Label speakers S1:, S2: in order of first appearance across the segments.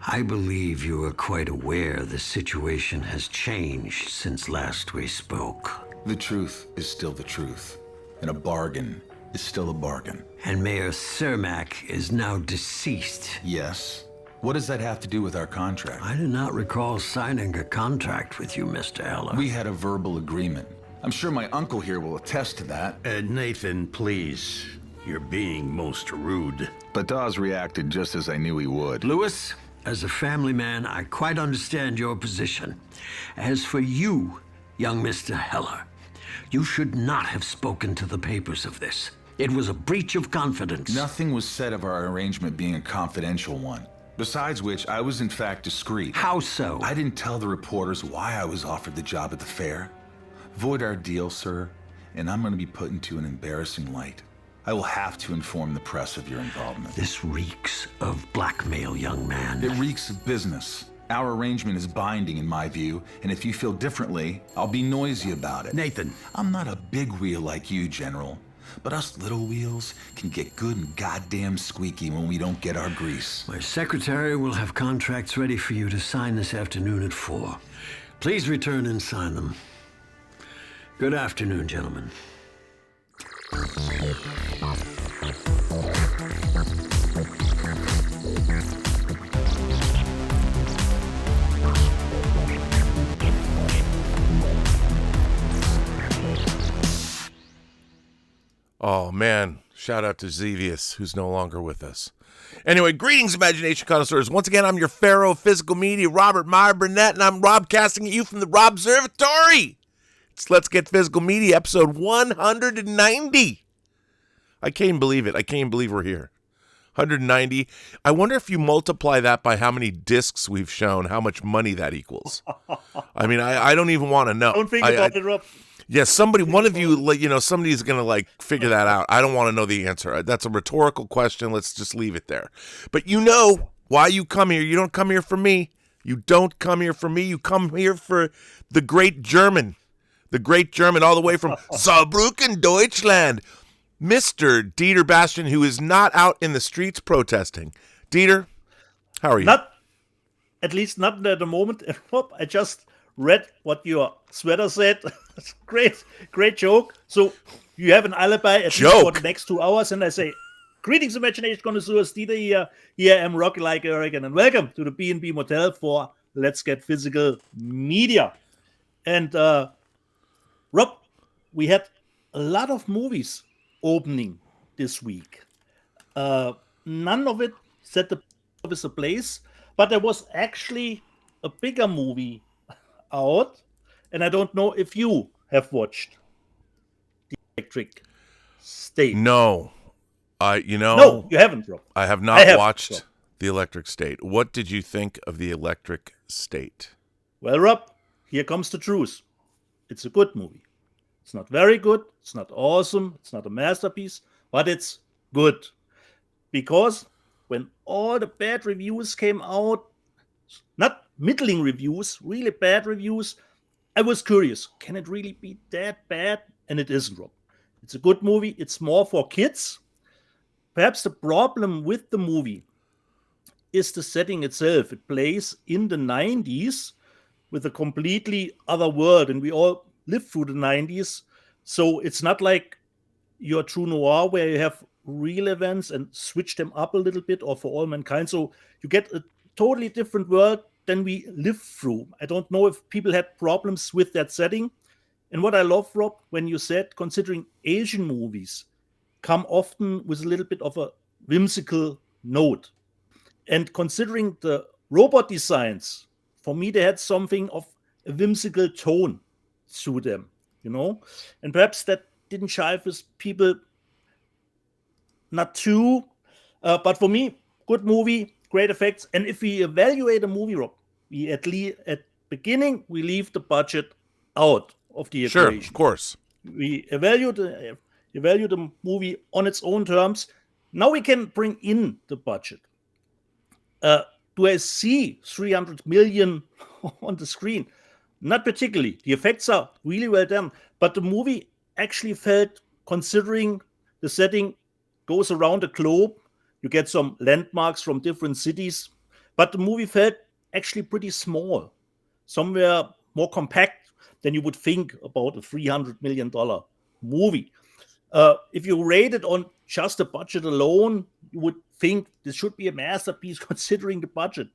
S1: I believe you are quite aware the situation has changed since last we spoke.
S2: The truth is still the truth, and a bargain is still a bargain.
S1: And Mayor Cermak is now deceased.
S2: Yes. What does that have to do with our contract?
S1: I do not recall signing a contract with you, Mr. Heller.
S2: We had a verbal agreement. I'm sure my uncle here will attest to that.
S3: Nathan, please. You're being most rude.
S4: But Dawes reacted just as I knew he would.
S1: Lewis, as a family man, I quite understand your position. As for you, young Mr. Heller, you should not have spoken to the papers of this. It was a breach of confidence.
S2: Nothing was said of our arrangement being a confidential one. Besides which, I was in fact discreet.
S1: How so?
S2: I didn't tell the reporters why I was offered the job at the fair. Void our deal, sir, and I'm going to be put into an embarrassing light. I will have to inform the press of your involvement.
S1: This reeks of blackmail, young man.
S2: It reeks of business. Our arrangement is binding in my view, and if you feel differently, I'll be noisy about it.
S3: Nathan.
S2: I'm not a big wheel like you, General, but us little wheels can get good and goddamn squeaky when we don't get our grease.
S1: My secretary will have contracts ready for you to sign this afternoon at 4. Please return and sign them. Good afternoon, gentlemen.
S5: Oh, man. Shout out to Xevious, who's no longer with us. Anyway, greetings, imagination connoisseurs. Once again, I'm your pharaoh of physical media, Robert Meyer Burnett, and I'm Robcasting at you from the Rob Observatory. It's Let's Get Physical Media, episode 190. I can't believe it. I can't believe we're here. 190. I wonder if you multiply that by how many discs we've shown, how much money that equals. I mean, I don't even want to know.
S6: Don't think about it, Rob.
S5: Yeah, one of you, somebody's going to figure that out. I don't want to know the answer. That's a rhetorical question. Let's just leave it there. But you know why you come here. You don't come here for me. You don't come here for me. You come here for the great German. The great German all the way from Saarbrücken, Deutschland. Mr. Dieter Bastian, who is not out in the streets protesting. Dieter, how are you?
S6: At least not at the moment. I just read what your sweater said. Great joke. So you have an alibi at least for the next 2 hours, and I say, greetings, imagination connoisseurs. Dieter here. Here I am, Rocky like Oregon, and welcome to the B&B Motel for Let's Get Physical Media. And Rob, we had a lot of movies opening this week. None of it set the office ablaze, but there was actually a bigger movie out, and I don't know if you have watched The Electric State.
S5: No.
S6: No, you haven't, Rob.
S5: I have not watched The Electric State. What did you think of The Electric State?
S6: Well, Rob, here comes the truth. It's a good movie. It's not very good. It's not awesome. It's not a masterpiece, but it's good. Because when all the bad reviews came out, not middling reviews, really bad reviews, I was curious. Can it really be that bad? And it isn't, Rob. It's a good movie. It's more for kids. Perhaps the problem with the movie is the setting itself. It plays in the 90s with a completely other world, and we all lived through the 90s. So it's not like your true noir where you have real events and switch them up a little bit, or For All Mankind. So you get a totally different world than we lived through. I don't know if people had problems with that setting. And what I love, Rob, when you said, considering Asian movies come often with a little bit of a whimsical note. And considering the robot designs, for me, they had something of a whimsical tone to them, And perhaps that didn't jive with people, not too. But for me, good movie, great effects. And if we evaluate a movie, Rob, we at beginning, we leave the budget out of the equation.
S5: Sure, of course.
S6: We evaluate the movie on its own terms. Now we can bring in the budget. Do I see 300 million on the screen? Not particularly. The effects are really well done. But the movie actually felt, considering the setting goes around the globe, you get some landmarks from different cities. but the movie felt actually pretty small, somewhere more compact than you would think about a $300 million movie. If you rate it on just the budget alone, you would think this should be a masterpiece considering the budget.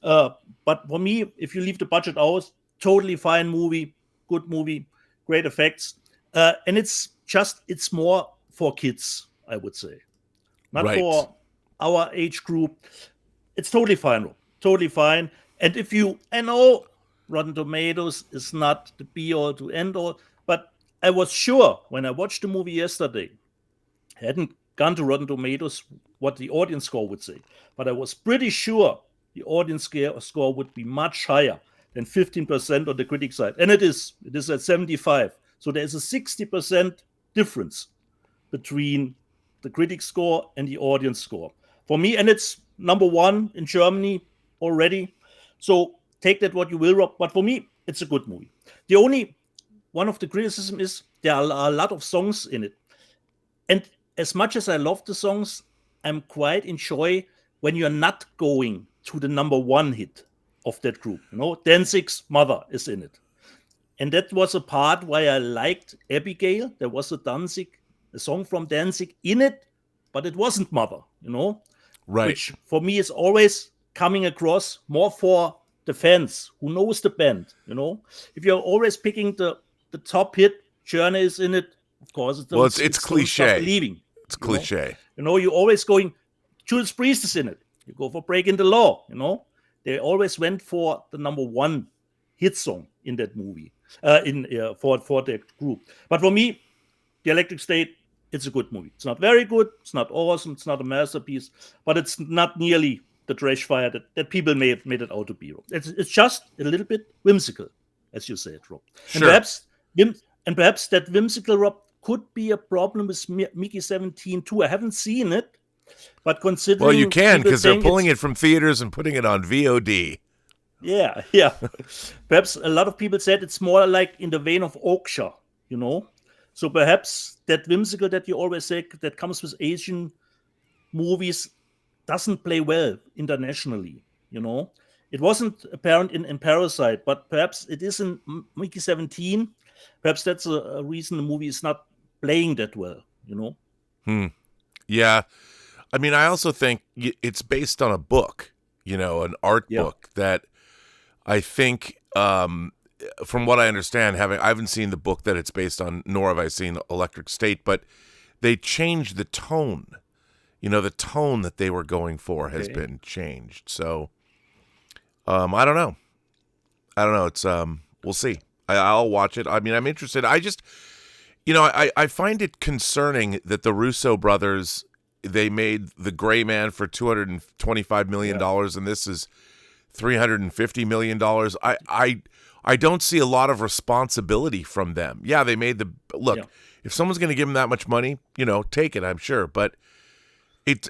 S6: But for me, if you leave the budget out, totally fine movie, good movie, great effects. And it's more for kids, I would say. Not
S5: Right.
S6: for our age group. It's totally fine, Rob. Totally fine. And I know Rotten Tomatoes is not the be-all to end-all, but I was sure when I watched the movie yesterday, I hadn't gone to Rotten Tomatoes what the audience score would say, but I was pretty sure the audience score would be much higher than 15% on the critic side. And it is at 75. So there's a 60% difference between the critic score and the audience score. For me, and it's number one in Germany already. So take that what you will, Rob. But for me, it's a good movie. The only one of the criticism is there are a lot of songs in it. And as much as I love the songs, I'm quite enjoy when you're not going to the number one hit of that group. Danzig's Mother is in it. And that was a part why I liked Abigail. There was a song from Danzig in it, but it wasn't Mother,
S5: Right.
S6: Which for me is always coming across more for the fans who knows the band, If you're always picking the top hit, Journey is in it, of course.
S5: It's cliche.
S6: Leaving.
S5: It's cliche.
S6: You're always going, Judas Priest is in it. You go for Breaking the Law, They always went for the number one hit song in that movie, for that group. But for me, The Electric State, it's a good movie. It's not very good. It's not awesome. It's not a masterpiece. But it's not nearly the trash fire that people made it out to be. Rob. It's just a little bit whimsical, as you said, Rob.
S5: Sure.
S6: And perhaps that whimsical, Rob, could be a problem with Mickey 17 too. I haven't seen it, but considering...
S5: Well, you can, because they're pulling it from theaters and putting it on VOD.
S6: Yeah. Perhaps a lot of people said it's more like in the vein of Okja, So perhaps that whimsical that you always say that comes with Asian movies doesn't play well internationally, It wasn't apparent in Parasite, but perhaps it is in Mickey 17. Perhaps that's a reason the movie is not playing that well,
S5: Yeah. I mean, I also think it's based on a book, an art book that I think, from what I understand, I haven't seen the book that it's based on, nor have I seen Electric State, but they changed the tone. The tone that they were going for has been changed. So, I don't know. It's, we'll see. I'll watch it. I mean, I'm interested. I just, I find it concerning that the Russo brothers, they made The Gray Man for $225 million, and this is $350 million. I don't see a lot of responsibility from them. Yeah, they made if someone's going to give them that much money, take it, I'm sure. But it's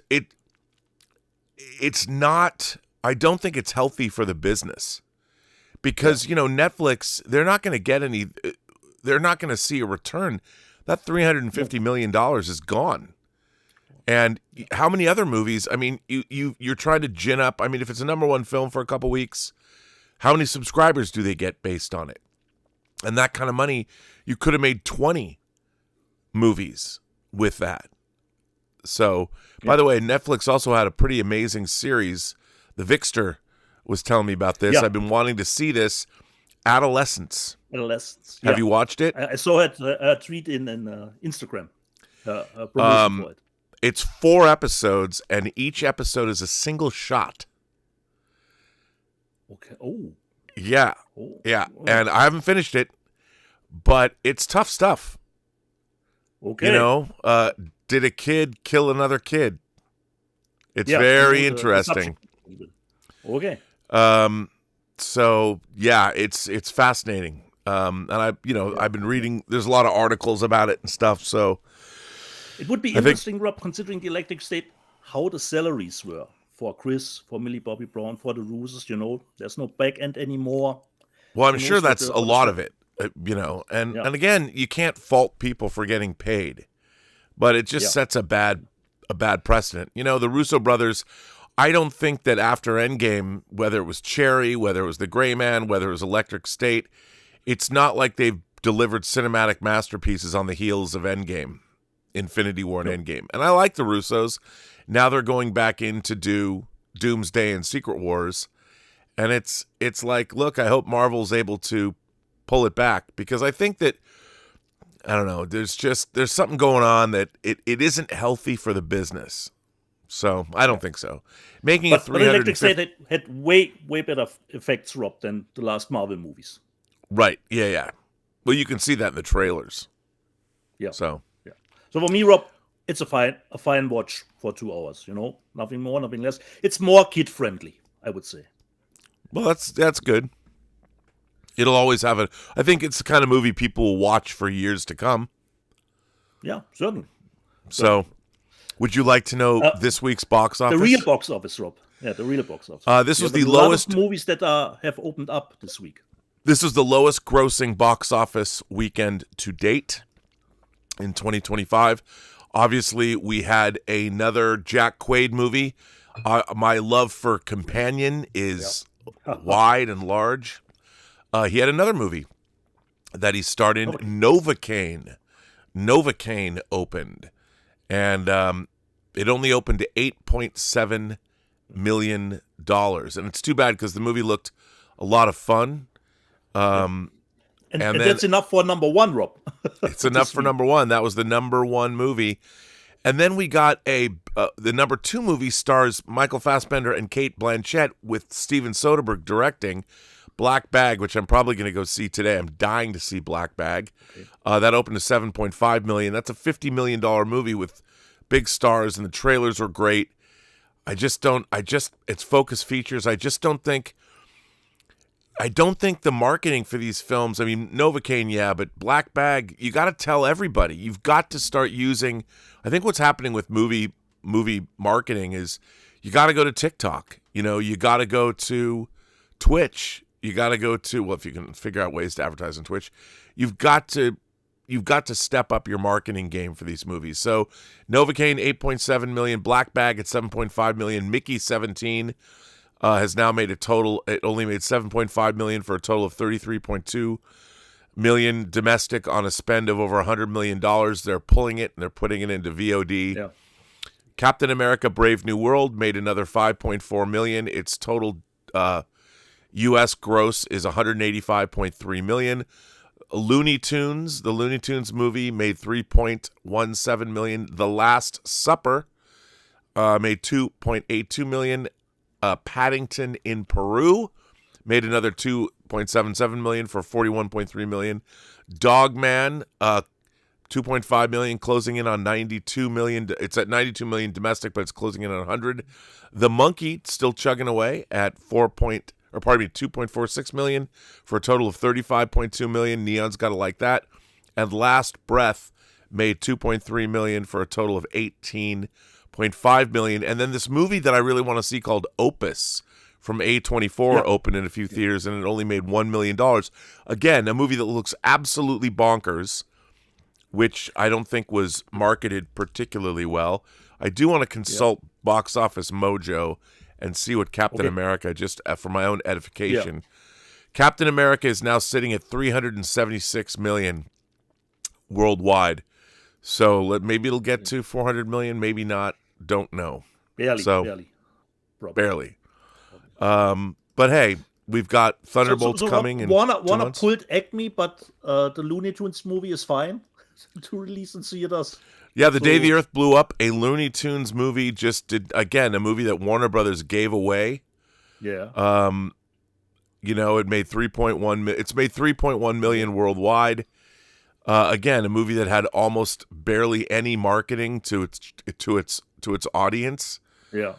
S5: not, I don't think it's healthy for the business. Because, Netflix, they're not going to see a return. That $350 million is gone. And how many other movies, I mean, you're trying to gin up, I mean, if it's a number one film for a couple weeks, how many subscribers do they get based on it? And that kind of money, you could have made 20 movies with that. So, by the way, Netflix also had a pretty amazing series, The Vixter was telling me about this. I've been wanting to see this. Adolescence. Have you watched it?
S6: I saw it a tweet in Instagram. Promotion for it.
S5: It's 4 episodes, and each episode is a single shot.
S6: Okay. Oh.
S5: Yeah. Yeah. And I haven't finished it, but it's tough stuff.
S6: Okay.
S5: Did a kid kill another kid? It's very interesting.
S6: Okay.
S5: So yeah, it's fascinating. And I've been reading, there's a lot of articles about it and stuff. So
S6: it would be interesting, Rob, considering The Electric State, how the salaries were for Chris, for Millie Bobby Brown, for the Russos, there's no back end anymore.
S5: Well, I'm sure that's a lot of it, and again, you can't fault people for getting paid, but it just sets a bad precedent. The Russo brothers I don't think that after Endgame, whether it was Cherry, whether it was The Gray Man, whether it was Electric State, it's not like they've delivered cinematic masterpieces on the heels of Endgame, Infinity War and Endgame. And I like the Russos. Now they're going back in to do Doomsday and Secret Wars. And it's like, look, I hope Marvel's able to pull it back, because I think that, I don't know, there's something going on that it isn't healthy for the business. So I don't think so. Making it 350.
S6: But Electric State had way better effects, Rob, than the last Marvel movies.
S5: Right. Yeah. Well, you can see that in the trailers.
S6: Yeah.
S5: So
S6: for me, Rob, it's a fine watch for 2 hours. Nothing more, nothing less. It's more kid friendly, I would say.
S5: Well, that's good. It'll always have I think it's the kind of movie people will watch for years to come.
S6: Yeah, certainly.
S5: So, would you like to know this week's box office?
S6: The real box office, Rob. Yeah, the real box office.
S5: This was the lowest.
S6: A lot of movies that have opened up this week.
S5: This was the lowest grossing box office weekend to date in 2025. Obviously, we had another Jack Quaid movie. My love for Companion is wide and large. He had another movie that he starred in, Novocaine. Novocaine opened, and it only opened to $8.7 million. And it's too bad because the movie looked a lot of fun.
S6: And that's enough for number one, Rob.
S5: It's enough for number one. That was the number one movie. And then we got the number two movie stars Michael Fassbender and Cate Blanchett with Steven Soderbergh directing, Black Bag, which I'm probably going to go see today. I'm dying to see Black Bag. That opened to $7.5 million. That's a $50 million movie with big stars, and the trailers were great. It's focus features. I don't think the marketing for these films, I mean, Novocaine, yeah, but Black Bag, you got to tell everybody. You've got to start using, I think what's happening with movie marketing is you got to go to TikTok. You got to go to Twitch. You got to go to, well, if you can figure out ways to advertise on Twitch, you've got to step up your marketing game for these movies. So Novocaine, 8.7 million, Black Bag at 7.5 million, Mickey 17 has now made a total, it only made 7.5 million for a total of 33.2 million domestic on a spend of over $100 million. They're pulling it and they're putting it into VOD. Yeah. Captain America Brave New World made another 5.4 million. Its total U.S. gross is 185.3 million. The Looney Tunes movie made 3.17 million. The Last Supper made 2.82 million. Paddington in Peru made another 2.77 million for 41.3 million. Dogman, 2.5 million, closing in on 92 million. It's at 92 million domestic, but it's closing in on 100. The Monkey still chugging away at 2.46 million for a total of 35.2 million. Neon's got to like that. And Last Breath made 2.3 million for a total of 18.5 million. And then this movie that I really want to see called Opus from A24 opened in a few theaters, and it only made $1 million. Again, a movie that looks absolutely bonkers, which I don't think was marketed particularly well. I do want to consult Box Office Mojo and see what Captain America, just for my own edification. Captain America is now sitting at 376 million worldwide. So maybe it'll get to 400 million, maybe not. Don't know. Barely. But hey, we've got Thunderbolts coming in
S6: Warner pulled Acme, but the Looney Tunes movie is fine to release in theaters.
S5: Yeah, the day the Earth blew up, a Looney Tunes movie just did, again, a movie that Warner Brothers gave away.
S6: Yeah.
S5: It made 3.1 million worldwide. Again, a movie that had almost barely any marketing to its audience.
S6: Yeah.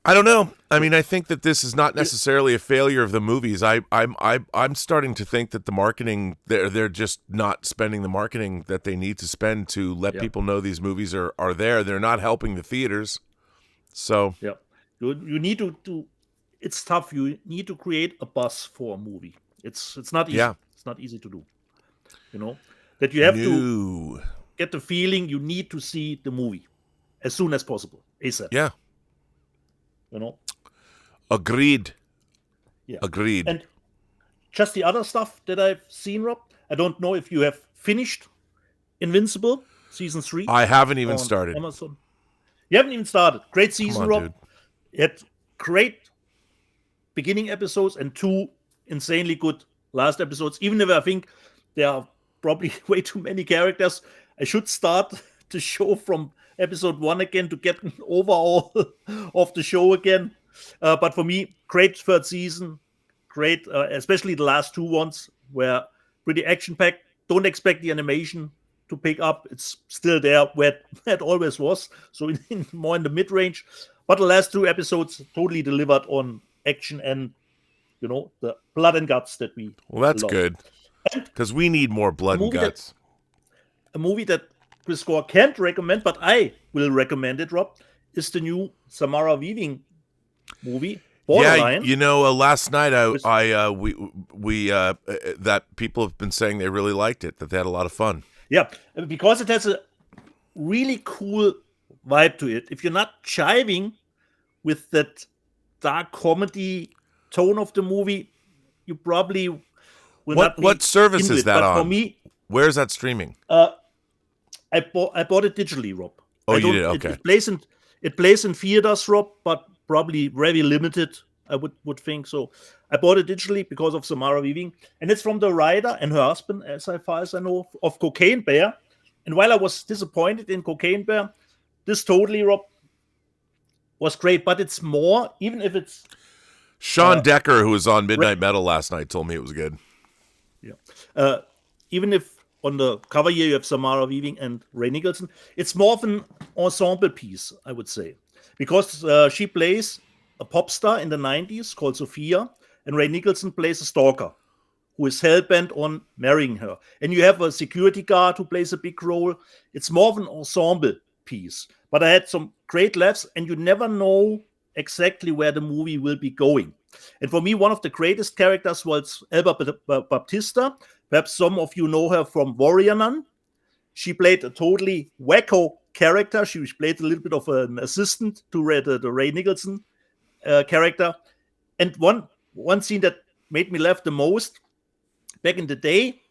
S5: I don't know. I mean, I think that this is not necessarily a failure of the movies. I'm starting to think that the marketing, they're just not spending the marketing that they need to spend to let people know these movies are there. They're not helping the theaters. So
S6: you need to it's tough. You need to create a buzz for a movie. It's not easy. It's not easy to do. That you have to get the feeling you need to see the movie as soon as possible. ASAP.
S5: Yeah.
S6: you know.
S5: Agreed.
S6: Yeah.
S5: Agreed.
S6: And just the other stuff that I've seen, Rob. I don't know if you have finished Invincible season 3.
S5: I haven't even
S6: on
S5: started.
S6: Amazon. You haven't even started. Great
S5: Come
S6: season,
S5: on,
S6: Rob.
S5: dude.
S6: It had great beginning episodes and 2 insanely good last episodes. Even if I think there are probably way too many characters, I should start the show from episode 1 again to get an overall of the show again. But for me, great third season. Great, especially the last 2 ones were pretty action-packed. Don't expect the animation to pick up. It's still there where it always was. So more in the mid-range. But the last 2 episodes totally delivered on action and, you know, the blood and guts that we
S5: Well, that's
S6: love.
S5: good. Because we need more blood and guts.
S6: A movie that Chris Gore can't recommend, but I will recommend it, Rob, is the new Samara Weaving movie, Borderline.
S5: Yeah, you know, last night we that people have been saying they really liked it, that they had a lot of fun.
S6: Yeah, because it has a really cool vibe to it. If you're not jiving with that dark comedy tone of the movie, you probably will not be
S5: What service
S6: into
S5: is
S6: it.
S5: that
S6: But
S5: on?
S6: for me,
S5: Where's that streaming?
S6: I bought it digitally, Rob.
S5: Oh,
S6: I
S5: you
S6: don't-
S5: did? Okay.
S6: It plays in theaters, Rob, but probably very limited, I would think. So I bought it digitally because of Samara Weaving. And it's from the writer and her husband, as far as I know, of Cocaine Bear. And while I was disappointed in Cocaine Bear, this totally, Rob, was great. But it's more, even if it's...
S5: Sean Decker, who was on Midnight Metal last night, told me it was good.
S6: Yeah. Even if on the cover here you have Samara Weaving and Ray Nicholson, it's more of an ensemble piece, I would say. Because she plays a pop star in the 90s called Sophia, and Ray Nicholson plays a stalker who is hell-bent on marrying her. And you have a security guard who plays a big role. It's more of an ensemble piece. But I had some great laughs, and you never know exactly where the movie will be going. And for me, one of the greatest characters was Elba Baptista. Perhaps some of you know her from Warrior Nun. She played a totally wacko character. She played a little bit of an assistant to the Ray Nicholson character. And one scene that made me laugh the most, back in the day,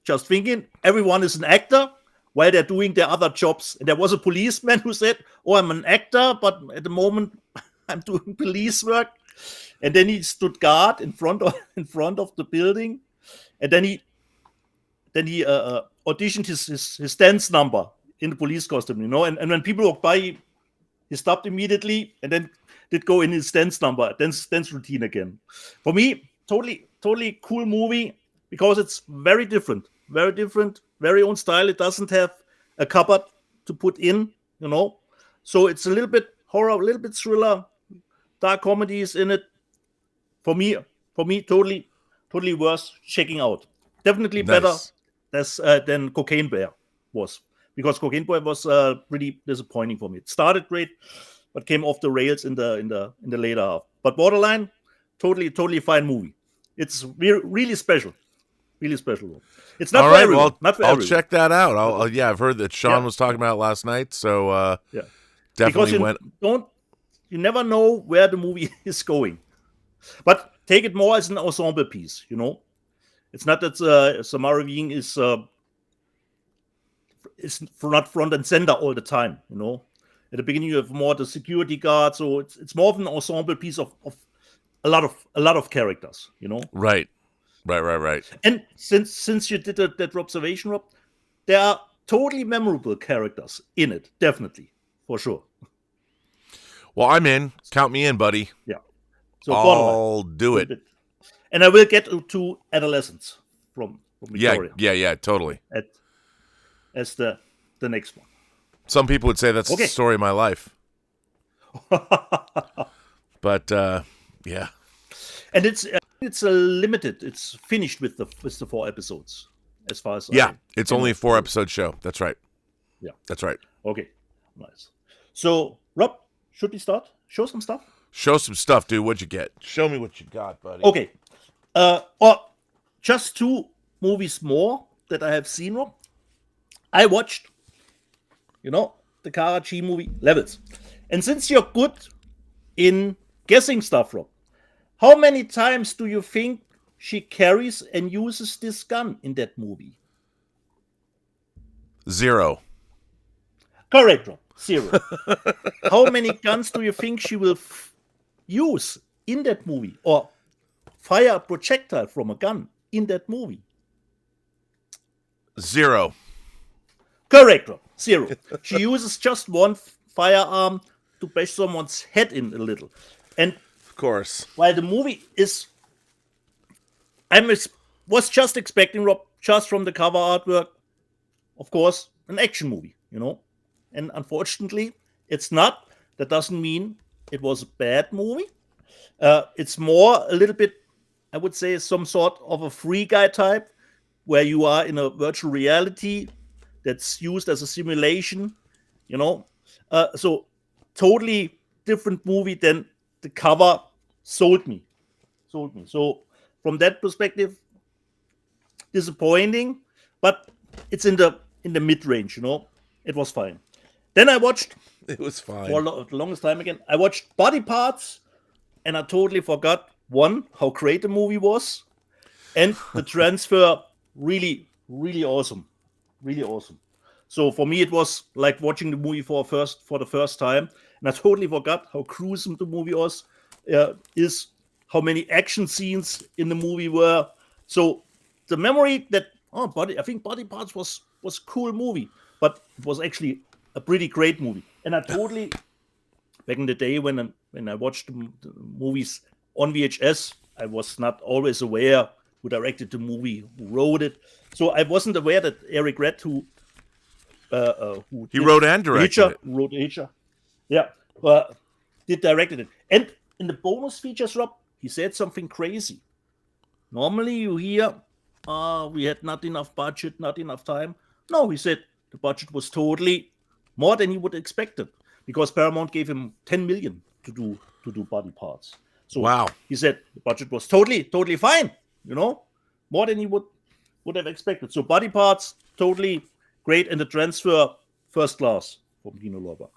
S6: just thinking everyone is an actor while they're doing their other jobs. And there was a policeman who said, "Oh, I'm an actor, but at the moment I'm doing police work." And then he stood guard in front of the building, and then he auditioned his dance number in the police costume, you know. And when people walked by, he stopped immediately, and then did go in his dance routine again. For me, totally cool movie because it's very different, very own style. It doesn't have a cupboard to put in, you know. So it's a little bit horror, a little bit thriller, dark comedies in it. For me, totally worth checking out. Definitely
S5: Nice.
S6: better than Cocaine Bear was, because Cocaine Bear was pretty disappointing for me. It started great, but came off the rails in the later half. But Borderline, totally fine movie. It's really special, really special. It's not
S5: All
S6: for
S5: right,
S6: everyone.
S5: well,
S6: Not for
S5: I'll
S6: everyone.
S5: check that out. I've heard that Sean
S6: Yeah.
S5: was talking about it last night, so
S6: Yeah.
S5: definitely
S6: Because you never know where the movie is going. But take it more as an ensemble piece, you know. It's not that Samara Weaving is not front and center all the time, you know. At the beginning, you have more the security guard, so it's more of an ensemble piece of a lot of characters, you know.
S5: Right.
S6: And since you did that observation, Rob, there are totally memorable characters in it, definitely, for sure.
S5: Well, I'm in. Count me in, buddy.
S6: Yeah. So Borderline.
S5: I'll do it.
S6: And I will get to Adolescence from Victoria.
S5: Yeah, totally.
S6: As the next one.
S5: Some people would say that's
S6: Okay.
S5: the story of my life. But yeah.
S6: And it's a limited. It's finished with the 4 episodes, as far as
S5: Yeah, it's only a 4-episode show. That's right.
S6: Yeah.
S5: That's right.
S6: Okay, nice. So Rob, should we start? Show some stuff.
S5: Show some stuff, dude. What'd you get? Show me what you got, buddy.
S6: Okay. Or just 2 movies more that I have seen, Rob. I watched, the Karachi movie Levels. And since you're good in guessing stuff, Rob. How many times do you think she carries and uses this gun in that movie?
S5: 0.
S6: Correct, Rob. 0. How many guns do you think she will use in that movie, or fire a projectile from a gun in that movie?
S5: 0.
S6: Correct, Rob. 0. She uses just one firearm to bash someone's head in a little. And
S5: Of course.
S6: while the movie is, was just expecting, Rob, just from the cover artwork, of course, an action movie, And unfortunately, it's not. That doesn't mean it was a bad movie. It's more a little bit, I would say, some sort of a free guy type, where you are in a virtual reality that's used as a simulation, So totally different movie than the cover sold me. So from that perspective, disappointing, but it's in the mid-range, It was fine. Then I watched,
S5: It was fine.
S6: for the longest time again, I watched Body Parts, and I totally forgot, one, how great the movie was, and the transfer, really, really awesome. Really awesome. So for me, it was like watching the movie for the first time, and I totally forgot how gruesome the movie is, how many action scenes in the movie were. So the memory that I think Body Parts was a cool movie, but it was actually a pretty great movie. And I totally, back in the day when I watched the movies on VHS, I was not always aware who directed the movie, who wrote it. So I wasn't aware that Eric Red, who
S5: wrote and directed it.
S6: Wrote Hitcher. Yeah, did directed it. And in the bonus features, Rob, he said something crazy. Normally you hear, we had not enough budget, not enough time. No, he said the budget was totally more than he would expected, because Paramount gave him 10 million to do Body Parts. So
S5: Wow.
S6: He said the budget was totally fine, more than he would have expected. So Body Parts, totally great, and the transfer, first class from Kino Lorber.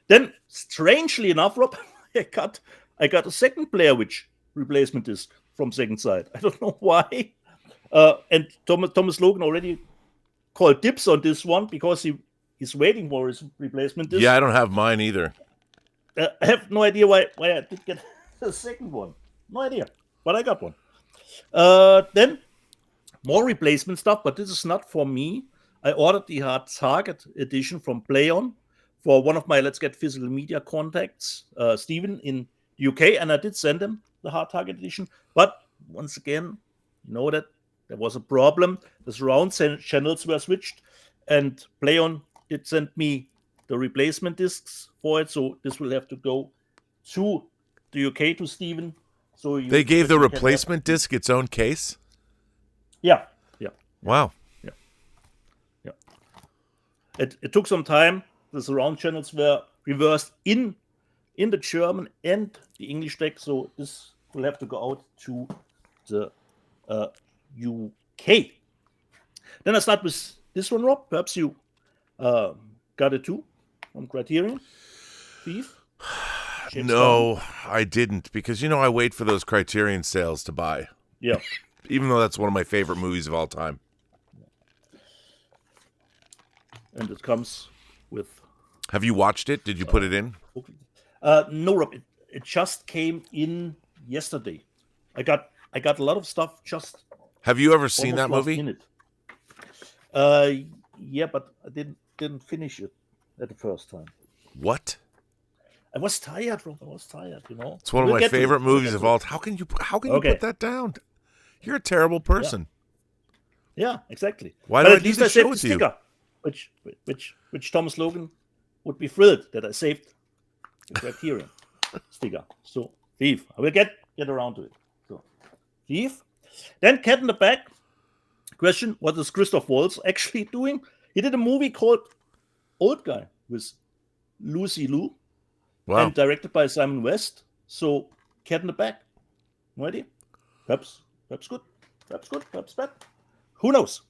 S6: Then, strangely enough, Rob, I got a second Blair Witch replacement disc from Second Sight. I don't know why. And Thomas Logan already called dibs on this one, because he's waiting for his replacement disc.
S5: Yeah, I don't have mine either.
S6: I have no idea why I did get the second one. No idea, but I got one. Then more replacement stuff, but this is not for me. I ordered the Hard Target edition from PlayOn for one of my Let's Get Physical Media contacts, Stephen in UK, and I did send him the Hard Target edition. But once again, that there was a problem. The surround channels were switched, and PlayOn did send me the replacement discs for it. So this will have to go to the UK to Stephen. So
S5: They gave the replacement disc its own case?
S6: Yeah.
S5: Wow.
S6: Yeah. It took some time. The surround channels were reversed in the German and the English deck, so this will have to go out to the UK. Then I start with this one, Rob. Perhaps you got it too from Criterion. Thief.
S5: No, I didn't, because I wait for those Criterion sales to buy.
S6: Yeah.
S5: Even though that's one of my favorite movies of all time.
S6: And it comes with...
S5: Have you watched it? Did you put it in?
S6: No, Rob. It just came in yesterday. I got a lot of stuff just...
S5: Have you ever seen that
S6: almost
S5: movie?
S6: last minute. Yeah, but I didn't finish it at the first time.
S5: What?
S6: I was tired, Rob.
S5: It's one of my favorite movies of all time. How can you put that down? You're a terrible person.
S6: Yeah, exactly.
S5: Why
S6: but
S5: do I
S6: at
S5: need
S6: least
S5: to
S6: I saved
S5: show
S6: the
S5: it to you?
S6: sticker, which Thomas Logan would be thrilled that I saved the Criterion sticker. So Thief, I will get around to it. So Thief, then Cat in the Bag. Question: what is Christoph Waltz actually doing? He did a movie called Old Guy with Lucy Liu,
S5: Wow.
S6: and directed by Simon West. So Cat in the Bag. No idea. Perhaps good. Perhaps bad. Who knows?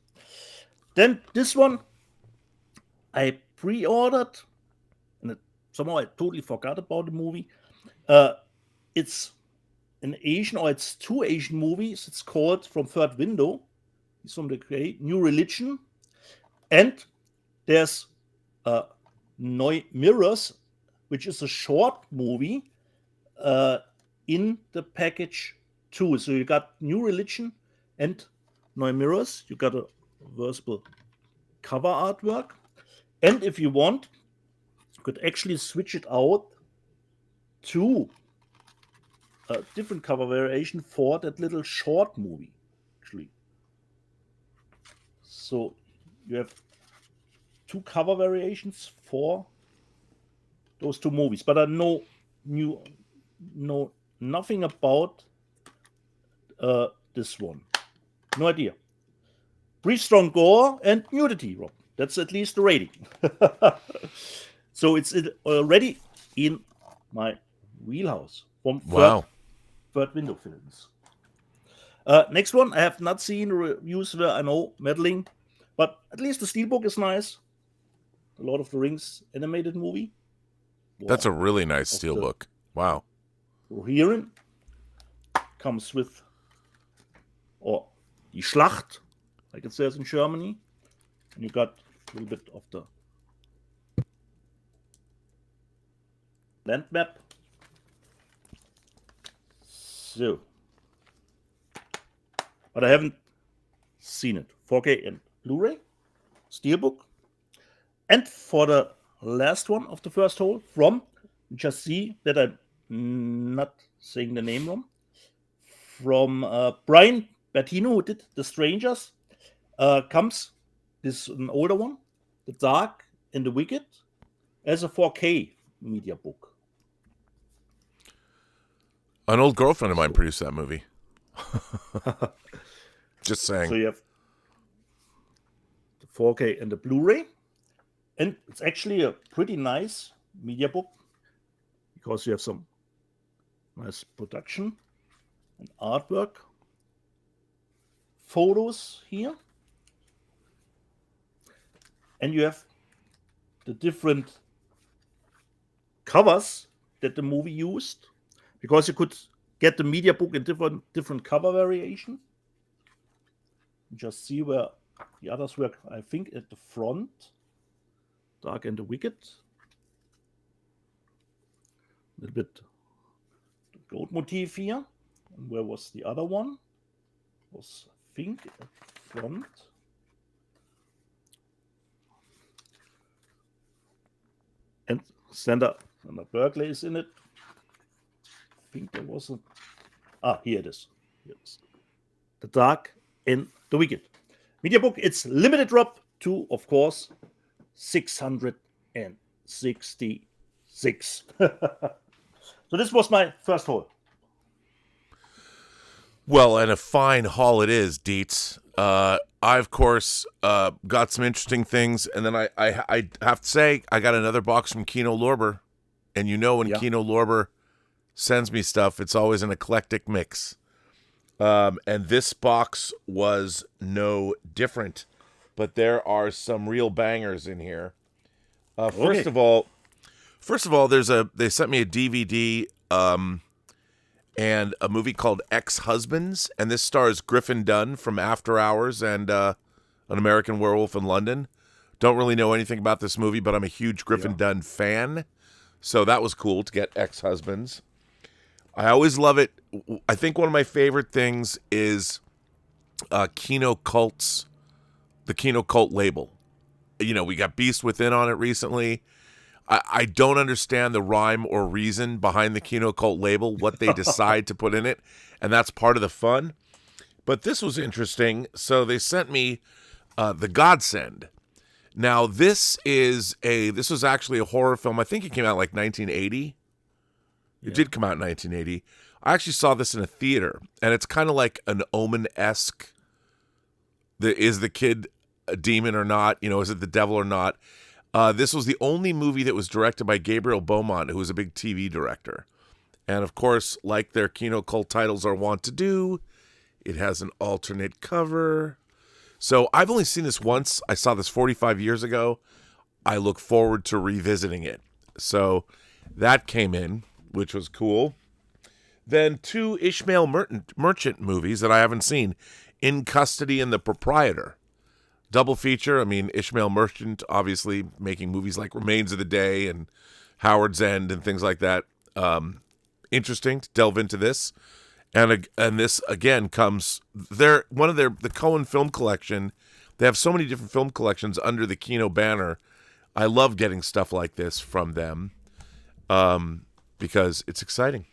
S6: Then this one I pre-ordered, and somehow I totally forgot about the movie. it's an Asian, or it's 2 Asian movies. It's called From Third Window. It's from the New Religion. And there's Neu Mirrors, which is a short movie in the package too. So you got New Religion and Neu Mirrors. You got a reversible cover artwork. And if you want, you could actually switch it out to a different cover variation for that little short movie, actually. So you have 2 cover variations for those 2 movies, but I know nothing about this one. No idea. Brief, strong gore and nudity, Rob. That's at least the rating. So it's already in my wheelhouse from Third Window films. Next one, I have not seen reviews where I know meddling, but at least the steelbook is nice. The Lord of the Rings animated movie.
S5: That's a really nice steelbook. Wow.
S6: Rohirrim comes with, or die Schlacht, like it says in Germany. And you got a little bit of the land map. So, but I haven't seen it. 4K and Blu-ray, steelbook. And for the last one of the first hole, from, just see that I'm not saying the name wrong, from Brian Bertino, who did The Strangers, comes this an older one, The Dark and the Wicked, as a 4K media book.
S5: An old girlfriend of mine produced that movie. Just saying.
S6: So you have the 4K and the Blu-ray. And it's actually a pretty nice media book because you have some nice production and artwork. Photos here. And you have the different covers that the movie used, because you could get the media book in different cover variation. Just see where the others were, I think, at the front. Dark and the Wicked. A little bit the gold motif here. And where was the other one? Was, I think, at the front. And Sandra Berkeley is in it. I think there was a... here it is. The Dark and the Wicked. Media book, it's limited drop to, of course, 666. So this was my first haul.
S5: Well, and a fine haul it is, Dietz. I, of course, got some interesting things, and then I have to say, I got another box from Kino Lorber, and you know when Kino Lorber sends me stuff, it's always an eclectic mix. And this box was no different, but there are some real bangers in here. First of all, they sent me a DVD and a movie called Ex-Husbands, and this stars Griffin Dunne from After Hours and An American Werewolf in London. Don't really know anything about this movie, but I'm a huge Griffin Dunne fan, so that was cool to get Ex-Husbands. I always love it. I think one of my favorite things is Kino Cult's, the Kino Cult label. You know, we got Beast Within on it recently. I don't understand the rhyme or reason behind the Kino Cult label, what they decide to put in it, and that's part of the fun. But this was interesting. So they sent me The Godsend. Now, this was actually a horror film. I think it came out like 1980. It did come out in 1980. I actually saw this in a theater, and it's kind of like an Omen-esque. Is the kid a demon or not? You know, is it the devil or not? This was the only movie that was directed by Gabriel Beaumont, who was a big TV director. And, of course, like their Kino Cult titles are wont to do, it has an alternate cover. So I've only seen this once. I saw this 45 years ago. I look forward to revisiting it. So that came in, which was cool. Then 2 Ishmael Merchant movies that I haven't seen, In Custody and The Proprietor. Double feature. I mean, Ishmael Merchant, obviously, making movies like Remains of the Day and Howard's End and things like that. Interesting to delve into this. And this, again, comes... the Cohen Film Collection. They have so many different film collections under the Kino banner. I love getting stuff like this from them because it's exciting.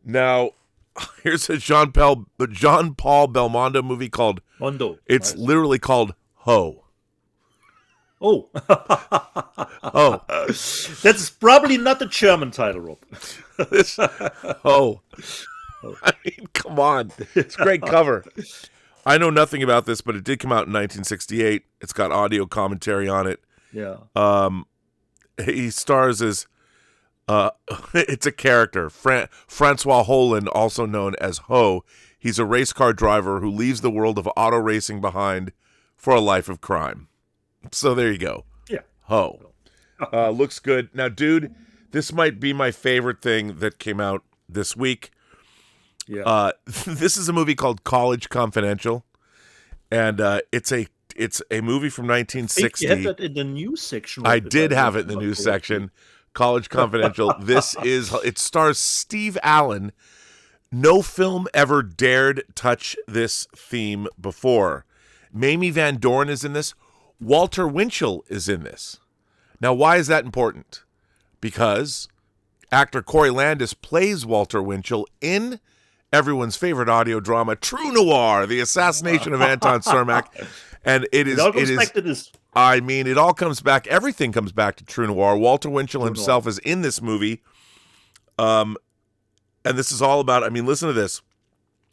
S5: Now, here's a Jean Paul Belmondo movie called...
S6: Mondo.
S5: It's
S6: Nice.
S5: literally called Ho.
S6: Oh.
S5: Oh.
S6: That's probably not the German title, Rob.
S5: This, Ho. I mean, come on. It's a great cover. I know nothing about this, but it did come out in 1968. It's got audio commentary on it.
S6: Yeah.
S5: He stars as... it's a character, Francois Holland, also known as Ho. He's a race car driver who leaves the world of auto racing behind for a life of crime. So there you go.
S6: Yeah.
S5: Ho. Looks good. Now, dude, this might be my favorite thing that came out this week.
S6: Yeah.
S5: This is a movie called College Confidential, and it's a movie from 1960.
S6: You had that in the news section.
S5: I
S6: Rob,
S5: did
S6: if
S5: have it in the news section. College Confidential. It stars Steve Allen. No film ever dared touch this theme before. Mamie Van Doren is in this. Walter Winchell is in this. Now, why is that important? Because actor Corey Landis plays Walter Winchell in everyone's favorite audio drama, True Noir, The Assassination of Anton Cermak. And it
S6: all goes back to this.
S5: I mean, it all comes back. Everything comes back to True Noir. Walter Winchell himself is in this movie. And this is all about, I mean, listen to this.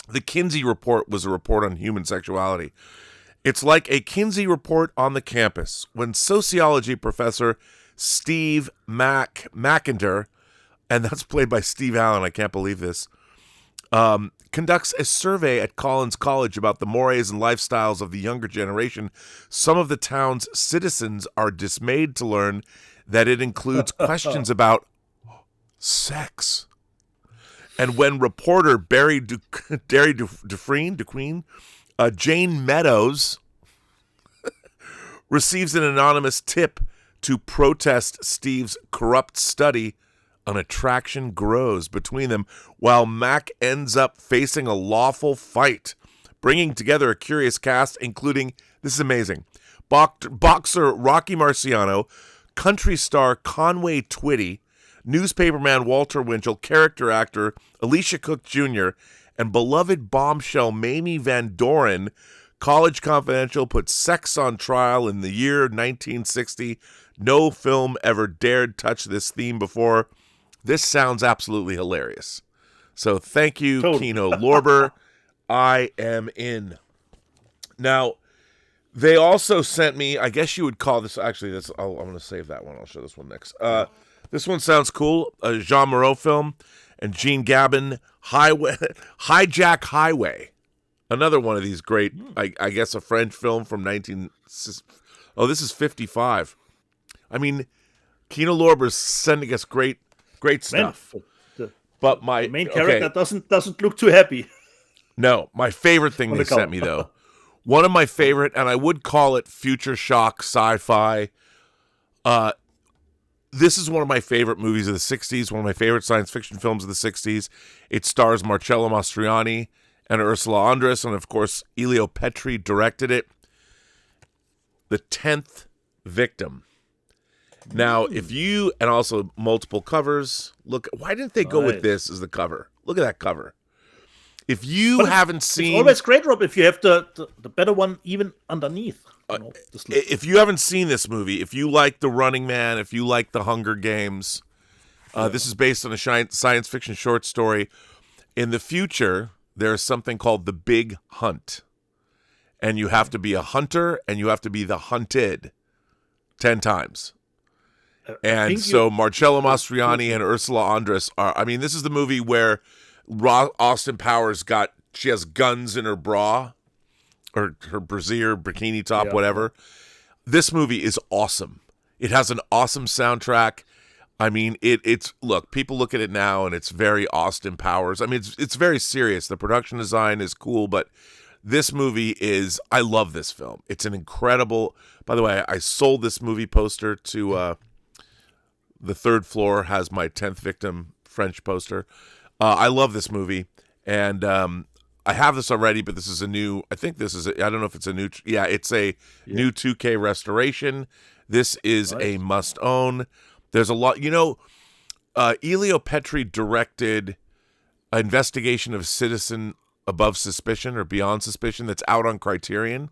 S5: The Kinsey Report was a report on human sexuality. It's like a Kinsey report on the campus when sociology professor Steve McIntyre, and that's played by Steve Allen, I can't believe this, conducts a survey at Collins College about the mores and lifestyles of the younger generation. Some of the town's citizens are dismayed to learn that it includes questions about sex. And when reporter Barry Dufresne, Jane Meadows, receives an anonymous tip to protest Steve's corrupt study, an attraction grows between them while Mac ends up facing a lawful fight, bringing together a curious cast, including, this is amazing, boxer Rocky Marciano, country star Conway Twitty, newspaperman Walter Winchell, character actor Alicia Cook Jr., and beloved bombshell Mamie Van Doren. College Confidential puts sex on trial in the year 1960. No film ever dared touch this theme before. This sounds absolutely hilarious. So thank you, Kino Lorber. I am in. Now, they also sent me, I guess you would call this, actually, I'm going to save that one. I'll show this one next. This one sounds cool. A Jean Moreau film. And Gene Gabin, Hijack Highway. Another one of these great, I guess, a French film from this is 55. I mean, Kino Lorber's sending us great stuff. But my
S6: the main character doesn't look too happy.
S5: No, my favorite thing they sent me, though, one of my favorite, and I would call it future shock sci-fi. This is one of my favorite movies of the 60s, one of my favorite science fiction films of the 60s. It stars Marcello Mastroianni and Ursula Andress, and of course, Elio Petri directed it. The 10th Victim. Now, if you, and also multiple covers, look, why didn't they go with this as the cover? Look at that cover. If you haven't seen...
S6: It's always great, Rob, if you have the better one even underneath.
S5: If you haven't seen this movie, if you like The Running Man, if you like The Hunger Games, this is based on a science fiction short story. In the future, there's something called the Big Hunt. And you have to be a hunter, and you have to be the hunted 10 times. And so Marcello Mastroianni and Ursula Andress are, I mean, this is the movie where Austin Powers she has guns in her bra, or her brassiere, bikini top, whatever. This movie is awesome. It has an awesome soundtrack. I mean, it's look, people look at it now and it's very Austin Powers. I mean, it's very serious. The production design is cool, but this movie is, I love this film. It's an incredible, by the way, I sold this movie poster to the third floor has my 10th Victim French poster. I love this movie, and I have this already, but this is a new, I think this is, I don't know if it's a new, it's a new 2K restoration. This is a must own. There's a lot, Elio Petri directed an Investigation of Citizen Above Suspicion or Beyond Suspicion that's out on Criterion.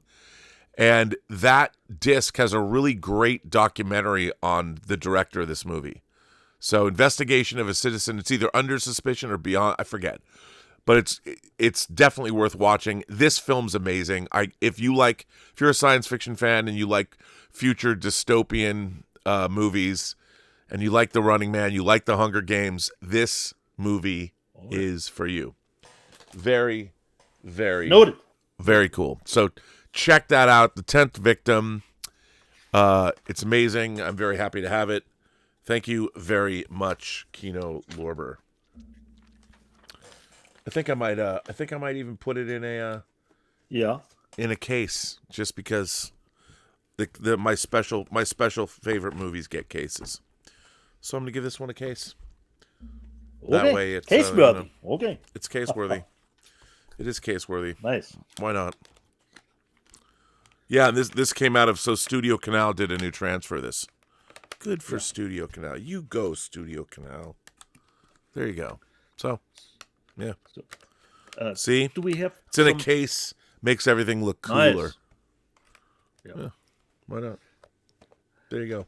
S5: And that disc has a really great documentary on the director of this movie. So Investigation of a Citizen, it's either Under Suspicion or Beyond, I forget. But it's definitely worth watching. This film's amazing. If you're a science fiction fan and you like future dystopian movies, and you like The Running Man, you like The Hunger Games, this movie is for you. Very, very
S6: noted.
S5: Very cool. So check that out. The 10th Victim. It's amazing. I'm very happy to have it. Thank you very much, Kino Lorber. I think I might even put it in a case, just because my special favorite movies get cases. So I'm gonna give this one a case. That way it's
S6: case worthy. Okay.
S5: It's case worthy. It is case worthy.
S6: Nice.
S5: Why not? Yeah, and this came out of, so Studio Canal did a new transfer of this. Good for Studio Canal. You go, Studio Canal. There you go. So, yeah. See?
S6: Do we have
S5: it's in a case, makes everything look cooler.
S6: Nice.
S5: Yeah. Why not? There you go.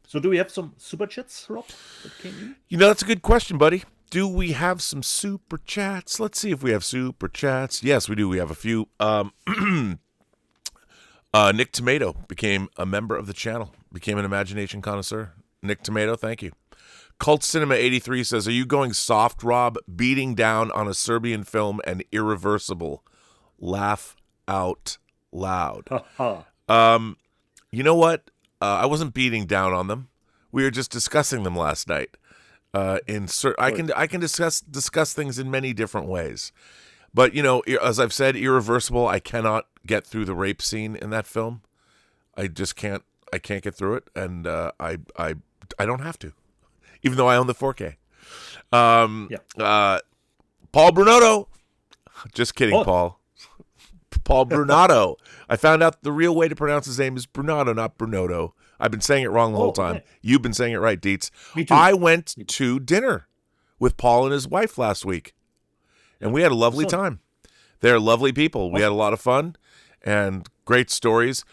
S6: So do we have some super chats, Rob, that came in?
S5: That's a good question, buddy. Do we have some super chats? Let's see if we have super chats. Yes, we do. We have a few. Nick Tomato became a member of the channel, became an imagination connoisseur. Nick Tomato, thank you. Cult Cinema 83 says, are you going soft, Rob? Beating down on a Serbian film and Irreversible. Laugh out loud. You know what? I wasn't beating down on them. We were just discussing them last night. I can discuss things in many different ways. But, as I've said, Irreversible, I cannot get through the rape scene in that film. I just can't. I can't get through it, and I don't have to, even though I own the 4K. Paul Brunotto. Just kidding, Paul. Paul Brunotto. I found out the real way to pronounce his name is Brunotto, not Brunotto. I've been saying it wrong the whole time. Okay. You've been saying it right, Dietz.
S6: Me too.
S5: I went to dinner with Paul and his wife last week, and we had a lovely time. They're lovely people. We had a lot of fun and great stories.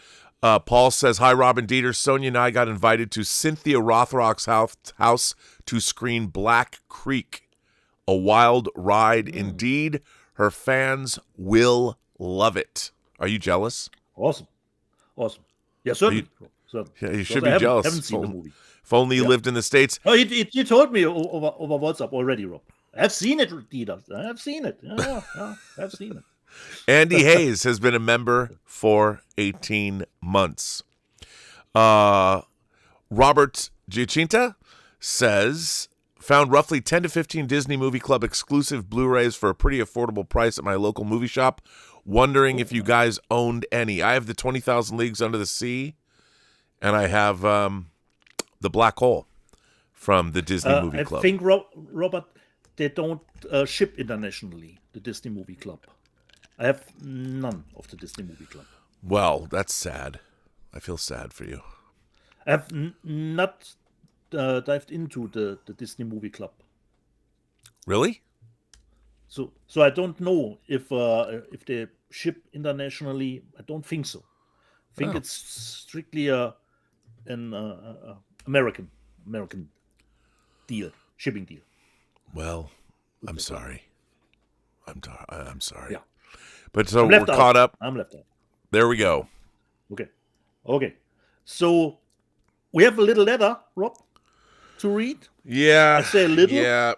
S5: Paul says, hi, Robin Dieter. Sonia and I got invited to Cynthia Rothrock's house to screen Black Creek. A wild ride indeed. Her fans will love it. Are you jealous?
S6: Awesome. Yeah, certainly.
S5: Yeah, you should be jealous.
S6: Haven't seen the movie.
S5: If only you lived in the States.
S6: Oh, you told me over WhatsApp already, Rob. I've seen it, Dieter. I've seen it. Yeah, I've seen it.
S5: Andy Hayes has been a member for 18 months. Robert Giacinta says, found roughly 10 to 15 Disney Movie Club exclusive Blu-rays for a pretty affordable price at my local movie shop. Wondering if you guys owned any. I have the 20,000 Leagues Under the Sea, and I have the Black Hole from the Disney Movie Club.
S6: I think, Robert, they don't ship internationally, the Disney Movie Club. I have none of the Disney Movie Club.
S5: Well, that's sad. I feel sad for you.
S6: I have not dived into the Disney Movie Club.
S5: Really?
S6: So I don't know if they ship internationally. I don't think so. I think it's strictly an American deal, shipping deal.
S5: Well, I'm sorry. I'm sorry.
S6: Yeah.
S5: But so we're caught up.
S6: I'm left out.
S5: There we go.
S6: Okay. So we have a little letter, Rob, to read.
S5: Yeah.
S6: I say a little.
S5: Yeah.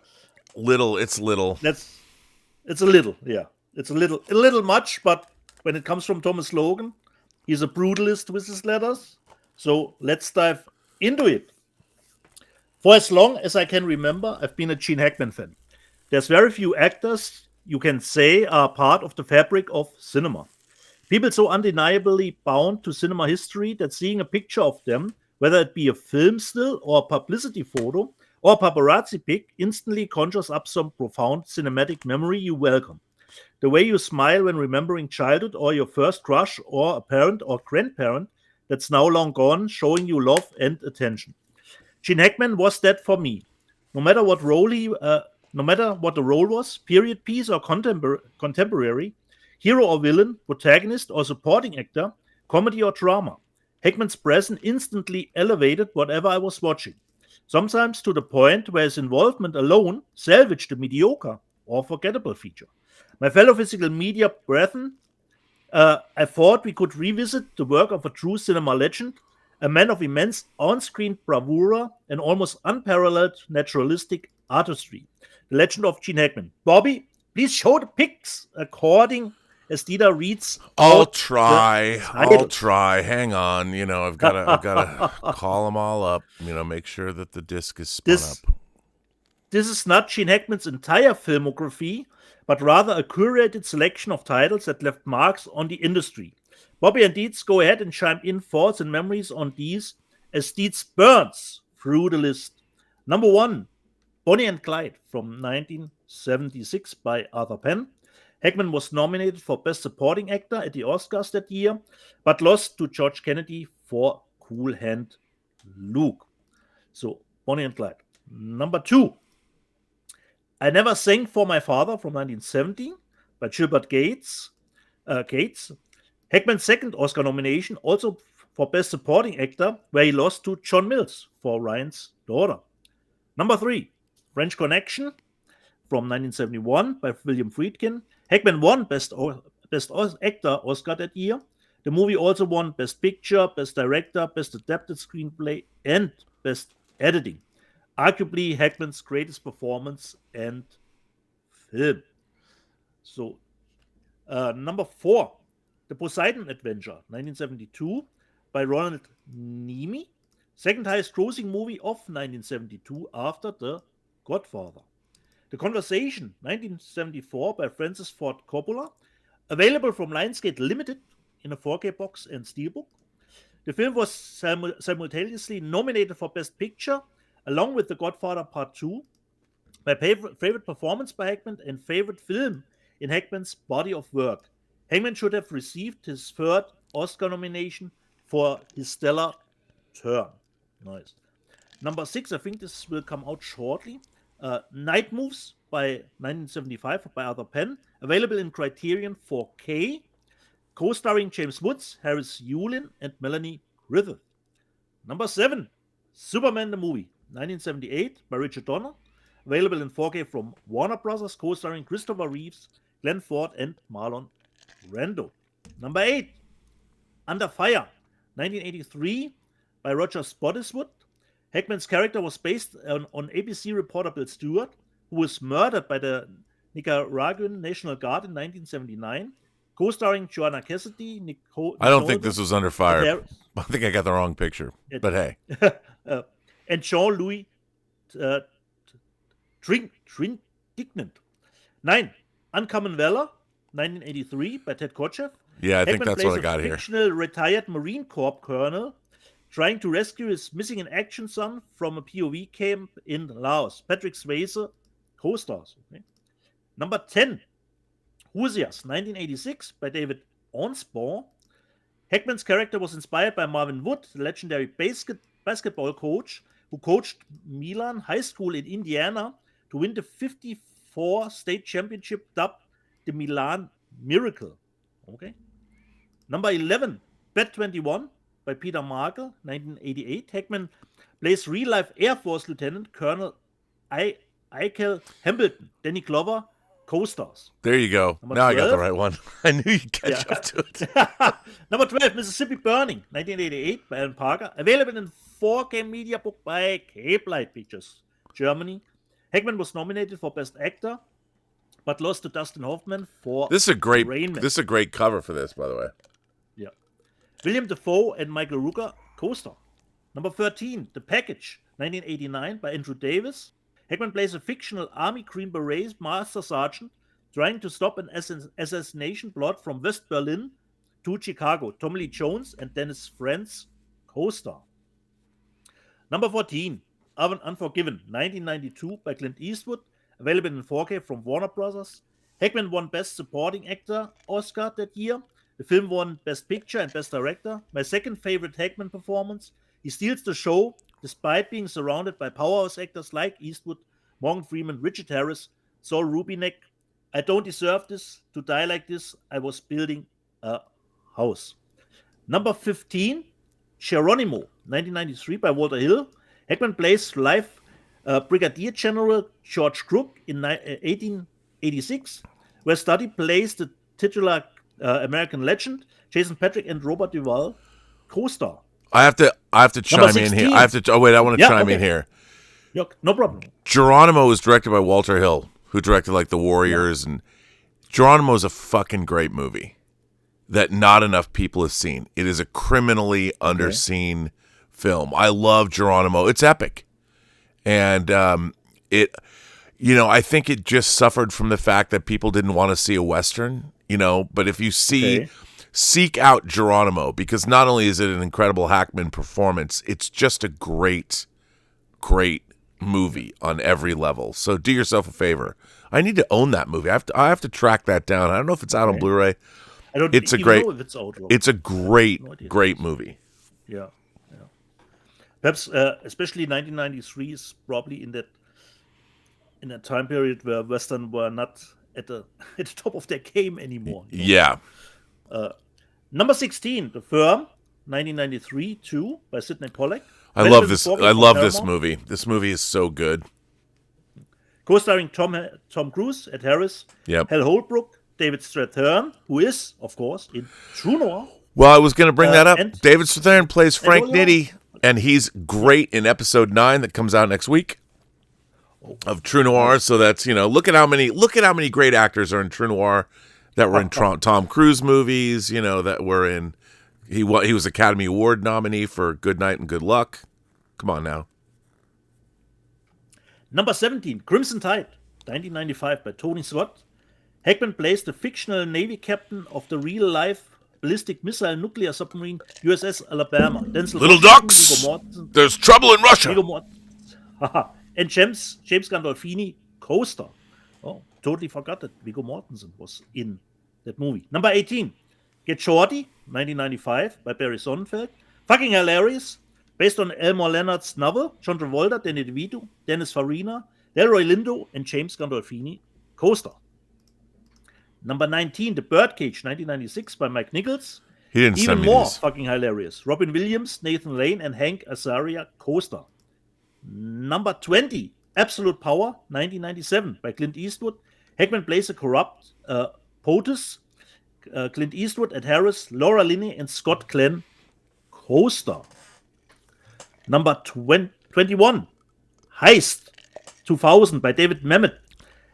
S5: Little. It's little.
S6: It's a little. Yeah. It's a little much, but when it comes from Thomas Logan, he's a brutalist with his letters. So let's dive into it. For as long as I can remember, I've been a Gene Hackman fan. There's very few actors you can say are part of the fabric of cinema. People so undeniably bound to cinema history that seeing a picture of them, whether it be a film still or a publicity photo or a paparazzi pic, instantly conjures up some profound cinematic memory you welcome. The way you smile when remembering childhood or your first crush or a parent or grandparent that's now long gone, showing you love and attention. Gene Hackman was that for me. No matter what no matter what the role was, period piece or contemporary, hero or villain, protagonist or supporting actor, comedy or drama, Hackman's presence instantly elevated whatever I was watching. Sometimes to the point where his involvement alone salvaged a mediocre or forgettable feature. My fellow physical media brethren, I thought we could revisit the work of a true cinema legend, a man of immense on-screen bravura and almost unparalleled naturalistic artistry. The legend of Gene Hackman. Bobby, please show the pics according as Dieter reads.
S5: I'll try. Hang on. I've got to call them all up. Make sure that the disc is spun up.
S6: This is not Gene Hackman's entire filmography, but rather a curated selection of titles that left marks on the industry. Bobby and Dietz, go ahead and chime in thoughts and memories on these as Dietz burns through the list. Number 1, Bonnie and Clyde from 1976 by Arthur Penn. Hackman was nominated for Best Supporting Actor at the Oscars that year, but lost to George Kennedy for Cool Hand Luke. So, Bonnie and Clyde. Number 2, I Never Sang for My Father from 1970 by Gilbert Gates. Hackman's second Oscar nomination, also for Best Supporting Actor, where he lost to John Mills for Ryan's Daughter. Number 3, French Connection from 1971 by William Friedkin. Hackman won Best Actor Oscar that year. The movie also won Best Picture, Best Director, Best Adapted Screenplay, and Best Editing. Arguably Hackman's greatest performance and film. So, number 4, The Poseidon Adventure, 1972, by Ronald Neame. Second highest grossing movie of 1972 after The Godfather. The Conversation, 1974, by Francis Ford Coppola. Available from Lionsgate Limited in a 4K box and steelbook. The film was simultaneously nominated for Best Picture, along with The Godfather Part 2. My favorite performance by Hackman and favorite film in Hackman's body of work. Hackman should have received his third Oscar nomination for his stellar turn. Nice. Number 6, I think this will come out shortly. Night Moves by 1975 by Arthur Penn. Available in Criterion 4K. Co-starring James Woods, Harris Yulin, and Melanie Griffith. Number 7, Superman the Movie, 1978 by Richard Donner. Available in 4K from Warner Bros. Co-starring Christopher Reeves, Glenn Ford, and Marlon Brando. Number 8, Under Fire, 1983 by Roger Spottiswoode. Hackman's character was based on ABC reporter Bill Stewart, who was murdered by the Nicaraguan National Guard in 1979. Co-starring Joanna Cassidy,
S5: I don't think this was Under Fire. I think I got the wrong picture. But hey.
S6: And Jean-Louis Trintignant. 9, Uncommon Valor, 1983 by Ted Kotcheff.
S5: Yeah, I think
S6: Hackman
S5: that's what I
S6: plays
S5: got
S6: a
S5: here.
S6: fictional retired Marine Corps colonel trying to rescue his missing in action son from a POV camp in Laos. Patrick Swayze co-stars. Okay. Number 10, Hoosiers, 1986 by David Onsbaugh. Hackman's character was inspired by Marvin Wood, the legendary basketball coach who coached Milan High School in Indiana to win the 54 state championship dubbed the Milan Miracle. Okay. Number 11, Bet 21 by Peter Markle, 1988. Hackman plays real-life Air Force Lieutenant Colonel Eichel Hambleton. Danny Glover co-stars.
S5: There you go.
S6: Number
S5: now
S6: 12.
S5: I got the right one. I knew you'd catch up to it.
S6: Number 12, Mississippi Burning, 1988 by Alan Parker. Available in 4K media book by Cape Light Pictures, Germany. Hackman was nominated for Best Actor, but lost to Dustin Hoffman for
S5: This is a great
S6: Rain Man.
S5: this is a great cover for this, by the way.
S6: Yeah. William Dafoe and Michael Rooker co-star. Number 13, The Package, 1989, by Andrew Davis. Hackman plays a fictional Army Green Beret Master Sergeant trying to stop an assassination plot from West Berlin to Chicago. Tommy Lee Jones and Dennis Franz co-star. Number 14, Unforgiven, 1992, by Clint Eastwood, available in 4K from Warner Brothers. Hackman won Best Supporting Actor Oscar that year. The film won Best Picture and Best Director. My second favorite Hackman performance. He steals the show despite being surrounded by powerhouse actors like Eastwood, Morgan Freeman, Richard Harris, Saul Rubinek. I don't deserve this, to die like this. I was building a house. Number 15, Geronimo, 1993, by Walter Hill. Hackman plays Life Brigadier General George Crook in 1886, where Study plays the titular American legend. Jason Patric and Robert Duvall co-star.
S5: I have to chime in here. I want to chime in here.
S6: No problem.
S5: Geronimo was directed by Walter Hill, who directed like The Warriors, and Geronimo is a fucking great movie that not enough people have seen. It is a criminally underseen film. I love Geronimo. It's epic. And I think it just suffered from the fact that people didn't want to see a Western, but if you seek out Geronimo, because not only is it an incredible Hackman performance, it's just a great, great movie on every level. So do yourself a favor. I need to own that movie. I have to track that down. I don't know if it's out on Blu-ray.
S6: I don't
S5: it's a
S6: even
S5: great,
S6: know if it's out.
S5: It's a great, great movie.
S6: Yeah. Perhaps, especially 1993 is probably in that time period where Western were not at the top of their game anymore.
S5: Yeah.
S6: Number 16, The Firm, 1993 too, by Sidney Pollack.
S5: I love this movie. This movie is so good.
S6: Co-starring Tom Cruise, Ed Harris,
S5: Yep.
S6: Hal Holbrook, David Strathairn, who is, of course, in True Noir.
S5: Well, I was going to bring that up.
S6: and-
S5: David Strathairn plays Frank
S6: Oliver.
S5: Nitti, and he's great in episode 9 that comes out next week of True Noir. So that's, look at how many great actors are in True Noir that were in Tom Cruise movies, that were in. He was Academy Award nominee for Good Night and Good Luck. Come on now.
S6: Number 17, Crimson Tide, 1995, by Tony Scott. Hackman plays the fictional Navy captain of the real-life ballistic missile nuclear submarine USS Alabama. Denzel
S5: Little
S6: Washington,
S5: ducks,
S6: Viggo Mortensen,
S5: there's trouble in Russia.
S6: Viggo Mortensen, and James Gandolfini co-star. Oh, totally forgot that Viggo Mortensen was in that movie. Number 18, Get Shorty, 1995, by Barry Sonnenfeld. Fucking hilarious. Based on Elmore Leonard's novel, John Travolta, Danny DeVito, Dennis Farina, Delroy Lindo, and James Gandolfini co-star. Number 19, The Birdcage, 1996, by Mike Nichols.
S5: He didn't
S6: Even
S5: send me
S6: more
S5: these.
S6: fucking hilarious. Robin Williams, Nathan Lane, and Hank Azaria co-star. Number 20, Absolute Power, 1997, by Clint Eastwood. Hackman plays a corrupt POTUS. Clint Eastwood, Ed Harris, Laura Linney, and Scott Glenn co-star. Number 21, Heist, 2000, by David Mamet.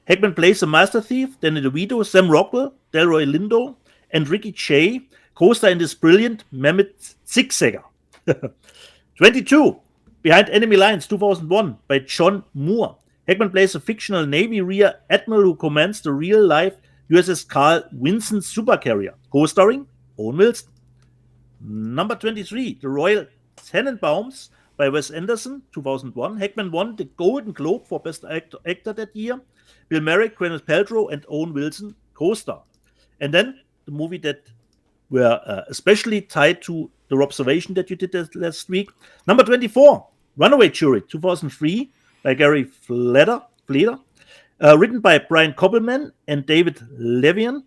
S6: Hackman plays a master thief, Danny DeVito, Sam Rockwell, Delroy Lindo, and Ricky Jay co-star in this brilliant Mamet zigzagger. 22, Behind Enemy Lines, 2001, by John Moore. Hackman plays a fictional Navy Rear Admiral who commands the real-life USS Carl Vinson supercarrier, co-starring Owen Wilson. Number 23, The Royal Tenenbaums, by Wes Anderson, 2001. Hackman won the Golden Globe for Best Actor that year. Bill Murray, Gwyneth Paltrow, and Owen Wilson co-star. And then the movie that were especially tied to the observation that you did last week. Number 24, Runaway Jury, 2003, by Gary Fleder. Written by Brian Koppelman and David Levian,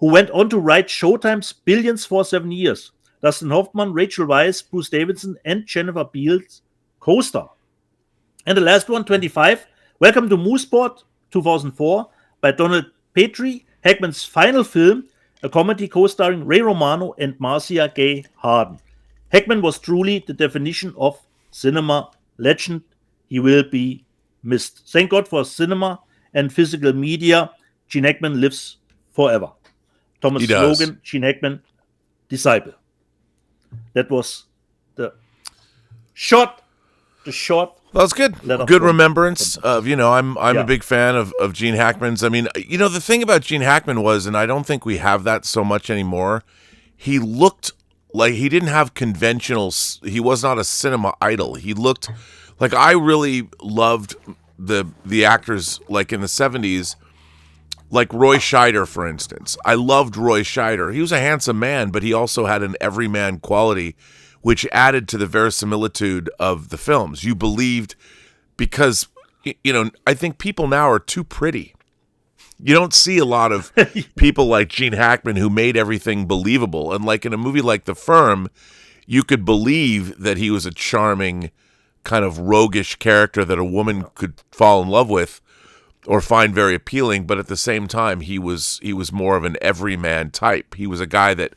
S6: who went on to write Showtime's Billions for 7 years. Dustin Hoffman, Rachel Weisz, Bruce Davidson, and Jennifer Beals co-star. And the last one, 25, Welcome to Mooseport, 2004, by Donald Petrie, Hackman's final film, a comedy co-starring Ray Romano and Marcia Gay Harden. Hackman was truly the definition of cinema legend. He will be missed. Thank God for cinema and physical media. Gene Hackman lives forever. Thomas Logan, Gene Hackman, disciple. That was the short
S5: Well, it's good.
S6: Let
S5: Good
S6: us-
S5: remembrance of, I'm
S6: Yeah.
S5: a big fan of Gene Hackman's. I mean, the thing about Gene Hackman was, and I don't think we have that so much anymore, he looked like he didn't have he was not a cinema idol. He looked like, I really loved the actors like in the 70s, like Roy Scheider, for instance. I loved Roy Scheider. He was a handsome man, but he also had an everyman quality, which added to the verisimilitude of the films. You believed, because, I think people now are too pretty. You don't see a lot of people like Gene Hackman who made everything believable. And like in a movie like The Firm, you could believe that he was a charming, kind of roguish character that a woman could fall in love with or find very appealing. But at the same time, he was more of an everyman type. He was a guy that,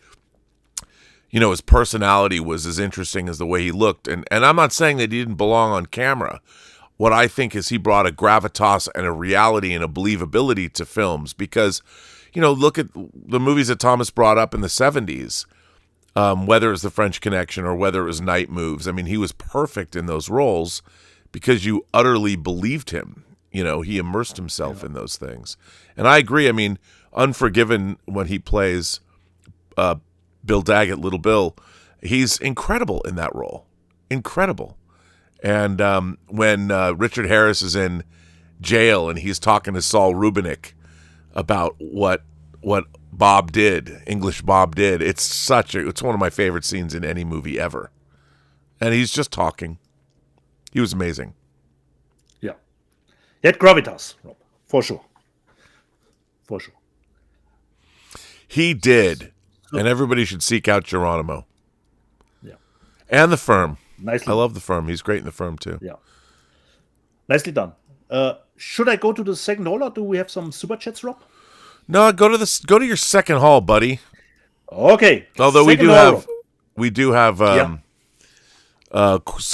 S5: his personality was as interesting as the way he looked. And I'm not saying that he didn't belong on camera. What I think is he brought a gravitas and a reality and a believability to films because, look at the movies that Thomas brought up in the 70s, whether it was The French Connection or whether it was Night Moves. I mean, he was perfect in those roles because you utterly believed him. He immersed himself in those things. And I agree. I mean, Unforgiven, when he plays Bill Daggett, Little Bill, he's incredible in that role. Incredible. And when Richard Harris is in jail and he's talking to Saul Rubinek about what Bob did, English Bob did, it's one of my favorite scenes in any movie ever. And he's just talking. He was amazing.
S6: Yeah. He had gravitas, Rob, for sure. For sure.
S5: He did. And everybody should seek out Geronimo.
S6: Yeah.
S5: And The Firm.
S6: Nicely.
S5: I love The Firm. He's great in The Firm, too.
S6: Yeah. Nicely done. Should I go to the second hall or do we have some super chats, Rob?
S5: No, go to your second hall, buddy.
S6: Okay.
S5: Although
S6: Second hall,
S5: we do have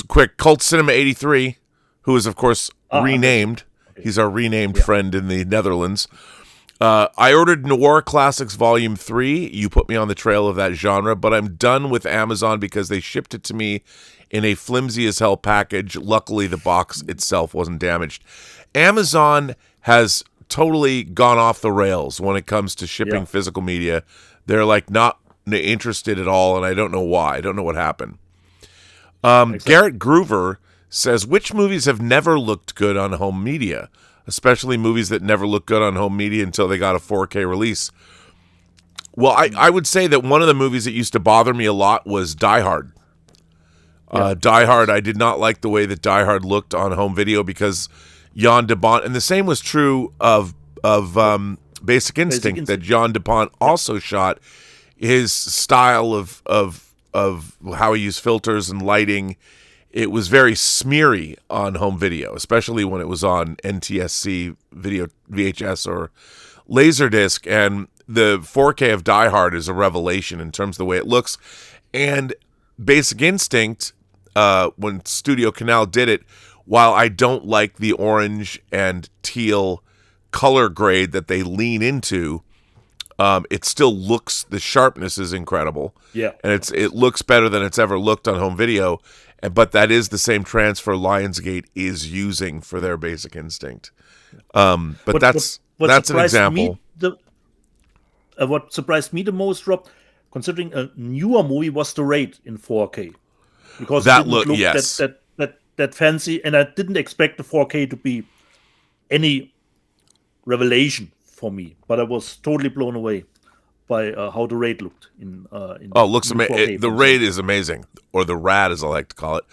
S5: quick Cult Cinema 83, who is of course renamed. Okay. He's our renamed friend in the Netherlands. I ordered Noir Classics Volume 3. You put me on the trail of that genre, but I'm done with Amazon because they shipped it to me in a flimsy as hell package. Luckily, the box itself wasn't damaged. Amazon has totally gone off the rails when it comes to shipping physical media. They're like not interested at all, and I don't know why. I don't know what happened. Garrett Groover says, which movies have never looked good on home media? Especially movies that never looked good on home media until they got a 4K release. Well, I would say that one of the movies that used to bother me a lot was Die Hard. Die Hard, I did not like the way that Die Hard looked on home video because Jan de Bont, and the same was true of Basic Instinct, that Jan de Bont also shot. His style of how he used filters and lighting, it was very smeary on home video, especially when it was on NTSC video, VHS or Laserdisc. And the 4K of Die Hard is a revelation in terms of the way it looks. And Basic Instinct, when Studio Canal did it, while I don't like the orange and teal color grade that they lean into, it still looks, the sharpness is incredible. Yeah. And it looks better than it's ever looked on home video. But that is the same transfer Lionsgate is using for their Basic Instinct. But that's an example.
S6: What surprised me the most, Rob, considering a newer movie, was the Raid in 4K. Because it didn't look that fancy, and I didn't expect the 4K to be any revelation for me. But I was totally blown away by how the Raid looked.
S5: Looks amazing. The Raid is amazing, or the Rad, as I like to call it.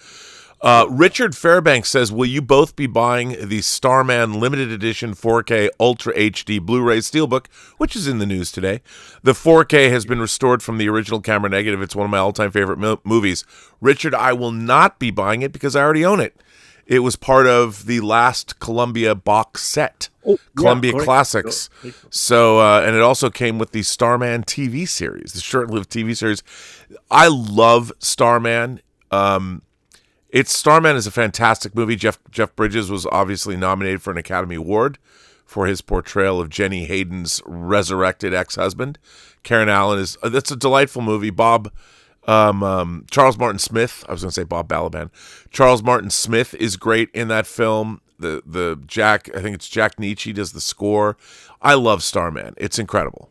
S5: Richard Fairbanks says, will you both be buying the Starman limited edition 4K Ultra HD Blu-ray Steelbook, which is in the news today? The 4K has been restored from the original camera negative. It's one of my all-time favorite movies. Richard, I will not be buying it because I already own it. It was part of the last Columbia box set, Columbia Classics. So, and it also came with the Starman TV series, the short-lived TV series. I love Starman. Starman is a fantastic movie. Jeff Bridges was obviously nominated for an Academy Award for his portrayal of Jenny Hayden's resurrected ex-husband. Karen Allen that's a delightful movie. Bob Charles Martin Smith. I was going to say Bob Balaban. Charles Martin Smith is great in that film. The Jack, I think it's Jack Nietzsche does the score. I love Starman. It's incredible.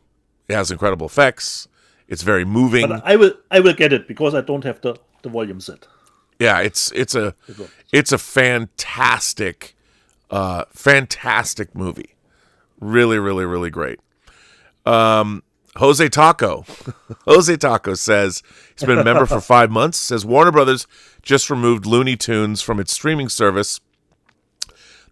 S5: It has incredible effects. It's very moving.
S6: But I will get it because I don't have the volume set.
S5: Yeah, it's a fantastic movie. Really, really, really great. Jose Taco says he's been a member for 5 months. Says Warner Brothers just removed Looney Tunes from its streaming service.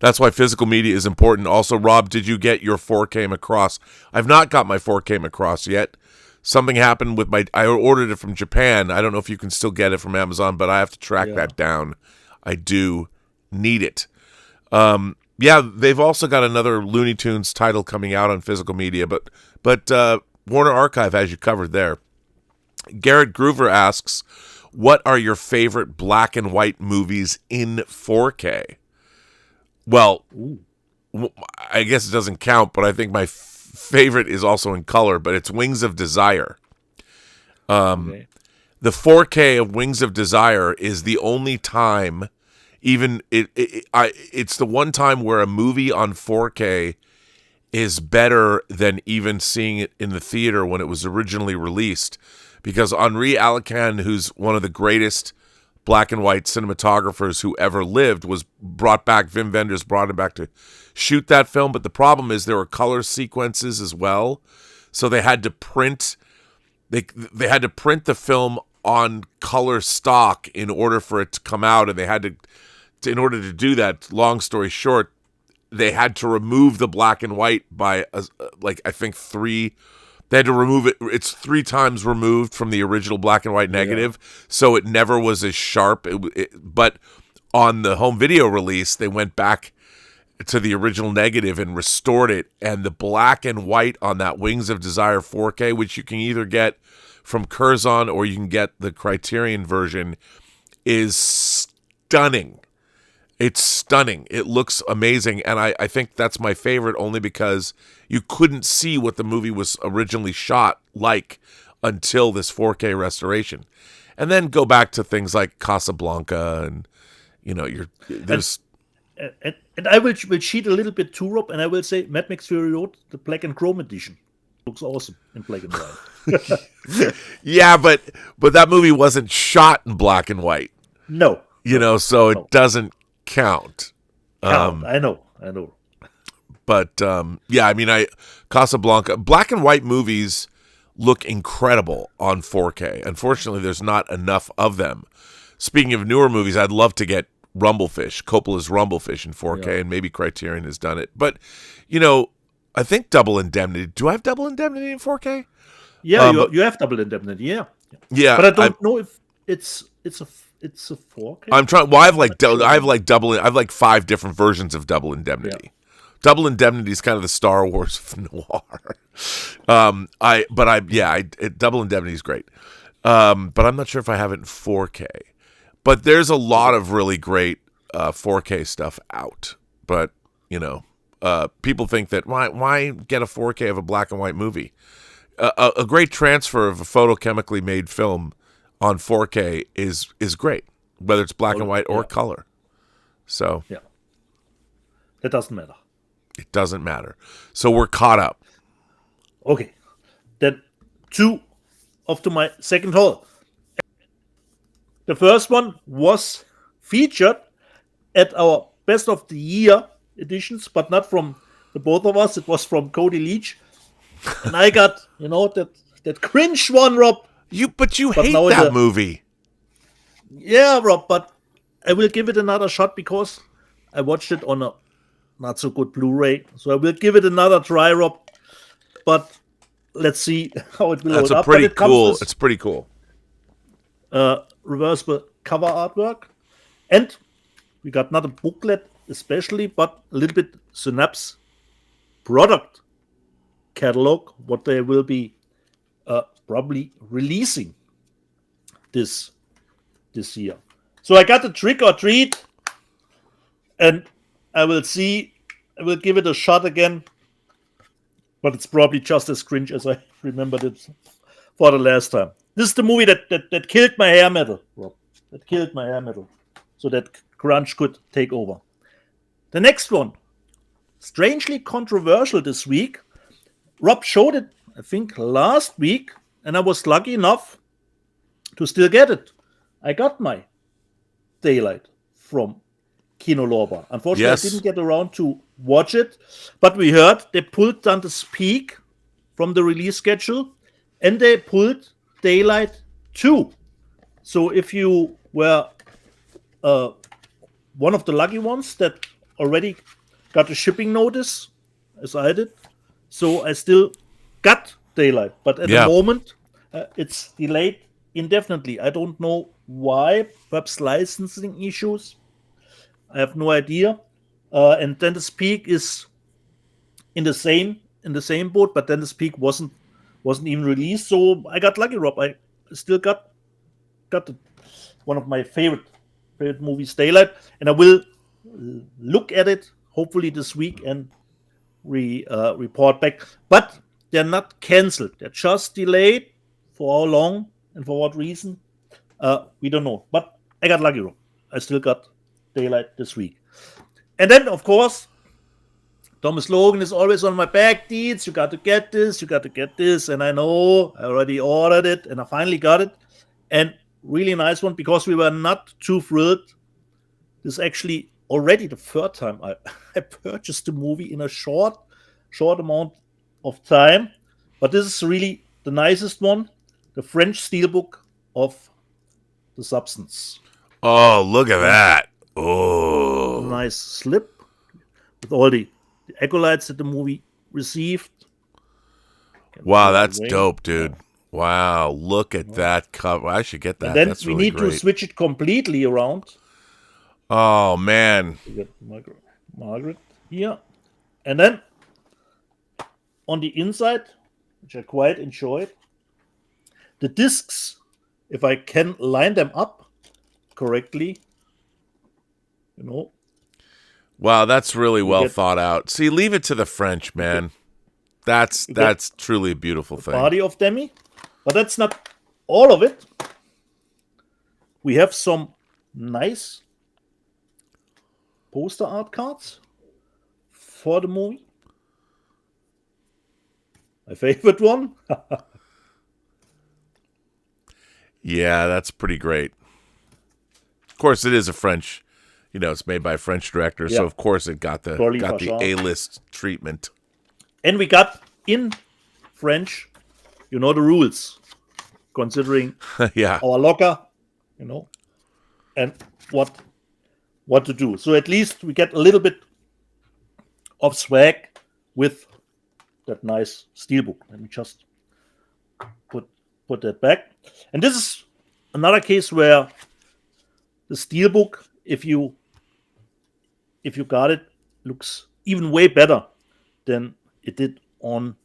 S5: That's why physical media is important. Also, Rob, did you get your 4K Macross? I've not got my 4K Macross yet. Something happened with I ordered it from Japan. I don't know if you can still get it from Amazon, but I have to track that down. I do need it. They've also got another Looney Tunes title coming out on physical media, but Warner Archive has you covered there. Garrett Groover asks, what are your favorite black and white movies in 4K? Well, I guess it doesn't count, but I think my favorite is also in color, but it's Wings of Desire. The 4K of Wings of Desire is the only time, it's the one time where a movie on 4K is better than even seeing it in the theater when it was originally released, because Henri Alecan, who's one of the greatest black and white cinematographers who ever lived, Wim Wenders brought him back to shoot that film. But the problem is there were color sequences as well, so they had to print they had to print the film on color stock in order for it to come out, and they had to in order to do that, long story short, they had to remove the black and white by I think 3. They had to remove it. It's 3 times removed from the original black and white negative, so it never was as sharp. But on the home video release, they went back to the original negative and restored it. And the black and white on that Wings of Desire 4K, which you can either get from Curzon or you can get the Criterion version, is stunning. It's stunning. It looks amazing, and I think that's my favorite only because you couldn't see what the movie was originally shot like until this 4K restoration. And then go back to things like Casablanca and, there's...
S6: And I will cheat a little bit too, Rob, and I will say Mad Max Fury Road, the black and chrome edition, looks awesome in black and white.
S5: Yeah, but that movie wasn't shot in black and white.
S6: No.
S5: So it doesn't count.
S6: I know.
S5: But Casablanca, black and white movies look incredible on 4K. Unfortunately, there's not enough of them. Speaking of newer movies, I'd love to get Rumblefish, Coppola's Rumblefish in 4K, and maybe Criterion has done it. But, I think Double Indemnity. Do I have Double Indemnity in 4K?
S6: Yeah, you have Double Indemnity. Yeah.
S5: Yeah,
S6: but I don't know if it's a 4K.
S5: I'm trying. Well, I have like 5 different versions of Double Indemnity. Yeah. Double Indemnity is kind of the Star Wars of noir. Double Indemnity is great. But I'm not sure if I have it in 4K. But there's a lot of really great 4K stuff out. But people think that why get a 4K of a black and white movie? A great transfer of a photochemically made film on 4K is great, whether it's black and white or color. So
S6: that doesn't matter.
S5: It doesn't matter. So we're caught up.
S6: Okay, then 2 off to my second haul. The first one was featured at our Best of the Year editions, but not from the both of us. It was from Cody Leach, and I got that cringe one, Rob.
S5: But you hate that movie.
S6: Yeah, Rob, but I will give it another shot because I watched it on a not so good Blu-ray. So I will give it another try, Rob. But let's see how it will hold up.
S5: It's pretty cool.
S6: Reversible cover artwork. And we got not a booklet especially, but a little bit Synapse product catalog, what they will be probably releasing this year. So I got the trick or treat, and I will give it a shot again, but it's probably just as cringe as I remembered it for the last time. This is the movie that killed my hair metal, Rob. That killed my hair metal. So that grunge could take over. The next one, strangely controversial this week. Rob showed it, I think, last week, and I was lucky enough to still get it. I got my Daylight from Kino Lorber. Unfortunately,
S5: Yes.
S6: I didn't get around to watch it, but we heard they pulled Dante's Peak from the release schedule, and they pulled Daylight 2. So if you were one of the lucky ones that already got a shipping notice, as I did, so I still got Daylight, but at the moment it's delayed indefinitely. I don't know why. Perhaps licensing issues. I have no idea. And Dante's Peak is in the same boat, but Dante's Peak wasn't even released. So I got lucky, Rob. I still got one of my favorite movies, Daylight, and I will look at it hopefully this week and report back. But they're not canceled. They're just delayed. For how long and for what reason? We don't know. But I got lucky, Rob. I still got Daylight this week. And then, of course, Thomas Logan is always on my back deeds. You got to get this. You got to get this. And I know I already ordered it, and I finally got it. And really nice one, because we were not too thrilled. This is actually already the third time I purchased the movie in a short amount of time. But this is really the nicest one. The French steelbook of The Substance.
S5: Oh, look at that. Oh.
S6: Nice slip with all the accolades that the movie received.
S5: Wow, that's dope, dude. Wow, look at that cover. I should get that.
S6: And then
S5: that's
S6: we
S5: really
S6: need
S5: great.
S6: to switch it completely around.
S5: Oh, man.
S6: We got Margaret here. And then on the inside, which I quite enjoyed, the discs, if I can line them up correctly,
S5: Wow, that's really well thought out. See, leave it to the French, man. That's truly a beautiful thing.
S6: Body of Demi. But that's not all of it. We have some nice poster art cards for the movie. My favorite one.
S5: Yeah, that's pretty great. Of course, it is a French, it's made by a French director, so of course it got the A-list treatment.
S6: And we got in French, the rules, considering our locker, and what to do. So at least we get a little bit of swag with that nice steelbook. Let me just put that back. And this is another case where the steelbook, if you got it, looks even way better than it did on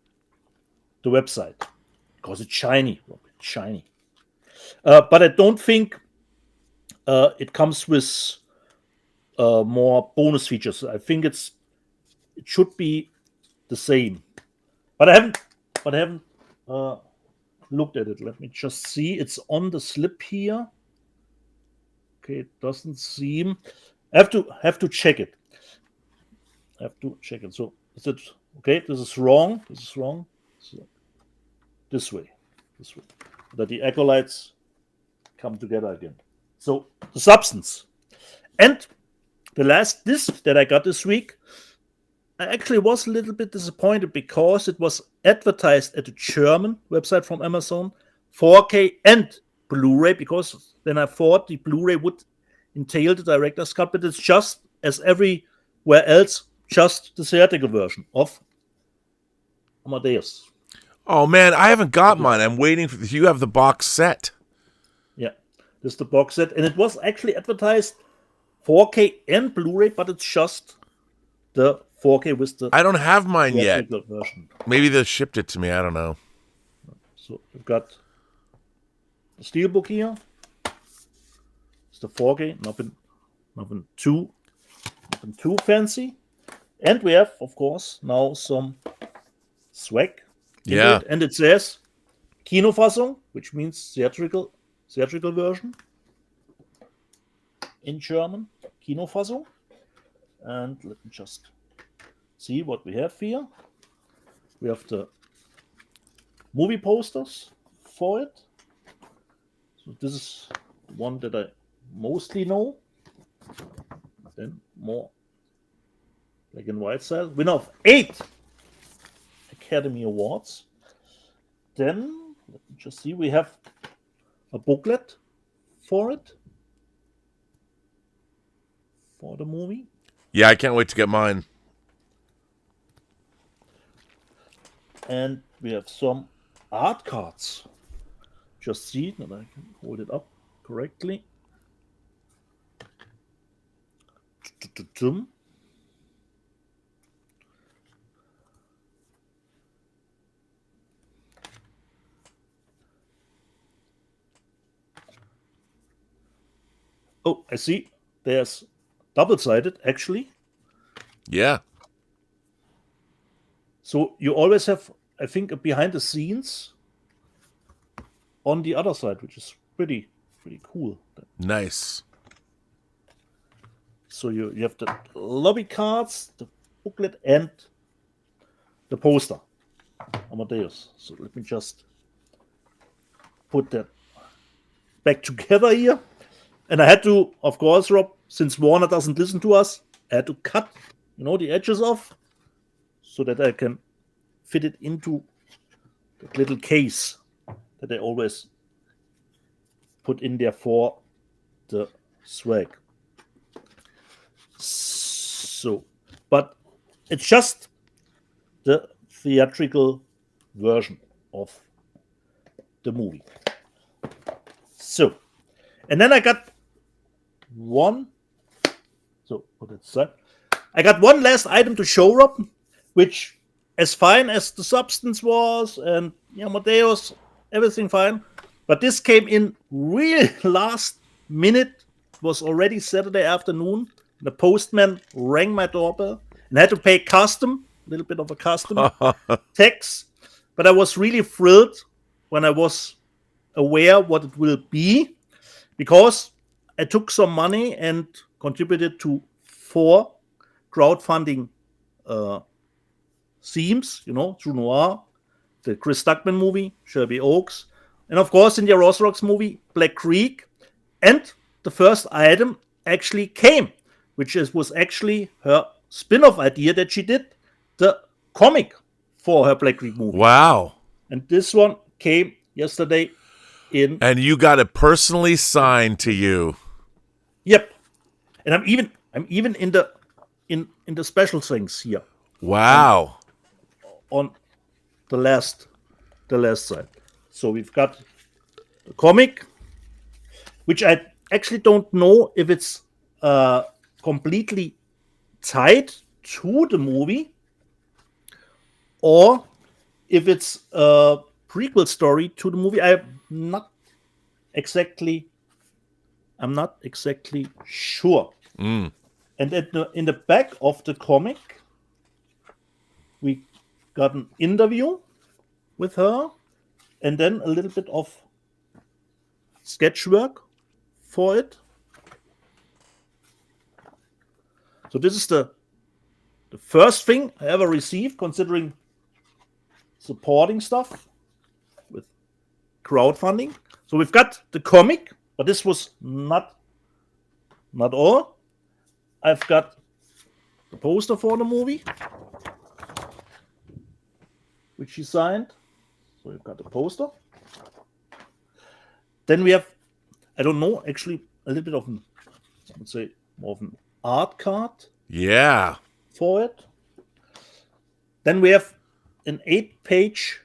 S6: the website, because it's shiny. But I don't think it comes with more bonus features. I think it should be the same. But I haven't looked at it. Let me just see. It's on the slip here. Okay, it doesn't seem. I have to check it. So is it okay? This is wrong. So this way. That the acolytes come together again. So the Substance. And the last disc that I got this week, I actually was a little bit disappointed because it was advertised at the German website from Amazon, 4K and Blu-ray, because then I thought the Blu-ray would entail the director's cut, but it's just, as everywhere else, just the theatrical version of Amadeus.
S5: Oh, man, I haven't got mine. I'm waiting for you. Have the box set.
S6: Yeah, this is the box set. And it was actually advertised 4K and Blu-ray, but it's just the 4K with the...
S5: I don't have mine yet.
S6: Version.
S5: Maybe they shipped it to me. I don't know.
S6: So we've got the steelbook here. It's the 4K, nothing too fancy. And we have, of course, now some swag.
S5: Yeah.
S6: And it says Kinofassung, which means theatrical version in German, Kinofassung. And let me just see what we have here. We have the movie posters for it. So this is one that I mostly know. Then more black and white style. Winner of 8 Academy Awards. Then, let me just see, we have a booklet for it. For the movie.
S5: Yeah, I can't wait to get mine.
S6: And we have some art cards. Just see that I can hold it up correctly. Oh, I see. There's double-sided, actually.
S5: Yeah.
S6: So you always have, I think, a behind the scenes on the other side, which is pretty cool.
S5: Nice.
S6: So you have the lobby cards, the booklet, and the poster. Amadeus. So let me just put that back together here. And I had to, of course, Rob, since Warner doesn't listen to us, I had to cut, the edges off so that I can fit it into that little case that I always put in there for the swag. So, but it's just the theatrical version of the movie. So, and then I got one. So, put it aside. I got one last item to show, Rob, which, as fine as the substance was, and Amadeus, everything fine, but this came in really last minute. It was already Saturday afternoon. The postman rang my doorbell, and I had to pay a little bit of a custom tax. But I was really thrilled when I was aware what it will be, because I took some money and contributed to 4 crowdfunding themes, True Noir, the Chris Stuckman movie, Shelby Oaks, and of course in the Ross Rocks movie, Black Creek. And the first item actually came, which was actually her spin-off idea that she did, the comic for her Black Creek movie.
S5: Wow.
S6: And this one came yesterday in...
S5: And you got it personally signed to you.
S6: Yep. And I'm even in the special things here.
S5: Wow.
S6: On the last side. So we've got the comic, which I actually don't know if it's completely tied to the movie or if it's a prequel story to the movie. I'm not exactly sure.
S5: Mm.
S6: And in the back of the comic, we got an interview with her, and then a little bit of sketch work for it. So this is the first thing I ever received, considering supporting stuff with crowdfunding. So we've got the comic, but this was not all. I've got the poster for the movie, which she signed. So we've got the poster. Then we have, I don't know, actually a little bit of I would say more of an art card.
S5: Yeah.
S6: For it. Then we have an 8-page,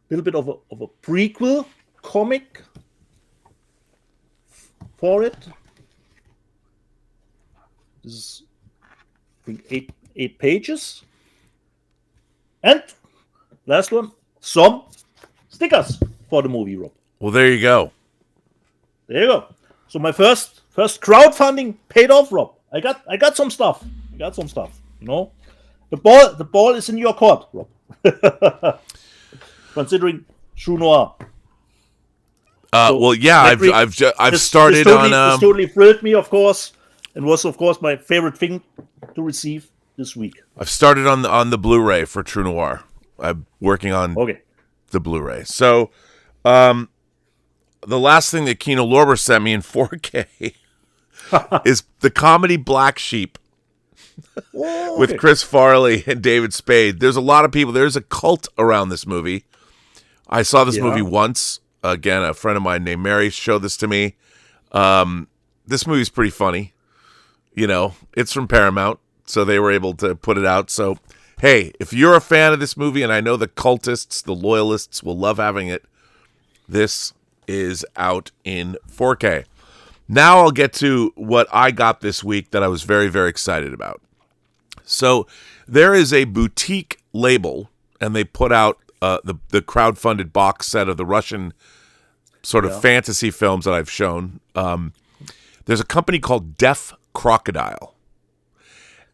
S6: little bit of a prequel comic for it. This is, I think, eight pages. And last one, some stickers for the movie, Rob.
S5: Well, there you go.
S6: There you go. So my first crowdfunding paid off, Rob. I got some stuff. The ball is in your court, Rob. Considering True Noir.
S5: Well, yeah, I've started
S6: this
S5: on.
S6: totally thrilled me, of course, and was of course my favorite thing to receive this week.
S5: I've started on the Blu-ray for True Noir. I'm working on the Blu-ray. So, the last thing that Kino Lorber sent me in 4K is the comedy Black Sheep with Chris Farley and David Spade. There's a lot of people. There's a cult around this movie. I saw this movie once. Again, a friend of mine named Mary showed this to me. This movie's pretty funny. You know, it's from Paramount, so they were able to put it out. So, hey, if you're a fan of this movie, and I know the cultists, the loyalists will love having it, this is out in 4K. Now I'll get to what I got this week that I was very, very excited about. So there is a boutique label, and they put out the crowdfunded box set of the Russian sort of fantasy films that I've shown. There's a company called Deaf Crocodile,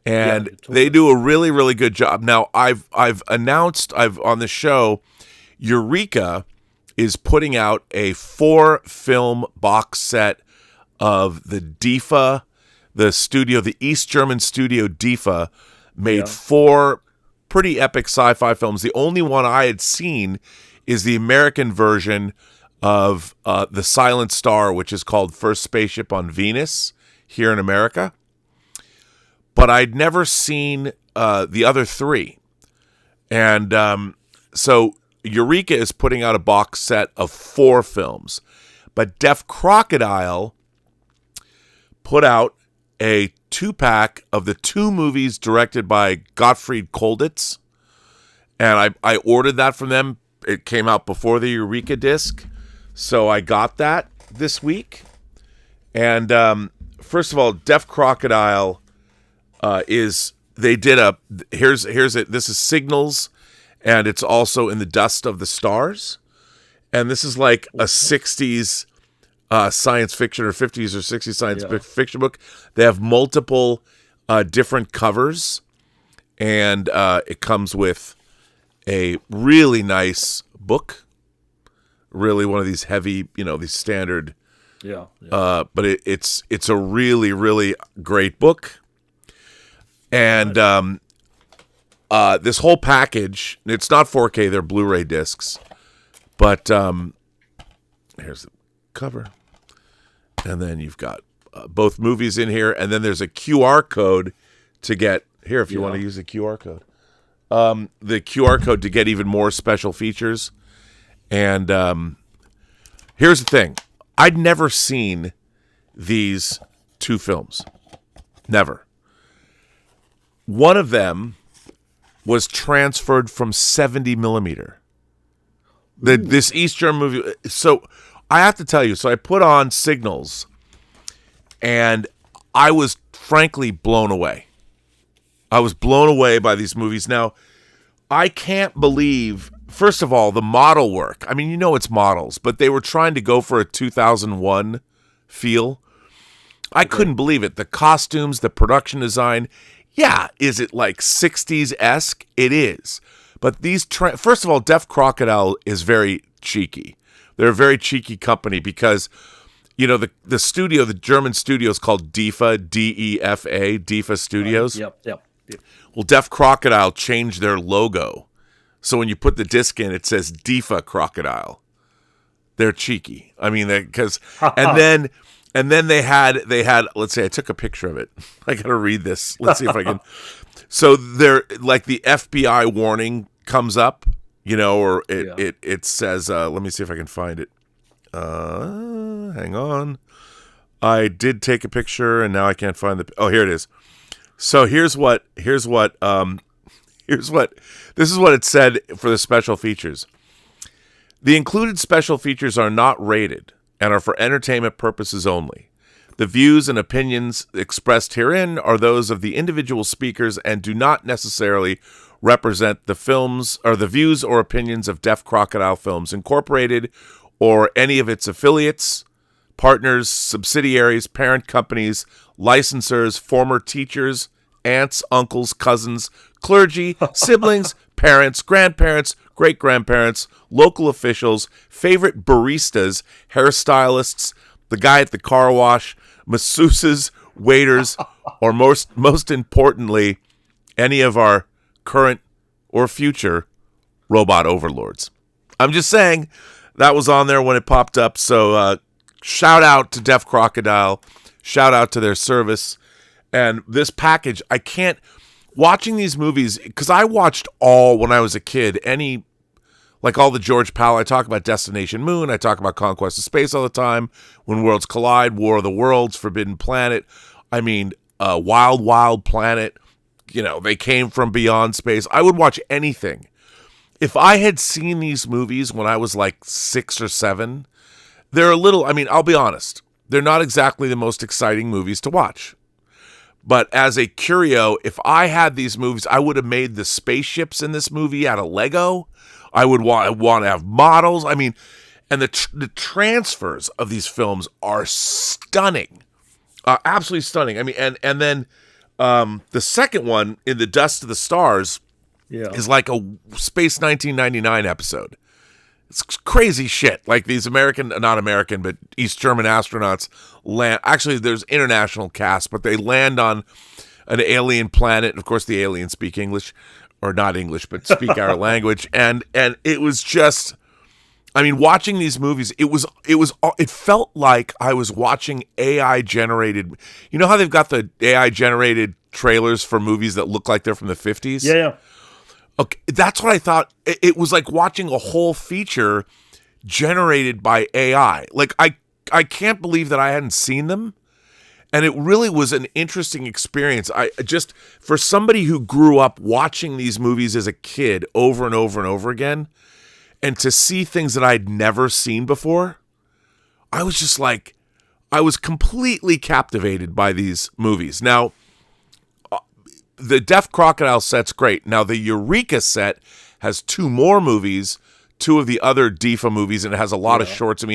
S5: and they do a really, really good job. Now I've announced on the show, Eureka is putting out a 4-film box set of the DIFA, the East German studio DIFA made 4 pretty epic sci-fi films. The only one I had seen is the American version of The Silent Star, which is called First Spaceship on Venus here in America. But I'd never seen the other 3. And so Eureka is putting out a box set of 4 films. But Deaf Crocodile put out a 2-pack of the 2 movies directed by Gottfried Kolditz. And I ordered that from them. It came out before the Eureka disc. So I got that this week. And first of all, Deaf Crocodile this is Signals, and it's also In the Dust of the Stars. And this is like a 60s science fiction or 50s or 60s science fiction book. They have multiple different covers, and it comes with a really nice book. Really one of these heavy, these standard. But it's a really, really great book. And this whole package, it's not 4K, they're Blu-ray discs. But here's the cover. And then you've got both movies in here. And then there's a QR code to get, here if you want to use the QR code. The QR code to get even more special features. And here's the thing. I'd never seen these 2 films. Never. One of them was transferred from 70 millimeter. This East German movie. So I have to tell you, so I put on Signals, and I was frankly blown away. I was blown away by these movies. Now, I can't believe, first of all, the model work. I mean, it's models, but they were trying to go for a 2001 feel. I couldn't believe it. The costumes, the production design. Yeah, is it like 60s-esque? It is. But these, first of all, Deaf Crocodile is very cheeky. They're a very cheeky company because, the studio, the German studio is called DIFA, D-E-F-A, DIFA Studios.
S6: Yep.
S5: Well, Deaf Crocodile changed their logo. So when you put the disc in, it says DIFA Crocodile. They're cheeky. I mean, because, and then they had, let's say I took a picture of it. I got to read this. Let's see if I can. So they're like the FBI warning comes up, or it says, let me see if I can find it. Hang on. I did take a picture and now I can't find oh, here it is. So this is what it said for the special features. The included special features are not rated and are for entertainment purposes only. The views and opinions expressed herein are those of the individual speakers and do not necessarily represent the films or the views or opinions of Deaf Crocodile Films Incorporated or any of its affiliates, partners, subsidiaries, parent companies, licensors, former teachers, aunts, uncles, cousins, clergy, siblings, parents, grandparents, great-grandparents, local officials, favorite baristas, hairstylists, the guy at the car wash, masseuses, waiters, or most importantly, any of our current or future robot overlords. I'm just saying that was on there when it popped up. So shout out to Deaf Crocodile. Shout out to their service. And this package, I can't... Watching these movies, because I watched all, when I was a kid, like all the George Powell, I talk about Destination Moon, I talk about Conquest of Space all the time, When Worlds Collide, War of the Worlds, Forbidden Planet, I mean, Wild Wild Planet, They Came From Beyond Space. I would watch anything. If I had seen these movies when I was like 6 or 7, they're I'll be honest, they're not exactly the most exciting movies to watch. But as a curio, if I had these movies, I would have made the spaceships in this movie out of Lego. I would want to have models. I mean, and the transfers of these films are stunning, absolutely stunning. I mean, and then the second one, In the Dust of the Stars, is like a Space 1999 episode. It's crazy shit. Like these not American, but East German astronauts land. Actually, there's international cast, but they land on an alien planet. Of course, the aliens speak English, or not English, but speak our language. And it was just, watching these movies, it felt like I was watching AI generated. You know how they've got the AI generated trailers for movies that look like they're from the 50s?
S6: Yeah.
S5: Okay, that's what I thought. It was like watching a whole feature generated by AI. Like, I can't believe that I hadn't seen them. And it really was an interesting experience. For somebody who grew up watching these movies as a kid over and over and over again, and to see things that I'd never seen before, I was just like, I was completely captivated by these movies. Now, the Deaf Crocodile set's great. Now, the Eureka set has 2 more movies, 2 of the other DIFA movies, and it has a lot of shorts.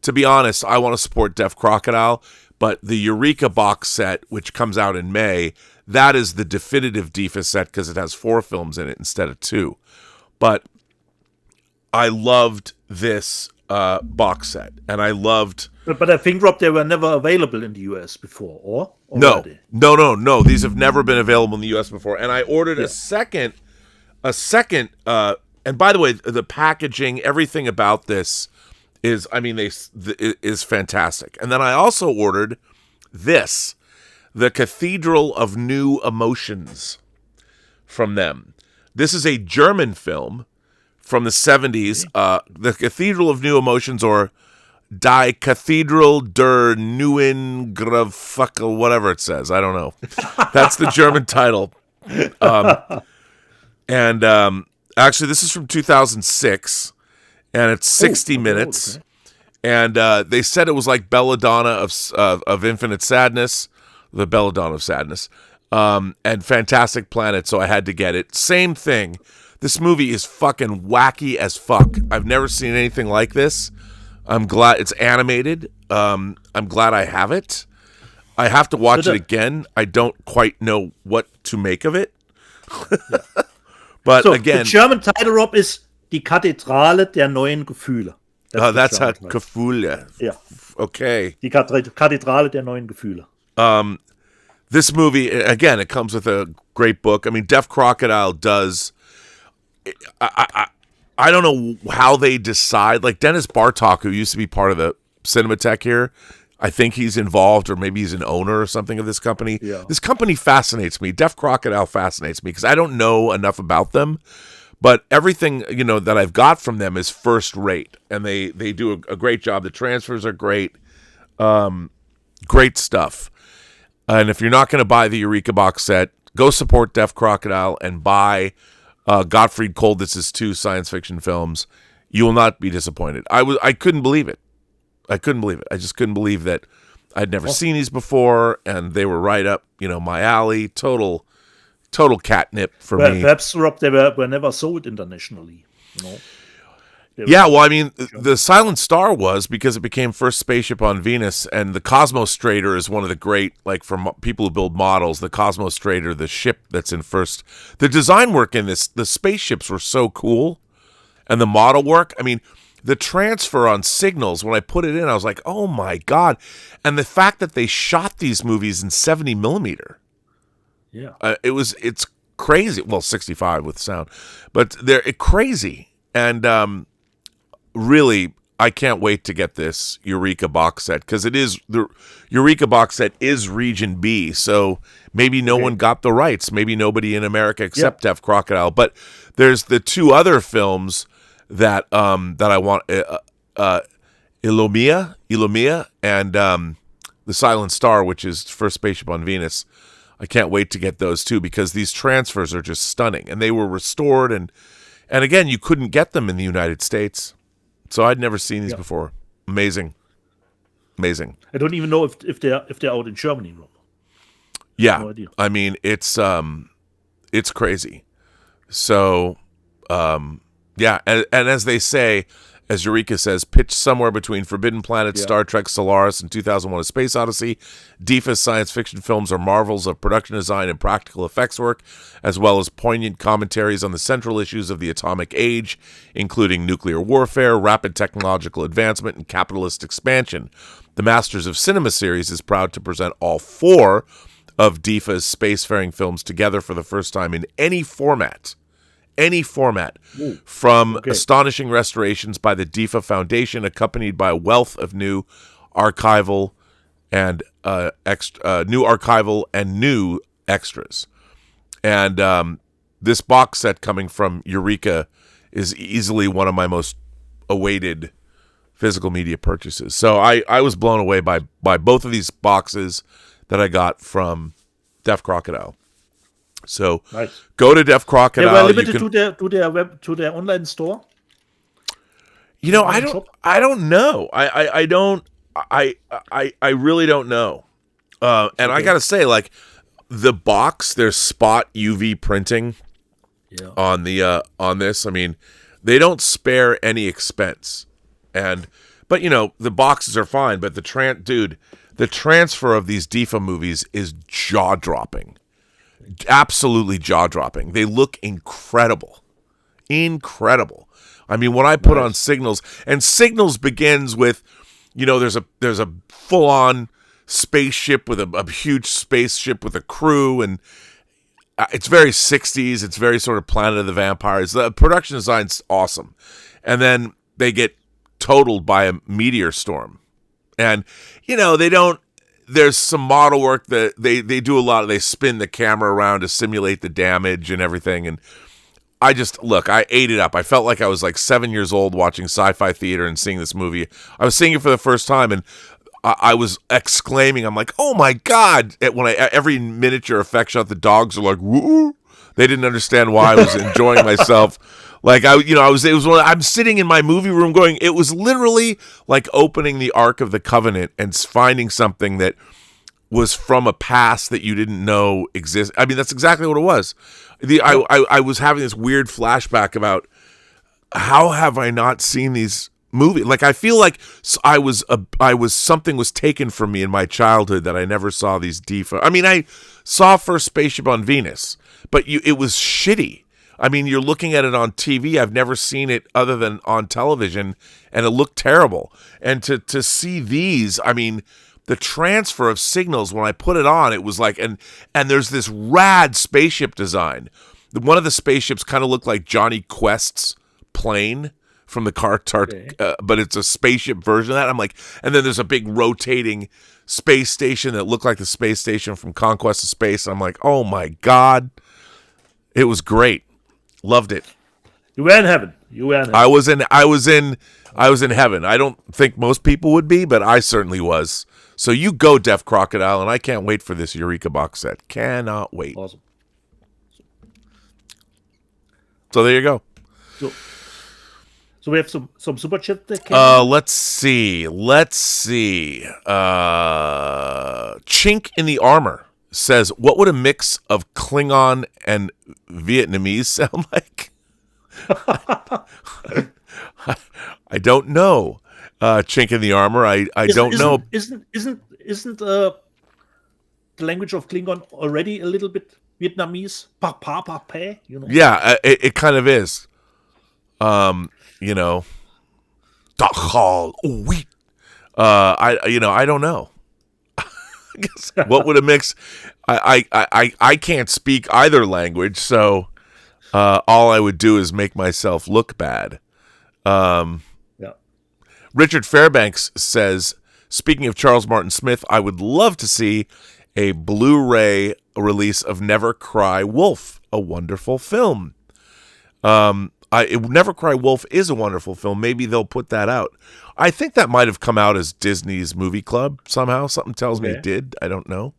S5: To be honest, I want to support Deaf Crocodile, but the Eureka box set, which comes out in May, that is the definitive DIFA set because it has 4 films in it instead of 2. But I loved this box set, and I loved...
S6: But I think, Rob, they were never available in the US before, or
S5: no. These have never been available in the US before. And I ordered a second. And by the way, the packaging, everything about this is fantastic. And then I also ordered this, The Cathedral of New Emotions, from them. This is a German film from the 70s. The Cathedral of New Emotions, or Die Cathedral der Neuen Grafackel, whatever it says. I don't know. That's the German title. Actually, this is from 2006, and it's 60 minutes. Okay. And they said it was like Belladonna of Infinite Sadness, the Belladonna of Sadness, and Fantastic Planet, so I had to get it. Same thing. This movie is fucking wacky as fuck. I've never seen anything like this. I'm glad it's animated. I'm glad I have it. I have to watch it again. I don't quite know what to make of it. But
S6: so
S5: again,
S6: the German title, Rob, is Die Kathedrale der neuen Gefühle.
S5: That's a Gefühle.
S6: Yeah.
S5: Okay.
S6: Die Kathedrale der neuen Gefühle.
S5: This movie, again, it comes with a great book. Deaf Crocodile does... I don't know how they decide. Like Dennis Bartok, who used to be part of the Cinematheque here, I think he's involved, or maybe he's an owner or something of this company. Yeah. This company fascinates me. Deaf Crocodile fascinates me because I don't know enough about them. But everything, that I've got from them is first rate. And they do a great job. The transfers are great. Great stuff. And if you're not going to buy the Eureka box set, go support Deaf Crocodile and buy Gottfried Kolditz' 2 science fiction films. You will not be disappointed. I couldn't believe it. I just couldn't believe that I'd never seen these before, and they were right up, my alley. Total catnip for me.
S6: Perhaps, Rob, they were never sold internationally.
S5: Yeah, well, I mean, the Silent Star was because it became first spaceship on Venus, and the Cosmostrator is one of the great, like, for people who build models, the Cosmostrator, the ship that's in first. The design work in this, the spaceships were so cool, and the model work, I mean, the transfer on Signals, when I put it in, I was like, oh my God. And the fact that they shot these movies in 70 millimeter.
S6: Yeah.
S5: It's crazy. Well, 65 with sound, but they're crazy. And, really, I can't wait to get this Eureka box set because the Eureka box set is Region B, so maybe no one got the rights. Maybe nobody in America except Deaf Crocodile. But there's the two other films that I want, Ilomia, and The Silent Star, which is First Spaceship on Venus. I can't wait to get those too because these transfers are just stunning, and they were restored, and again, you couldn't get them in the United States. So I'd never seen these before. Amazing.
S6: I don't even know if they're out in Germany. Rob.
S5: Yeah,
S6: no idea.
S5: I mean it's crazy. So yeah, and as they say, as Eureka says, pitched somewhere between Forbidden Planet, Star Trek, Solaris, and 2001: A Space Odyssey, DIFA's science fiction films are marvels of production design and practical effects work, as well as poignant commentaries on the central issues of the atomic age, including nuclear warfare, rapid technological advancement, and capitalist expansion. The Masters of Cinema series is proud to present all four of DIFA's spacefaring films together for the first time in any format. From astonishing restorations by the DIFA Foundation, accompanied by a wealth of new archival and new extras. And this box set coming from Eureka is easily one of my most awaited physical media purchases. So I was blown away by both of these boxes that I got from Deaf Crocodile. So go to Deaf Crocodile.
S6: They were limited to their online store.
S5: You know, I don't know. I really don't know. And I gotta say, like, the box, there's spot UV printing on the on this. I mean, they don't spare any expense. But you know, the boxes are fine. But the transfer of these DIFA movies is jaw dropping. Absolutely jaw-dropping. They look incredible. I mean, when I put on Signals, and Signals begins with, you know, there's a full-on spaceship with a huge spaceship with a crew, and it's very 60s. It's very sort of Planet of the Vampires. The production design's awesome. And then they get totaled by a meteor storm. And, you know, there's some model work that they do a lot of, they spin the camera around to simulate the damage and everything. And I ate it up. I felt like I was like 7 years old watching Sci-Fi theater and seeing this movie. I was seeing it for the first time and I was exclaiming, I'm like, oh my God. Every miniature effect shot, the dogs are like, woo. They didn't understand why I was enjoying myself. Like I'm sitting in my movie room going, it was literally like opening the Ark of the Covenant and finding something that was from a past that you didn't know existed. I mean, that's exactly what it was. I was having this weird flashback about how have I not seen these movies? Like, I feel like something was taken from me in my childhood that I never saw these DIFA. I mean, I saw First Spaceship on Venus, but it was shitty. I mean, you're looking at it on TV. I've never seen it other than on television, and it looked terrible. And to see these, I mean, the transfer of Signals, when I put it on, it was like, and there's this rad spaceship design. One of the spaceships kind of looked like Johnny Quest's plane from the but it's a spaceship version of that. I'm like, and then there's a big rotating space station that looked like the space station from Conquest of Space. I'm like, oh my God. It was great. Loved it.
S6: You were in heaven.
S5: I was in heaven. I don't think most people would be, but I certainly was. So you go, Deaf Crocodile, and I can't wait for this Eureka box set. Cannot wait.
S6: Awesome.
S5: So there you go.
S6: So we have some super chat that came
S5: let's see. Chink in the Armor says, what would a mix of Klingon and Vietnamese sound like? I don't know. Chink in the armor. I don't know.
S6: Isn't the language of Klingon already a little bit Vietnamese? Pa pa pa pe, you know.
S5: Yeah, it kind of is. You know, Dachal wheat. I don't know. I guess what would a mix? I can't speak either language, so all I would do is make myself look bad. Richard Fairbanks says, speaking of Charles Martin Smith, I would love to see a Blu-ray release of Never Cry Wolf, a wonderful film. Never Cry Wolf is a wonderful film. Maybe they'll put that out. I think that might have come out as Disney's Movie Club somehow. Something tells me it did. I don't know.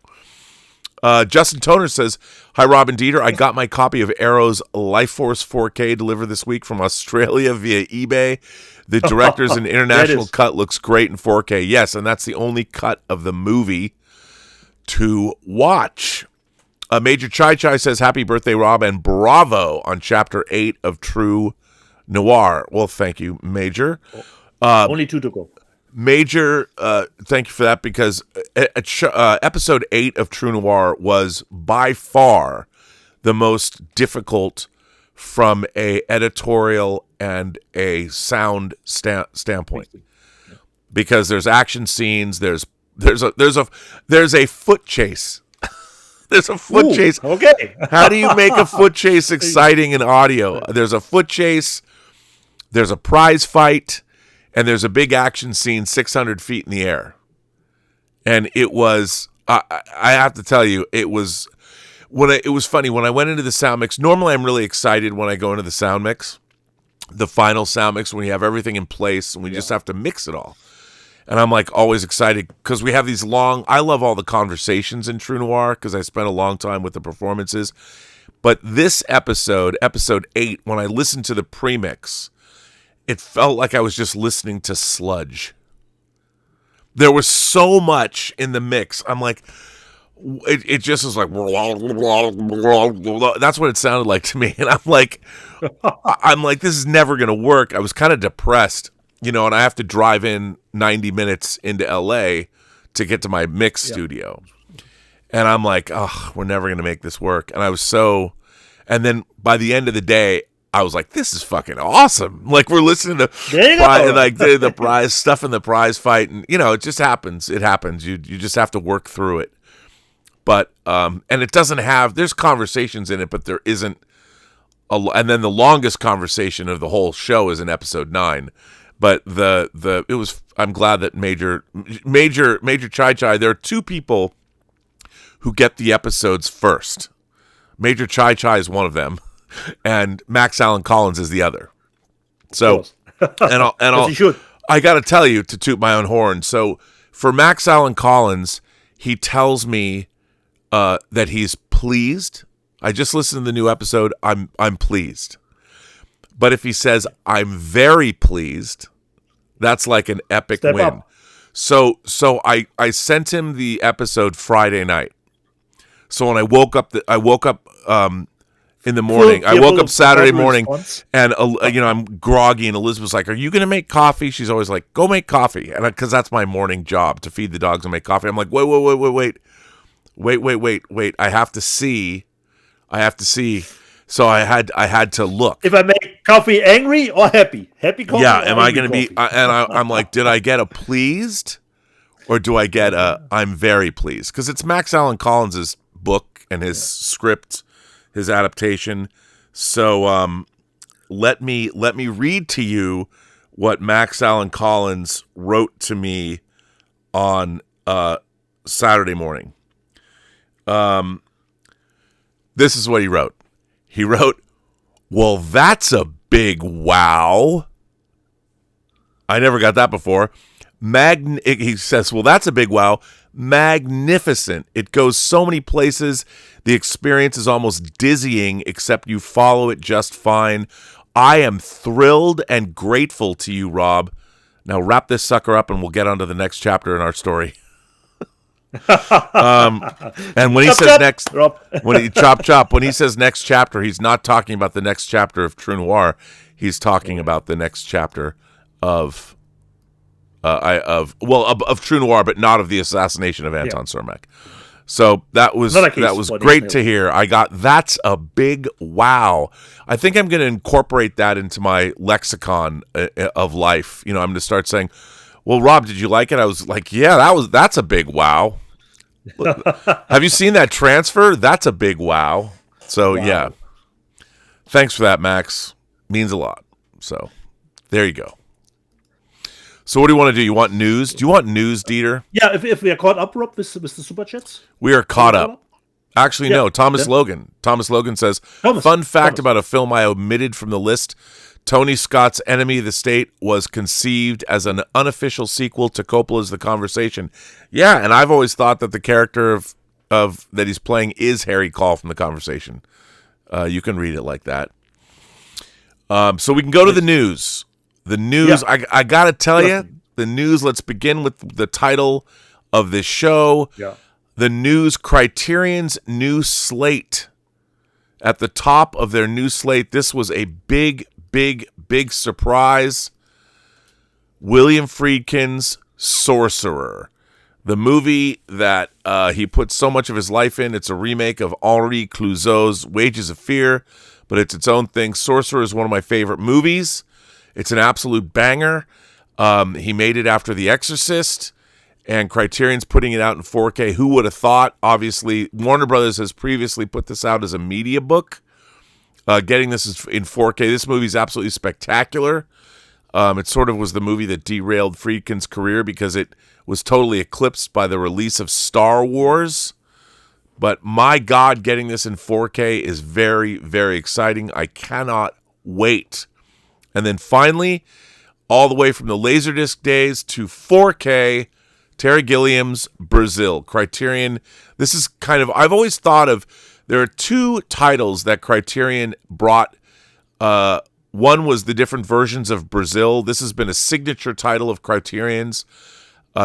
S5: Justin Toner says, hi, Robin Dieter. I got my copy of Arrow's Life Force 4K delivered this week from Australia via eBay. The director's and international cut looks great in 4K. Yes, and that's the only cut of the movie to watch. Major Chai Chai says, happy birthday, Rob, and bravo on Chapter 8 of True Noir. Well, thank you, Major.
S6: Only 2 to go.
S5: Major, thank you for that, because episode 8 of True Noir was by far the most difficult from a editorial and a sound standpoint, because there's action scenes, there's a foot chase. There's a foot chase.
S6: Okay.
S5: How do you make a foot chase exciting in audio? There's a foot chase, there's a prize fight, and there's a big action scene 600 feet in the air. And it was, I have to tell you, it was funny. When I went into the sound mix, normally I'm really excited when I go into the sound mix, the final sound mix, when you have everything in place and we just have to mix it all. And I'm like always excited because we have these I love all the conversations in True Noir because I spent a long time with the performances. But this episode 8, when I listened to the premix, it felt like I was just listening to sludge. There was so much in the mix. I'm like, it just was like, that's what it sounded like to me. And I'm like, this is never going to work. I was kind of depressed, and I have to drive in 90 minutes into LA to get to my mix studio. And I'm like, oh, we're never going to make this work. And and then by the end of the day, I was like, this is fucking awesome. Like, we're listening to the prize stuff in the prize fight. And, it just happens. It happens. You just have to work through it. But, and it doesn't there's conversations in it, but there isn't and then the longest conversation of the whole show is in episode 9. But I'm glad that Major Chai Chai, there are 2 people who get the episodes first. Major Chai Chai is one of them, and Max Allen Collins is the other. So, I got to tell you, to toot my own horn. So for Max Allen Collins, he tells me that he's pleased. I just listened to the new episode. I'm pleased. But if he says I'm very pleased, that's like an epic win. Up. So I sent him the episode Friday night. So when I woke up in the morning. I woke up Saturday morning, and I'm groggy, and Elizabeth's like, "Are you going to make coffee?" She's always like, "Go make coffee," and because that's my morning job, to feed the dogs and make coffee. I'm like, wait. I have to see. So I had to look.
S6: If I make coffee angry or happy? Happy coffee?
S5: Yeah, am I going to be? I'm like, did I get a pleased, or do I get a I'm very pleased? Because it's Max Allen Collins' book and his script, his adaptation. So let me read to you what Max Allen Collins wrote to me on Saturday morning. This is what he wrote. He wrote, "Well, that's a big wow." I never got that before. He says, "Well, that's a big wow. Magnificent. It goes so many places. The experience is almost dizzying, except you follow it just fine. I am thrilled and grateful to you, Rob. Now wrap this sucker up and we'll get on to the next chapter in our story." And when he
S6: Chop,
S5: says
S6: chop,
S5: next,
S6: Rob.
S5: when he chop, when he says next chapter, he's not talking about the next chapter of True Noir. He's talking about the next chapter of True Noir, but not of the assassination of Anton Cermak. So that was great to hear. That's a big wow. I think I'm going to incorporate that into my lexicon of life. I'm going to start saying, "Well, Rob, did you like it?" I was like, "Yeah, that's a big wow." Have you seen that transfer? That's a big wow. So yeah, thanks for that, Max. Means a lot. So there you go. So what do you want to do? You want news? Do you want news, Dieter?
S6: Yeah, if we are caught up, Rob, with the super chats.
S5: We are caught up. Actually, no. Thomas Logan. Thomas Logan says, fun fact about a film I omitted from the list. Tony Scott's Enemy of the State was conceived as an unofficial sequel to Coppola's The Conversation. Yeah, and I've always thought that the character of that he's playing is Harry Caul from The Conversation. You can read it like that. So we can go to the news. The news, I got to tell you, the news, let's begin with the title of this show.
S6: Yeah.
S5: The news, Criterion's new slate. At the top of their new slate, this was a big surprise. William Friedkin's Sorcerer. The movie that he put so much of his life in. It's a remake of Henri Clouzot's Wages of Fear, but it's its own thing. Sorcerer is one of my favorite movies. It's an absolute banger. He made it after The Exorcist, and Criterion's putting it out in 4K. Who would have thought? Obviously, Warner Brothers has previously put this out as a media book. Getting this in 4K, this movie is absolutely spectacular. It sort of was the movie that derailed Friedkin's career because it was totally eclipsed by the release of Star Wars. But my God, getting this in 4K is very, very exciting. I cannot wait. And then finally, all the way from the Laserdisc days to 4K, Terry Gilliam's Brazil. Criterion, this is kind of, I've always thought of, there are two titles that Criterion brought. One was the different versions of Brazil. This has been a signature title of Criterion's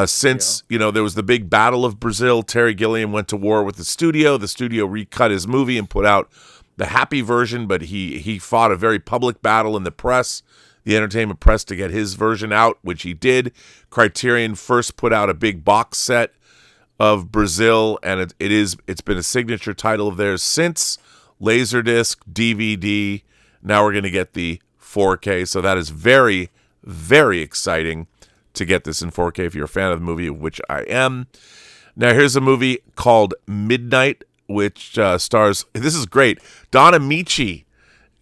S5: since, there was the big Battle of Brazil. Terry Gilliam went to war with the studio. The studio recut his movie and put out the happy version, but he fought a very public battle in the press, the entertainment press, to get his version out, which he did. Criterion first put out a big box set of Brazil, and it's been a signature title of theirs since. Laserdisc, DVD. Now we're going to get the 4K, so that is very, very exciting to get this in 4K if you're a fan of the movie, which I am. Now here's a movie called Midnight, which stars, this is great, Don Amici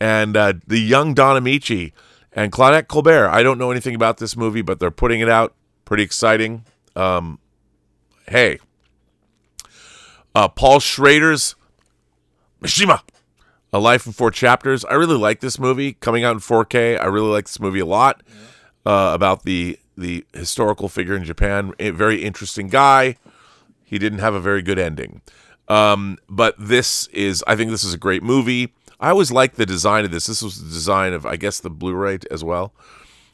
S5: and the young Don Amici and Claudette Colbert. I don't know anything about this movie, but they're putting it out. Pretty exciting. Hey. Paul Schrader's Mishima, A Life in 4 Chapters. I really like this movie. Coming out in 4K, I really like this movie a lot. About the historical figure in Japan. A very interesting guy. He didn't have a very good ending. But I think this is a great movie. I always liked the design of this. This was the design of, I guess, the Blu-ray as well.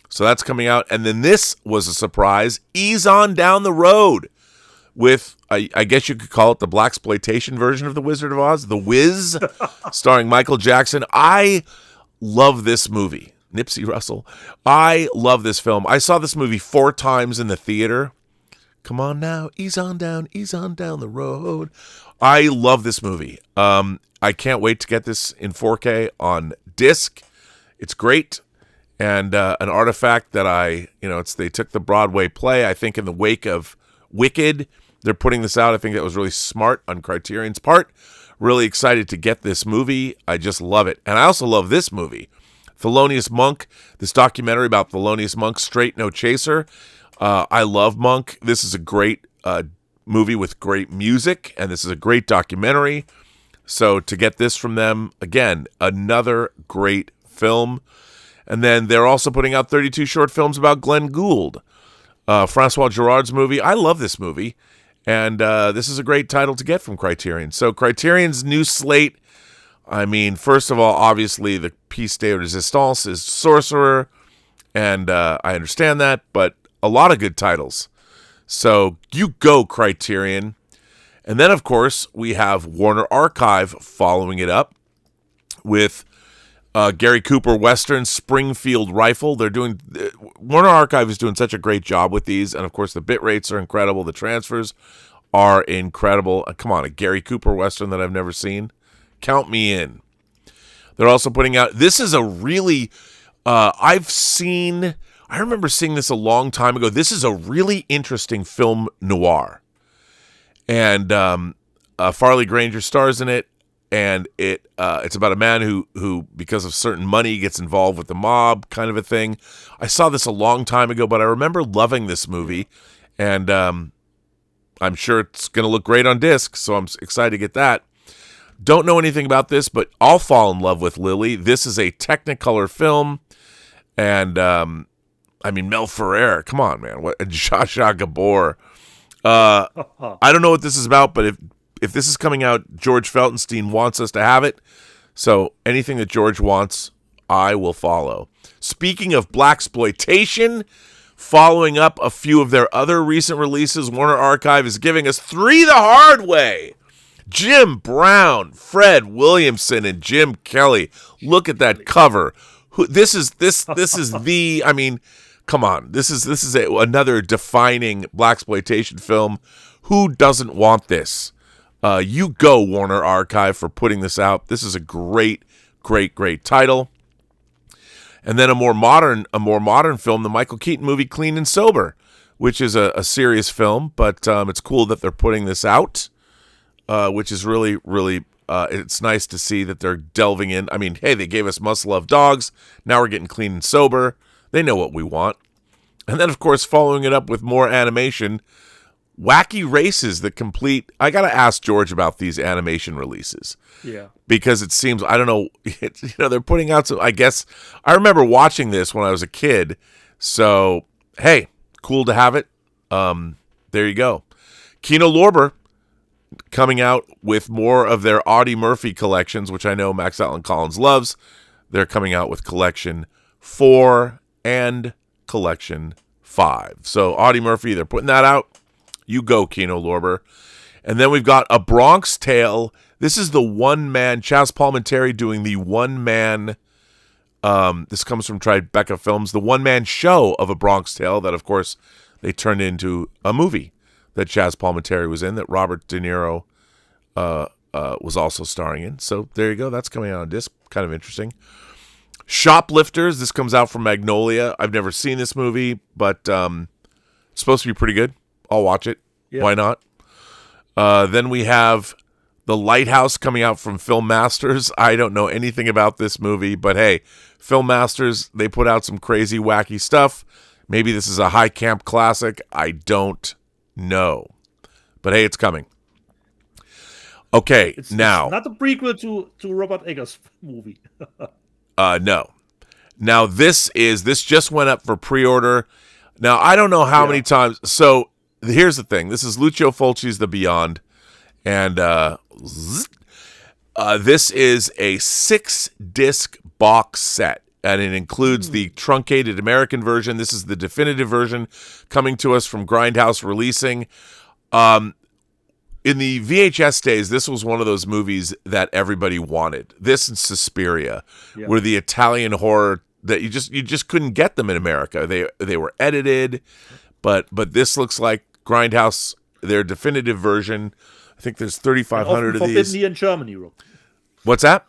S5: So that's coming out. And then this was a surprise. Ease On Down the Road with, I guess you could call it the blaxploitation version of The Wizard of Oz, The WIZ, starring Michael Jackson. I love this movie. Nipsey Russell. I love this film. I saw this movie 4 times in the theater. Come on now, ease on down the road. I love this movie. I can't wait to get this in 4K on disc. It's great. And an artifact that they took the Broadway play, I think in the wake of Wicked, they're putting this out. I think that was really smart on Criterion's part. Really excited to get this movie. I just love it. And I also love this movie, Thelonious Monk, this documentary about Thelonious Monk, Straight No Chaser. I love Monk. This is a great movie with great music, and this is a great documentary. So to get this from them, again, another great film. And then they're also putting out 32 short films about Glenn Gould, Francois Girard's movie. I love this movie, and this is a great title to get from Criterion. So Criterion's new slate, I mean, first of all, obviously the piece de resistance is Sorcerer, and I understand that, but a lot of good titles. So you go, Criterion. And then, of course, we have Warner Archive following it up with Gary Cooper Western Springfield Rifle. Warner Archive is doing such a great job with these, and of course the bit rates are incredible. The transfers are incredible. Come on, a Gary Cooper Western that I've never seen. Count me in. They're also putting out. This is a really. I remember seeing this a long time ago. This is a really interesting film noir, and Farley Granger stars in it. And it's about a man who, because of certain money, gets involved with the mob, kind of a thing. I saw this a long time ago, but I remember loving this movie, and I'm sure it's going to look great on disc, so I'm excited to get that. Don't know anything about this, but I'll fall in love with Lily. This is a Technicolor film, and Mel Ferrer, come on, man, and Zsa Zsa Gabor. I don't know what this is about, but if this is coming out, George Feltenstein wants us to have it. So anything that George wants, I will follow. Speaking of blaxploitation, following up a few of their other recent releases, Warner Archive is giving us 3 the hard way. Jim Brown, Fred Williamson, and Jim Kelly. Look at that cover. This is the. I mean, come on. This is another defining blaxploitation film. Who doesn't want this? You go, Warner Archive, for putting this out. This is a great, great, great title. And then a more modern film, the Michael Keaton movie Clean and Sober, which is a serious film, but it's cool that they're putting this out, which is really, really, it's nice to see that they're delving in. I mean, hey, they gave us Must Love Dogs. Now we're getting Clean and Sober. They know what we want. And then, of course, following it up with more animation, Wacky Races, the complete. I got to ask George about these animation releases.
S6: Yeah. Because
S5: it seems, I don't know, they're putting out some, I guess, I remember watching this when I was a kid. So, hey, cool to have it. There you go. Kino Lorber coming out with more of their Audie Murphy collections, which I know Max Allen Collins loves. They're coming out with Collection 4 and Collection 5. So, Audie Murphy, they're putting that out. You go, Kino Lorber. And then we've got A Bronx Tale. This is the one-man, Chaz Palminteri doing the one-man, this comes from Tribeca Films, the one-man show of A Bronx Tale that, of course, they turned into a movie that Chaz Palminteri was in, that Robert De Niro was also starring in. So there you go. That's coming out on disc. Kind of interesting. Shoplifters. This comes out from Magnolia. I've never seen this movie, but it's supposed to be pretty good. I'll watch it. Yeah. Why not? Then we have The Lighthouse coming out from Film Masters. I don't know anything about this movie, but hey, Film Masters, they put out some crazy, wacky stuff. Maybe this is a high camp classic. I don't know. But hey, it's coming. Okay, now.
S6: It's not a prequel to Robert Eggers' movie.
S5: No. Now, this just went up for pre-order. Now, I don't know how many times. So, here's the thing. This is Lucio Fulci's The Beyond, and this is a 6-disc box set, and it includes the truncated American version. This is the definitive version coming to us from Grindhouse Releasing. In the VHS days, this was one of those movies that everybody wanted. This and Suspiria were the Italian horror that you just couldn't get them in America. They were edited, but this looks like Grindhouse, their definitive version. I think there's 3,500 of these.
S6: Forbidden here in Germany, Rob.
S5: What's that?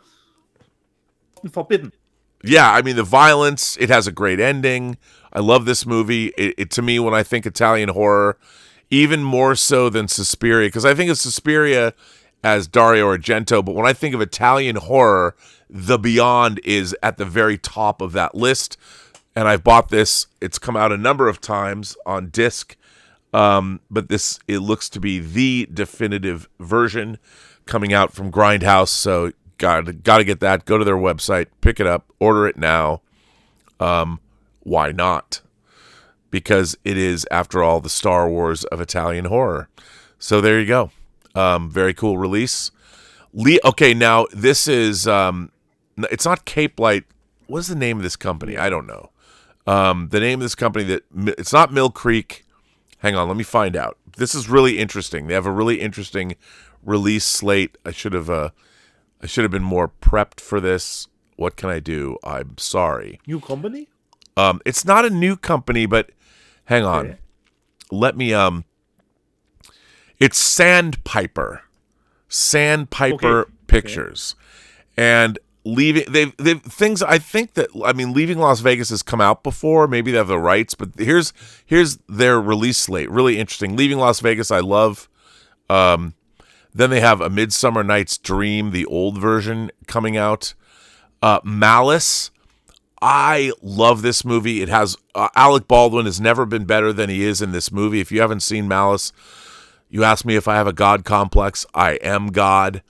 S6: Forbidden.
S5: Yeah, I mean, the violence, it has a great ending. I love this movie. It to me, when I think Italian horror, even more so than Suspiria, because I think of Suspiria as Dario Argento, but when I think of Italian horror, The Beyond is at the very top of that list. And I've bought this. It's come out a number of times on disc. But it looks to be the definitive version coming out from Grindhouse. So got to get that. Go to their website, pick it up, order it now. Why not? Because it is, after all, the Star Wars of Italian horror. So there you go. Very cool release. Okay, now this is it's not Cape Light. What's the name of this company? I don't know. The name of this company it's not Mill Creek. Hang on, let me find out. this is really interesting. They have a really interesting release slate. I should have been more prepped for this. What can I do? I'm sorry.
S6: New company?
S5: It's not a new company, but hang on.
S6: Okay.
S5: Let me it's Sandpiper. Sandpiper
S6: Okay.
S5: Pictures. And leaving they've things I think that Leaving Las Vegas has come out before. Maybe they have the rights, but here's their release slate. Really interesting. Leaving Las Vegas I love. Then they have A Midsummer Night's Dream, the old version, coming out. Malice. I love this movie. It has Alec Baldwin has never been better than he is in this movie. If you haven't seen Malice, you ask me if I have a God complex. I am God.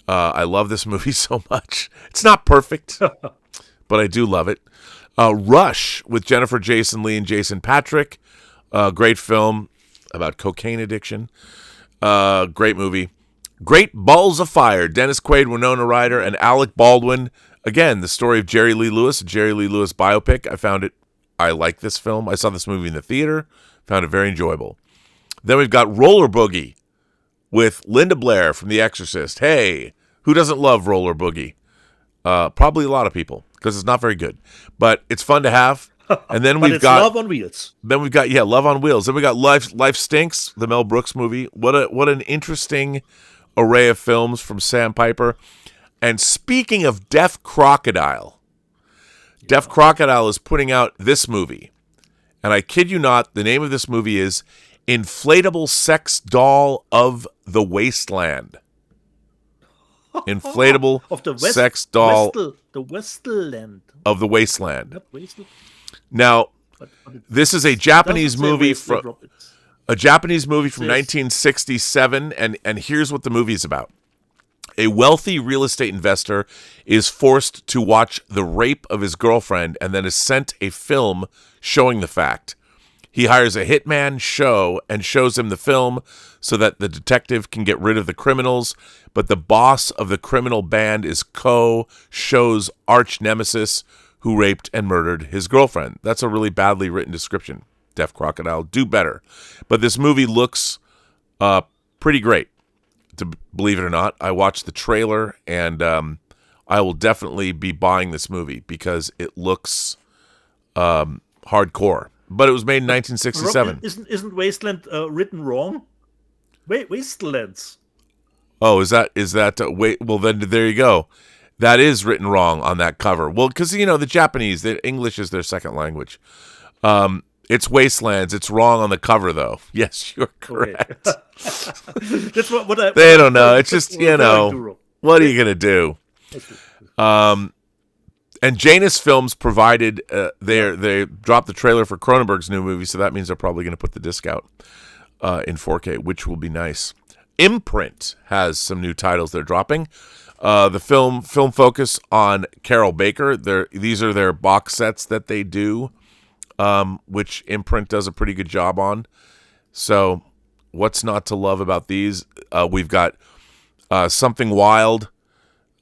S5: I love this movie so much. It's not perfect, but I do love it. Rush with Jennifer Jason Leigh and Jason Patric. Great film about cocaine addiction. Great movie. Great Balls of Fire. Dennis Quaid, Winona Ryder, and Alec Baldwin. Again, the story of Jerry Lee Lewis, a Jerry Lee Lewis biopic. I like this film. I saw this movie in the theater. Found it very enjoyable. Then we've got Roller Boogie with Linda Blair from The Exorcist. Hey, who doesn't love Roller Boogie? Probably a lot of people, because it's not very good. But it's fun to have. And then we've got
S6: Love on Wheels.
S5: Then we've got Love on Wheels. Then we got Life Stinks, the Mel Brooks movie. What an interesting array of films from Sandpiper. And speaking of Deaf Crocodile, Deaf Crocodile is putting out this movie. And I kid you not, the name of this movie is Inflatable Sex Doll of the Wasteland. Inflatable
S6: Of the
S5: Sex Doll
S6: the Westland.
S5: of the Wasteland.
S6: Not Wasteland.
S5: Now,
S6: But
S5: this is a Japanese
S6: doesn't say
S5: movie
S6: Wasteland,
S5: from
S6: Robert.
S5: a Japanese movie from
S6: Says-
S5: 1967, and here's what the movie's about. A wealthy real estate investor is forced to watch the rape of his girlfriend and then is sent a film showing the fact. He hires a hitman show and shows him the film so that the detective can get rid of the criminals, but the boss of the criminal band is show's arch nemesis who raped and murdered his girlfriend. That's a really badly written description. Deaf Crocodile, do better. But this movie looks pretty great. To believe it or not, I watched the trailer, and I will definitely be buying this movie because it looks hardcore. But it was made in 1967.
S6: Robert, isn't Wasteland written wrong? Wastelands.
S5: Oh, is that wait? Well, then there you go. That is written wrong on that cover. Well, because the Japanese, English is their second language. It's Wastelands. It's wrong on the cover, though. Yes, you're correct.
S6: That's what I.
S5: They don't know. It's just
S6: referring to.
S5: what are you gonna do? And Janus Films provided they dropped the trailer for Cronenberg's new movie, so that means they're probably going to put the disc out in 4K, which will be nice. Imprint has some new titles they're dropping. The film focus on Carol Baker. These are their box sets that they do, which Imprint does a pretty good job on. So what's not to love about these? We've got Something Wild,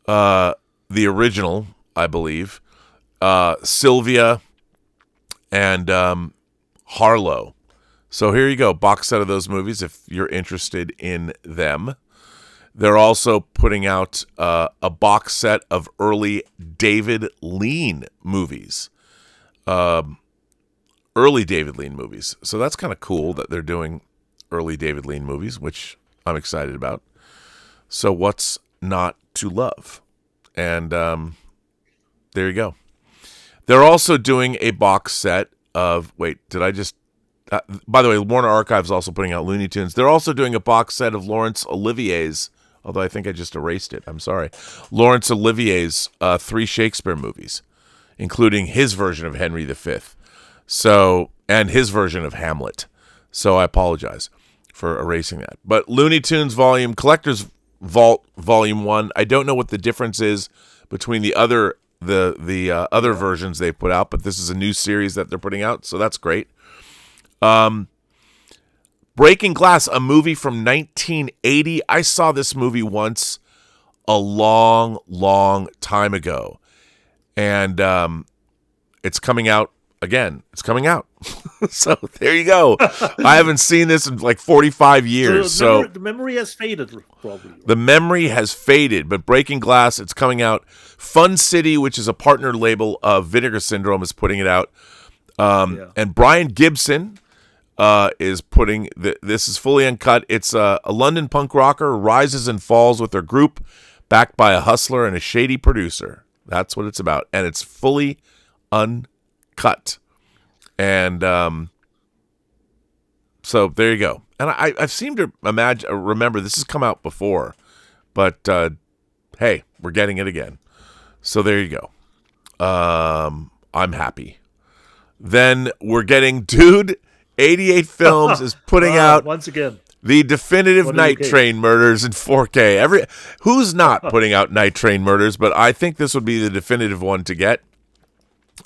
S5: the original, I believe, Sylvia, and Harlow. So here you go, box set of those movies if you're interested in them. They're also putting out a box set of early David Lean movies. Early David Lean movies. So that's kind of cool that they're doing early David Lean movies, which I'm excited about. So what's not to love? And there you go. They're also doing a box set of... Wait, did I just... by the way, Warner Archive is also putting out Looney Tunes. They're also doing a box set of Laurence Olivier's... Although I think I just erased it. I'm sorry. Laurence Olivier's 3 Shakespeare movies, including his version of Henry V. And his version of Hamlet. So I apologize for erasing that. But Looney Tunes Collector's Vault Volume 1, I don't know what the difference is between the other other versions they put out, but this is a new series that they're putting out, so that's great. Breaking Glass, a movie from 1980. I saw this movie once a long, long time ago. And it's coming out again, it's coming out. So there you go. I haven't seen this in like 45 years. So
S6: the memory has faded, probably.
S5: the memory has faded, but Breaking Glass, it's coming out. Fun City, which is a partner label of Vinegar Syndrome, is putting it out. And Brian Gibson is putting this is fully uncut. It's a London punk rocker rises and falls with their group, backed by a hustler and a shady producer. That's what it's about, and it's fully uncut. And so there you go. And I seem to remember this has come out before, but hey, we're getting it again. So there you go. I'm happy. Then we're getting 88 Films is putting out
S6: once again
S5: the definitive Night Train Murders in 4K. Who's not putting out Night Train Murders? But I think this would be the definitive one to get.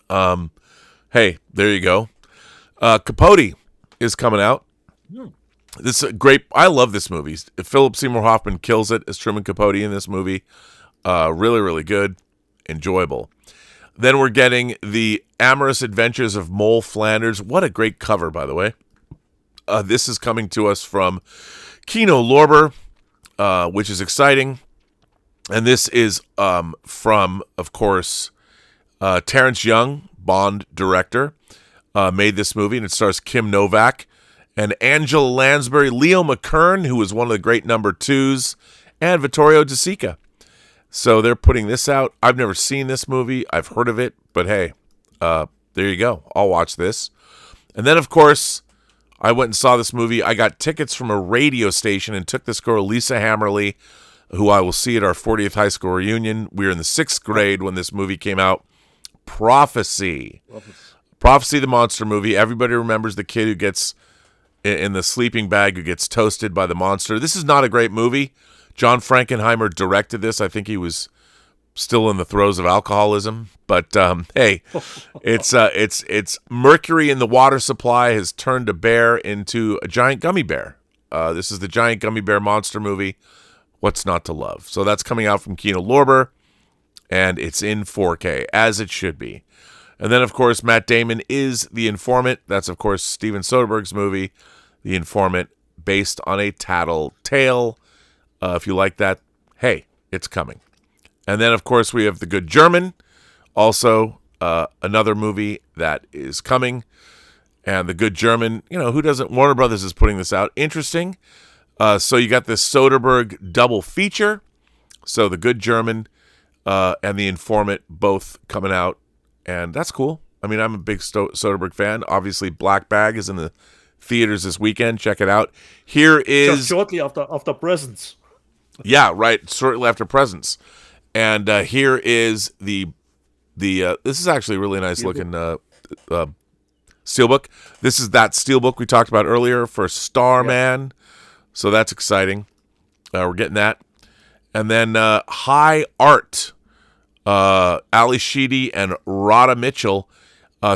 S5: Hey, there you go. Capote is coming out. This is great. I love this movie. Philip Seymour Hoffman kills it as Truman Capote in this movie. Really, really good. Enjoyable. Then we're getting The Amorous Adventures of Mole Flanders. What a great cover, by the way. This is coming to us from Kino Lorber, which is exciting. And this is from, of course, Terrence Young, Bond director, made this movie, and it stars Kim Novak and Angela Lansbury, Leo McKern, who was one of the great number twos, and Vittorio De Sica. So they're putting this out. I've never seen this movie. I've heard of it, but hey, there you go. I'll watch this. And then, of course, I went and saw this movie. I got tickets from a radio station and took this girl, Lisa Hammerly, who I will see at our 40th high school reunion. We were in the 6th grade when this movie came out. Prophecy the monster movie. Everybody remembers the kid who gets in the sleeping bag who gets toasted by the monster. This is not a great movie. John Frankenheimer directed this. I think he was still in the throes of alcoholism, but hey, it's mercury in the water supply has turned a bear into a giant gummy bear. This is the giant gummy bear monster movie. What's not to love? So that's coming out from Kino Lorber, and it's in 4K, as it should be. And then, of course, Matt Damon is The Informant. That's, of course, Steven Soderbergh's movie, The Informant, based on a tattletale. If you like that, hey, it's coming. And then, of course, we have The Good German, also another movie that is coming. And The Good German, who doesn't? Warner Brothers is putting this out. Interesting. So you got this Soderbergh double feature. So The Good German and The Informant both coming out. And that's cool. I mean, I'm a big Soderbergh fan. Obviously, Black Bag is in the theaters this weekend. Check it out. Here is...
S6: Just shortly after Presence.
S5: Yeah, right. Shortly after Presence. And here is the this is actually a really nice looking steelbook. This is that steelbook we talked about earlier for Starman. So that's exciting. We're getting that. And then High Art. Ali Sheedy and Rada Mitchell.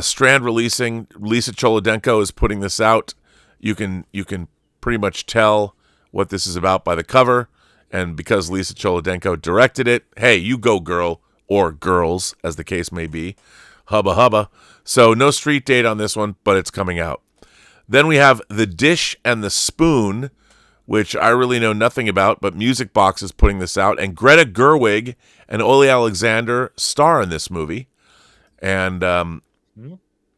S5: Strand releasing. Lisa Cholodenko is putting this out. You can pretty much tell what this is about by the cover. And because Lisa Cholodenko directed it, hey, you go, girl, or girls, as the case may be. Hubba hubba. So no street date on this one, but it's coming out. Then we have The Dish and the Spoon, which I really know nothing about, but Music Box is putting this out. And Greta Gerwig and Ole Alexander star in this movie. And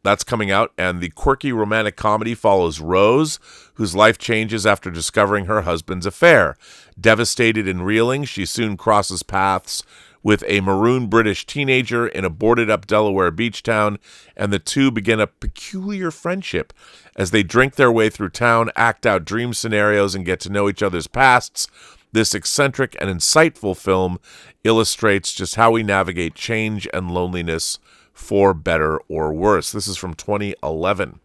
S5: that's coming out. And the quirky romantic comedy follows Rose, whose life changes after discovering her husband's affair. Devastated and reeling, she soon crosses paths with a maroon British teenager in a boarded-up Delaware beach town, and the two begin a peculiar friendship as they drink their way through town, act out dream scenarios, and get to know each other's pasts. This eccentric and insightful film illustrates just how we navigate change and loneliness for better or worse. This is from 2011,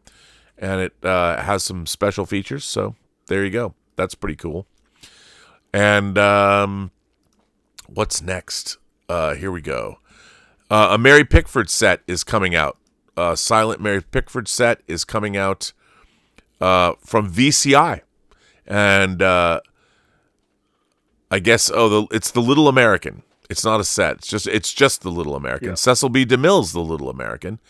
S5: and it has some special features, so there you go. That's pretty cool. And what's next? Here we go. A Mary Pickford set is coming out. Silent Mary Pickford set is coming out from VCI. And I guess, it's The Little American. It's not a set. It's just The Little American. Yeah. Cecil B. DeMille's The Little American.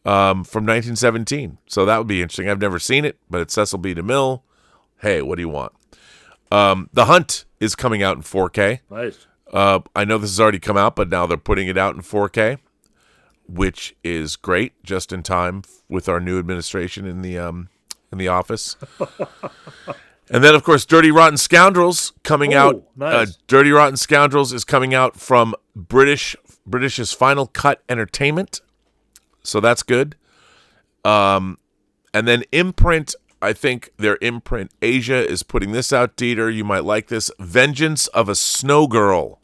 S5: from 1917. So that would be interesting. I've never seen it, but it's Cecil B. DeMille. Hey, what do you want? The Hunt is coming out in 4K.
S6: Nice.
S5: I know this has already come out, but now they're putting it out in 4K, which is great, just in time with our new administration in the office. And then, of course, Dirty Rotten Scoundrels coming out.
S6: Nice.
S5: Dirty Rotten Scoundrels is coming out from British's Final Cut Entertainment, so that's good. And then Imprint, I think their Imprint Asia is putting this out. Dieter, you might like this. Vengeance of a Snow Girl.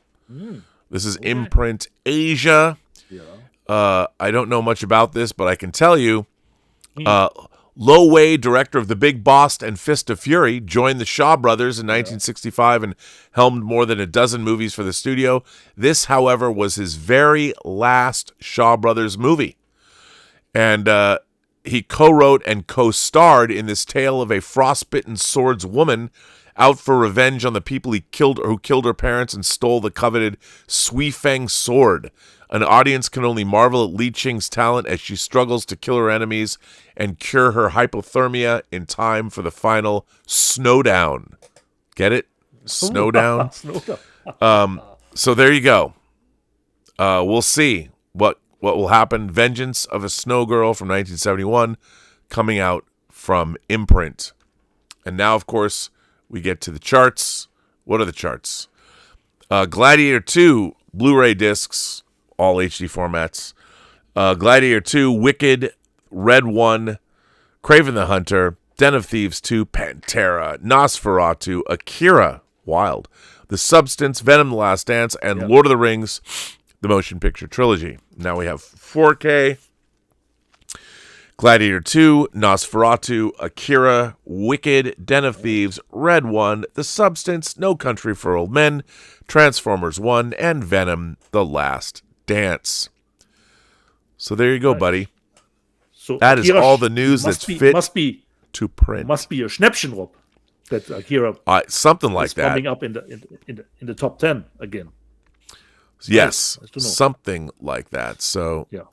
S5: This is Imprint Asia.
S6: Yeah.
S5: I don't know much about this, but I can tell you, Lo Wei, director of The Big Boss and Fist of Fury, joined the Shaw Brothers in 1965 and helmed more than a dozen movies for the studio. This, however, was his very last Shaw Brothers movie. And he co-wrote and co-starred in this tale of a frostbitten swordswoman out for revenge on the people who killed her parents and stole the coveted Sui Feng sword. An audience can only marvel at Li Qing's talent as she struggles to kill her enemies and cure her hypothermia in time for the final snowdown. Get it? Snowdown? So there you go. We'll see what will happen. Vengeance of a Snow Girl from 1971 coming out from Imprint. And now, of course, we get to the charts. What are the charts? Gladiator 2 Blu-ray discs, all HD formats. Gladiator 2, Wicked, Red 1, Kraven the Hunter, Den of Thieves 2, Pantera, Nosferatu, Akira, Wild, The Substance, Venom the Last Dance, and Lord of the Rings, the motion picture trilogy. Now we have 4K, Gladiator 2, Nosferatu, Akira, Wicked, Den of Thieves, Red 1, The Substance, No Country for Old Men, Transformers 1, and Venom the Last Dance. So there you go, buddy.
S6: So
S5: that is
S6: Akira
S5: all the news that's fit to print.
S6: Must be a Schnäppchen, Rob, that Akira
S5: something like
S6: is
S5: that.
S6: coming up in the top 10 again.
S5: Yes,
S6: nice to know.
S5: Something like that. So
S6: yeah.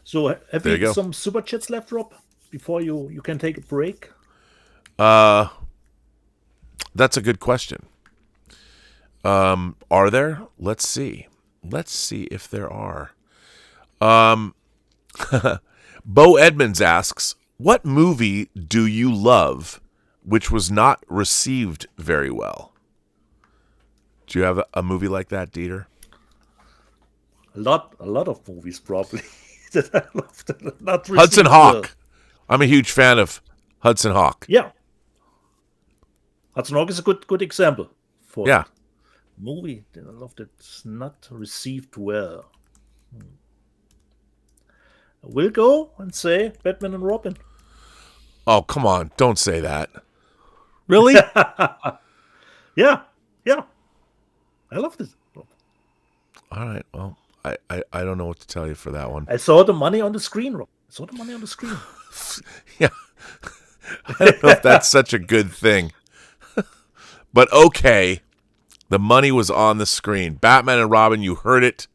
S6: So have we some super chats left, Rob? Before you can take a break.
S5: That's a good question. Are there? Let's see. Let's see if there are. Bo Edmonds asks, what movie do you love which was not received very well? Do you have a movie like that, Dieter?
S6: A lot of movies probably that I loved. Not
S5: Hudson Hawk. I'm a huge fan of Hudson Hawk.
S6: Yeah. Hudson Hawk is a good example for
S5: a
S6: movie that I loved that's not received well. I will go and say Batman and Robin.
S5: Oh, come on. Don't say that. Really?
S6: Yeah. I loved it.
S5: All right. Well, I don't know what to tell you for that one.
S6: I saw the money on the screen, Rob.
S5: Yeah. I don't know if that's such a good thing. But okay. The money was on the screen. Batman and Robin, you heard it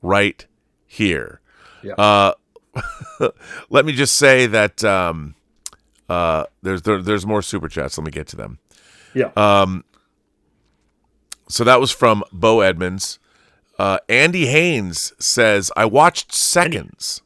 S5: right here.
S6: Yeah.
S5: Let me just say that there's more super chats. Let me get to them.
S6: Yeah.
S5: So that was from Bo Edmonds. Andy Haynes says, I watched Seconds.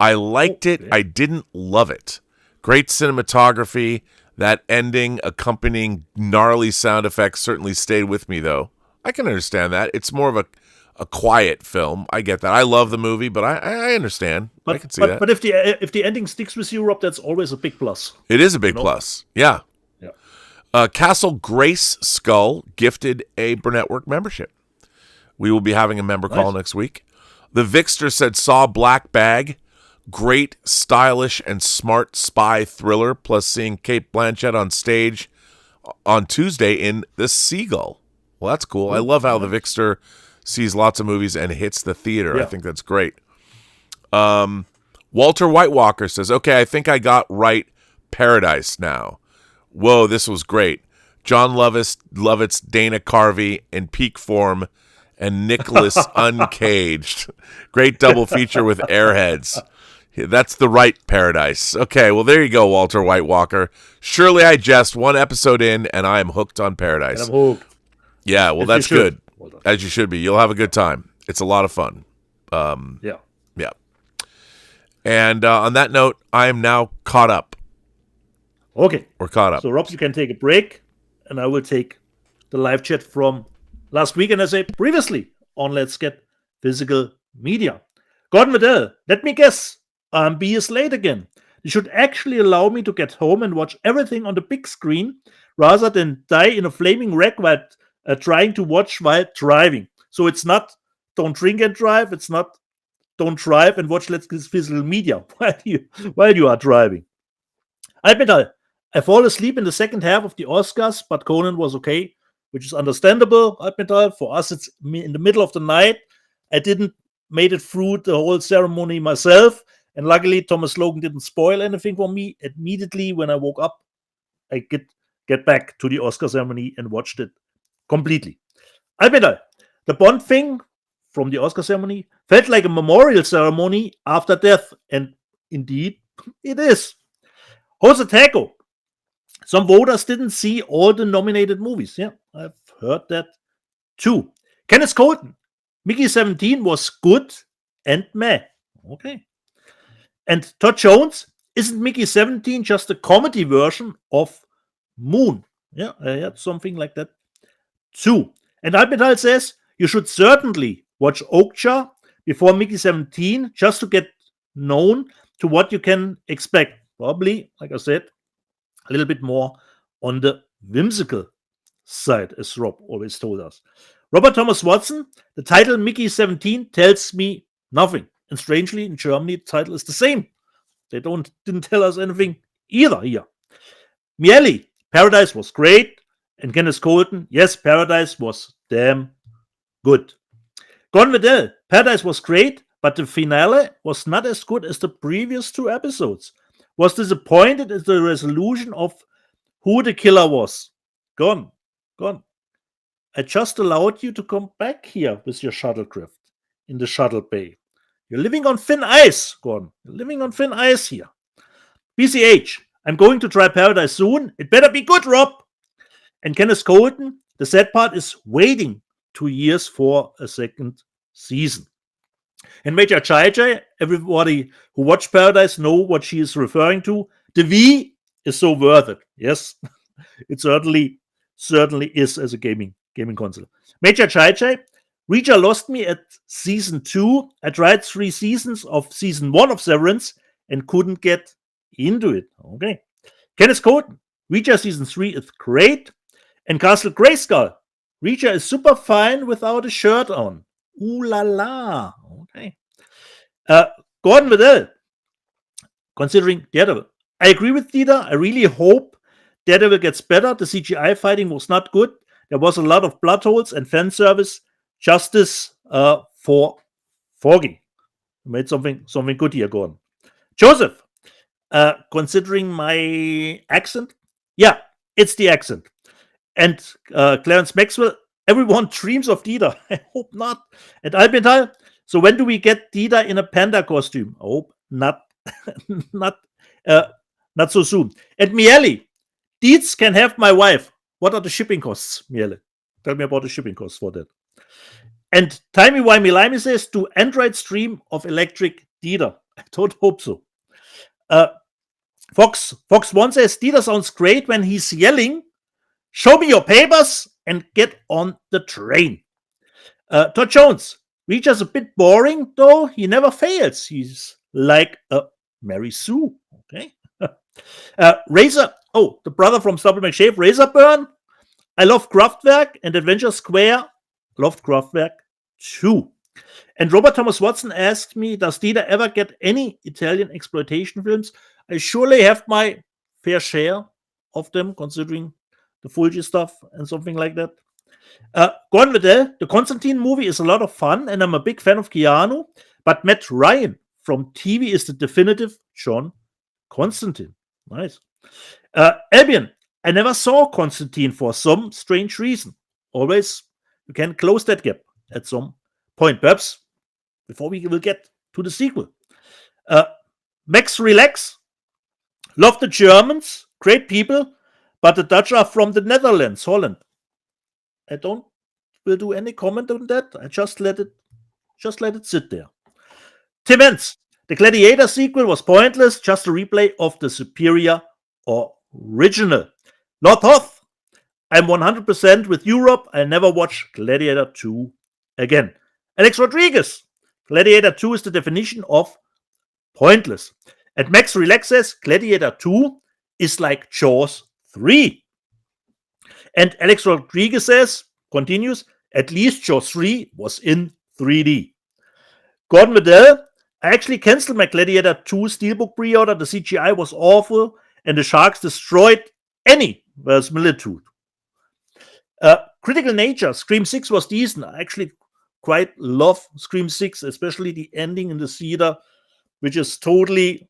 S5: I liked it. I didn't love it. Great cinematography. That ending accompanying gnarly sound effects certainly stayed with me, though. I can understand that. It's more of a quiet film. I get that. I love the movie, but I understand. I can see that.
S6: But if the ending sticks with you, Rob, that's always a big plus.
S5: It is a big plus. Yeah.
S6: Yeah.
S5: Castle Grace Skull gifted a Burnettwork membership. We will be having a member call next week. The Vixter said, saw Black Bag. Great, stylish, and smart spy thriller, plus seeing Cate Blanchett on stage on Tuesday in The Seagull. Well, that's cool. I love how the Vixter sees lots of movies and hits the theater.
S6: Yeah.
S5: I think that's great. Walter Whitewalker says, okay, I think I got right Paradise now. Whoa, this was great. John Lovett's Dana Carvey in peak form and Nicholas Uncaged. Great double feature with Airheads. That's the right paradise. Okay, well, there you go, Walter White Walker. Surely I jest, one episode in, and I am hooked on Paradise.
S6: And I'm hooked.
S5: Yeah, well, that's good. As you should be. You'll have a good time. It's a lot of fun.
S6: Yeah.
S5: Yeah. And on that note, I am now caught up.
S6: Okay.
S5: We're caught up.
S6: So, Rob, you can take a break, and I will take the live chat from last week, and I say previously on Let's Get Physical Media. Gordon Waddell, let me guess. RMB is late again. You should actually allow me to get home and watch everything on the big screen rather than die in a flaming wreck while trying to watch while driving. So it's not don't drink and drive. It's not don't drive and watch Let's Get Physical Media while you are driving. I admit I fall asleep in the second half of the Oscars, but Conan was okay, which is understandable. I admit for us, it's in the middle of the night. I didn't made it through the whole ceremony myself. And luckily, Thomas Logan didn't spoil anything for me. Immediately when I woke up, I get back to the Oscar ceremony and watched it completely. I admit the Bond thing from the Oscar ceremony felt like a memorial ceremony after death. And indeed, it is. Jose Taco. Some voters didn't see all the nominated movies. Yeah, I've heard that too. Kenneth Colton. Mickey 17 was good and meh. Okay. And Todd Jones, isn't Mickey 17 just a comedy version of Moon? Yeah, I had something like that too. And Alpenthal says, you should certainly watch Okja before Mickey 17 just to get known to what you can expect. Probably, like I said, a little bit more on the whimsical side, as Rob always told us. Robert Thomas Watson, the title Mickey 17 tells me nothing. And strangely, in Germany, the title is the same. They didn't tell us anything either here. Miele, Paradise was great. And Kenneth Colton, yes, Paradise was damn good. Gordon Waddell, Paradise was great, but the finale was not as good as the previous two episodes. Was disappointed at the resolution of who the killer was. Gone. I just allowed you to come back here with your shuttlecraft in the shuttle bay. You're living on thin ice, Gordon. You're living on thin ice here. BCH, I'm going to try Paradise soon. It better be good, Rob. And Kenneth Colton, the sad part is waiting 2 years for a second season. And Major Chai, everybody who watched Paradise know what she is referring to. The V is so worth it. Yes, it certainly is as a gaming console. Major Chai, Reacher lost me at season 2. I tried 3 seasons of season 1 of Severance and couldn't get into it. Okay. Kenneth Colton, Reacher season 3 is great. And Castle Grayskull, Reacher is super fine without a shirt on. Ooh la la. Okay. Gordon Waddell, considering Daredevil. I agree with Dieter. I really hope Daredevil gets better. The CGI fighting was not good. There was a lot of plot holes and fan service. Justice for Foggy. Made something good here, Gordon. Joseph, considering my accent, yeah, it's the accent. And Clarence Maxwell, everyone dreams of Dieter. I hope not. And Alpenthal, so when do we get Dieter in a panda costume? I hope not so soon. And Miele, Dietz can have my wife. What are the shipping costs, Miele? Tell me about the shipping costs for that. And Timey Wimey Limey says, do Android stream of Electric Dieter? I don't hope so. Fox 1 says, Dieter sounds great when he's yelling, show me your papers and get on the train. Todd Jones, Reacher's a bit boring, though he never fails. He's like a Mary Sue. Okay. Razor, the brother from Stubble McShave, Razorburn. I love Kraftwerk and Adventure Square. Loved Kraftwerk too. And Robert Thomas Watson asked me, does Dieter ever get any Italian exploitation films? I surely have my fair share of them, considering the Fulci stuff and something like that. Gordon Waddell, the Constantine movie is a lot of fun, and I'm a big fan of Keanu, but Matt Ryan from TV is the definitive John Constantine. Nice. Albion, I never saw Constantine for some strange reason. Always, you can close that gap. at some point, perhaps before we will get to the sequel. Max Relax, love the Germans, great people, but the Dutch are from the Netherlands, Holland. I will do any comment on that. I just let it sit there. Tim Entz, the Gladiator sequel was pointless, just a replay of the superior original. Lord Hoth, I'm 100% with Europe. I'll never watch Gladiator 2 again. Alex Rodriguez, Gladiator 2 is the definition of pointless. And Max Relax says Gladiator 2 is like Jaws 3. And Alex Rodriguez continues, at least Jaws 3 was in 3D. Gordon Waddell, I actually canceled my Gladiator 2 Steelbook pre-order. The CGI was awful, and the sharks destroyed any verisimilitude. Critical Nature, Scream 6 was decent. I actually quite love Scream 6, especially the ending in the theater, which is totally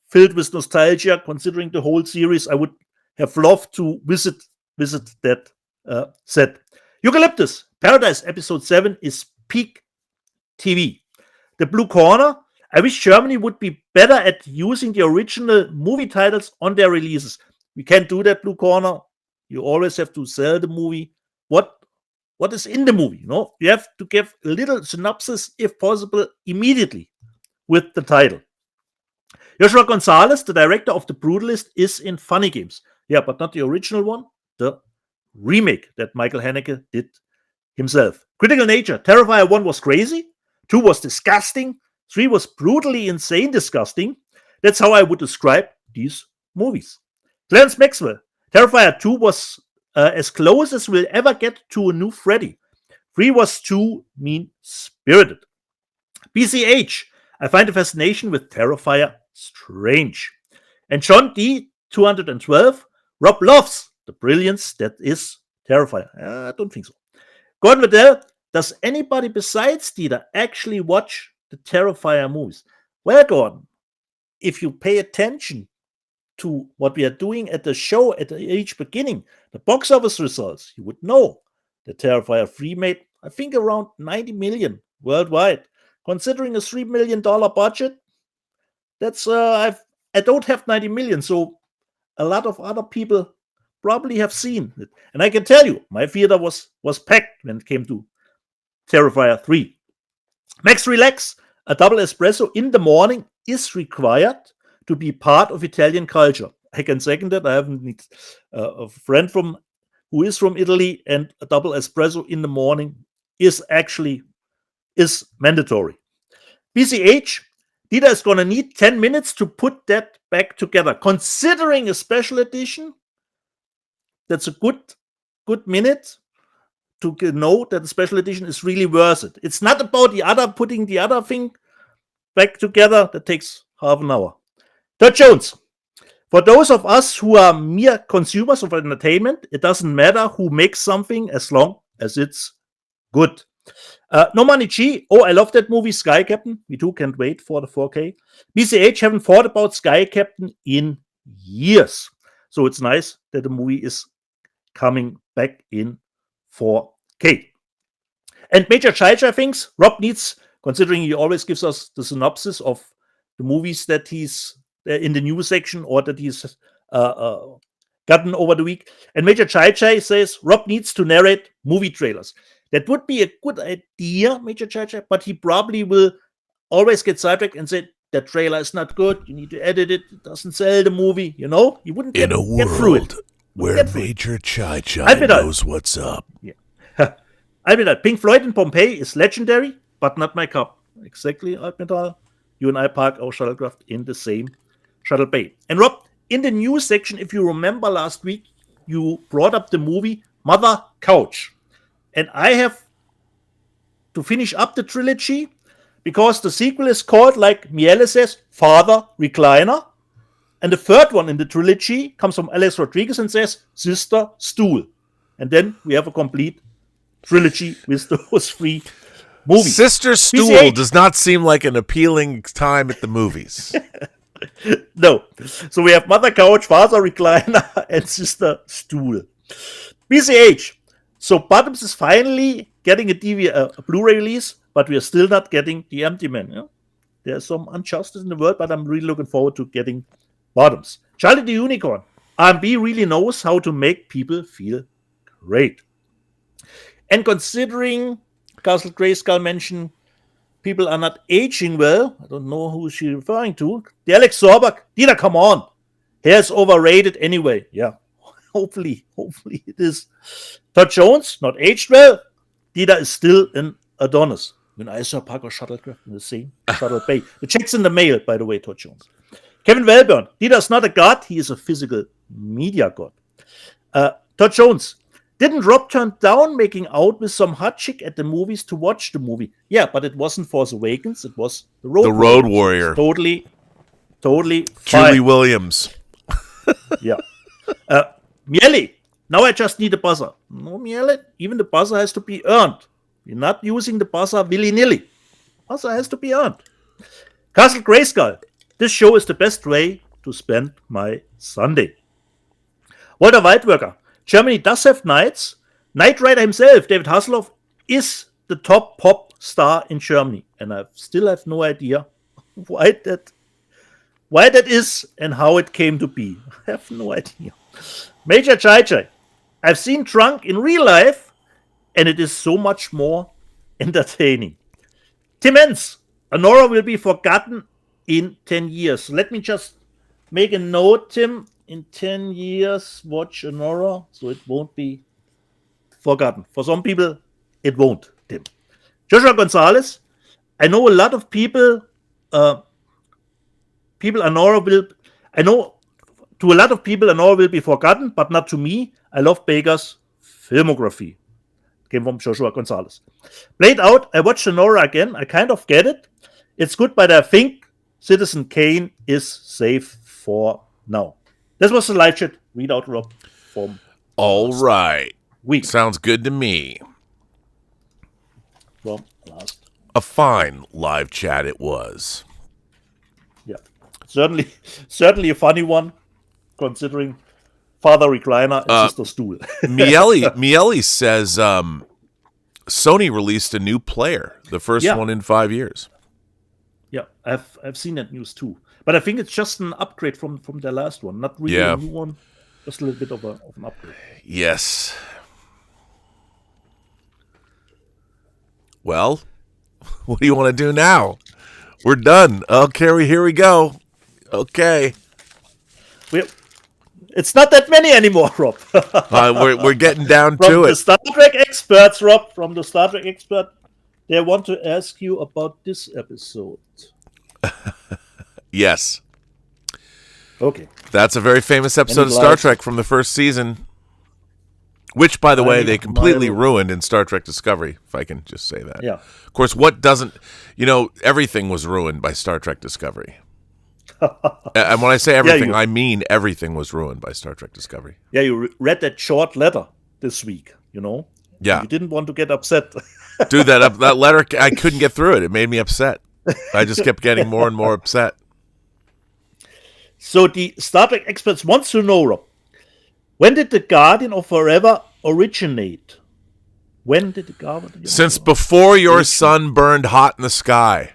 S6: filled with nostalgia, considering the whole series. I would have loved to visit that set. Eucalyptus, Paradise Episode 7 is peak TV. The Blue Corner, I wish Germany would be better at using the original movie titles on their releases. We can't do that, Blue Corner. You always have to sell the movie. What is in the movie? You have to give a little synopsis, if possible, immediately with the title. Joshua Gonzalez, the director of The Brutalist, is in Funny Games. Yeah, but not the original one, the remake that Michael Haneke did himself. Critical Nature, Terrifier 1 was crazy, 2 was disgusting, 3 was brutally insane disgusting. That's how I would describe these movies. Clarence Maxwell, Terrifier 2 was as close as we'll ever get to a new Freddy. 3 was too mean-spirited. BCH, I find the fascination with Terrifier strange. And John D. 212, Rob loves the brilliance that is Terrifier. I don't think so. Gordon Waddell, does anybody besides Dieter actually watch the Terrifier movies? Well, Gordon, if you pay attention to what we are doing at the show at each beginning, the box office results, you would know that Terrifier 3 made, I think, around 90 million worldwide. Considering a $3 million budget, that's I don't have 90 million, so a lot of other people probably have seen it. And I can tell you, my theater was packed when it came to Terrifier 3. Max Relax, a double espresso in the morning is required to be part of Italian culture. I can second that. I have a friend who is from Italy, and a double espresso in the morning is mandatory. BCH, Dieter is going to need 10 minutes to put that back together. Considering a special edition, that's a good minute to know that the special edition is really worth it. It's not about putting the other thing back together. That takes half an hour. Todd Jones, for those of us who are mere consumers of entertainment, it doesn't matter who makes something as long as it's good. No Money G, I love that movie, Sky Captain. We too can't wait for the 4K. BCH haven't thought about Sky Captain in years. So it's nice that the movie is coming back in 4K. And Major Chai thinks Rob needs, considering he always gives us the synopsis of the movies that he's in the news section or that he's gotten over the week. And Major Chai says Rob needs to narrate movie trailers. That would be a good idea, Major Chai, but he probably will always get sidetracked and say, that trailer is not good, you need to edit it, it doesn't sell the movie, you wouldn't get through it.
S5: Where Major Chai knows what's up.
S6: Yeah. Albinal, Pink Floyd in Pompeii is legendary, but not my cup. Exactly, Albinal. You and I park our shuttlecraft in the same shuttle bay. And Rob, in the news section, if you remember last week, you brought up the movie Mother Couch. And I have to finish up the trilogy because the sequel is called, like Miele says, Father Recliner. And the third one in the trilogy comes from Alex Rodriguez and says, Sister Stool. And then we have a complete trilogy with those 3 movies.
S5: Sister Stool
S6: PCH
S5: does not seem like an appealing time at the movies.
S6: No. So we have Mother Couch, Father Recliner, and Sister Stool. BCH. So Bottoms is finally getting a Blu-ray release, but we are still not getting The Empty Man. Yeah? There's some injustice in the world, but I'm really looking forward to getting Bottoms. Charlie the Unicorn. R&B really knows how to make people feel great. And considering Castle Grayskull mentioned people are not aging well, I don't know who she's referring to. The Alex Sorback. Dieter, come on. Hair's overrated anyway. Yeah. Hopefully it is. Todd Jones, not aged well. Dieter is still an Adonis. When I saw Parker Shuttlecraft in the same Shuttle Bay. The check's in the mail, by the way, Todd Jones. Kevin Wellburn. Dieter is not a god. He is a physical media god. Todd Jones. Didn't Rob turn down making out with some hot chick at the movies to watch the movie? Yeah, but it wasn't Force Awakens. It was The Road
S5: Warrior.
S6: Totally
S5: Julie
S6: fine.
S5: Williams.
S6: Yeah. Miele. Now I just need a buzzer. No, Miele. Even the buzzer has to be earned. You're not using the buzzer willy-nilly. Buzzer has to be earned. Castle Grayskull. This show is the best way to spend my Sunday. Walter Weidwerker. Germany does have knights. Knight Rider himself, David Hasselhoff, is the top pop star in Germany. And I still have no idea why that is and how it came to be. I have no idea. Major Chai Chai. I've seen Trunk in real life, and it is so much more entertaining. Tim Enns. Honora will be forgotten in 10 years. Let me just make a note, Tim. In 10 years, watch Honora, so it won't be forgotten. For some people, it won't, Tim. Joshua Gonzalez. I know a lot of people, Honora will be forgotten, but not to me. I love Baker's filmography. Came from Joshua Gonzalez. Played out, I watched Honora again. I kind of get it. It's good, but I think Citizen Kane is safe for now. This was the live chat readout, Rob. From
S5: all right.
S6: Week.
S5: Sounds good to me.
S6: From last.
S5: A fine live chat it was.
S6: Yeah. Certainly a funny one, considering Father Recliner and Sister Stool.
S5: Miele says Sony released a new player, the first one in 5 years.
S6: Yeah, I've seen that news too. But I think it's just an upgrade from the last one, not really a new one, just a little bit of an upgrade.
S5: Yes. Well, what do you want to do now? We're done. Okay, here we go. Okay.
S6: It's not that many anymore, Rob.
S5: We're getting down
S6: from
S5: to
S6: the
S5: it.
S6: Star Trek experts, Rob, from the Star Trek expert, they want to ask you about this episode.
S5: Yes.
S6: Okay.
S5: That's a very famous episode of Star Trek from the first season, which, by the way, they completely ruined in Star Trek Discovery, if I can just say that.
S6: Yeah.
S5: Of course, what doesn't, everything was ruined by Star Trek Discovery. And when I say everything, I mean everything was ruined by Star Trek Discovery.
S6: Yeah, you read that short letter this week,
S5: Yeah.
S6: You didn't want to get upset.
S5: Dude, that letter, I couldn't get through it. It made me upset. I just kept getting more and more upset.
S6: So the Star Trek experts want to know, Rob, when did the Guardian of Forever originate? When did the Guardian?
S5: Since before your sun burned hot in the sky.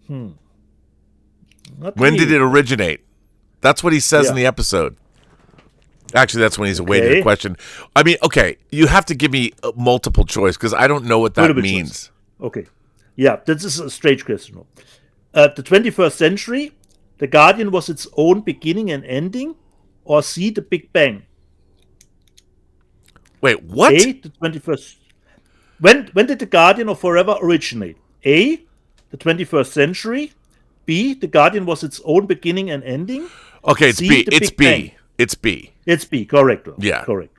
S5: When did it originate? That's what he says in the episode. Actually, that's when he's awaiting a question. I mean, okay, you have to give me a multiple choice because I don't know what that means.
S6: Okay. Yeah, this is a strange question. The 21st century, the Guardian was its own beginning and ending, or C, the Big Bang?
S5: Wait, what?
S6: A, the 21st. When did the Guardian of Forever originate? A, the 21st century. B, the Guardian was its own beginning and ending.
S5: Okay, it's
S6: C,
S5: B.
S6: the
S5: It's
S6: Big
S5: B.
S6: Bang.
S5: It's B.
S6: It's B, correct.
S5: Yeah.
S6: Correct.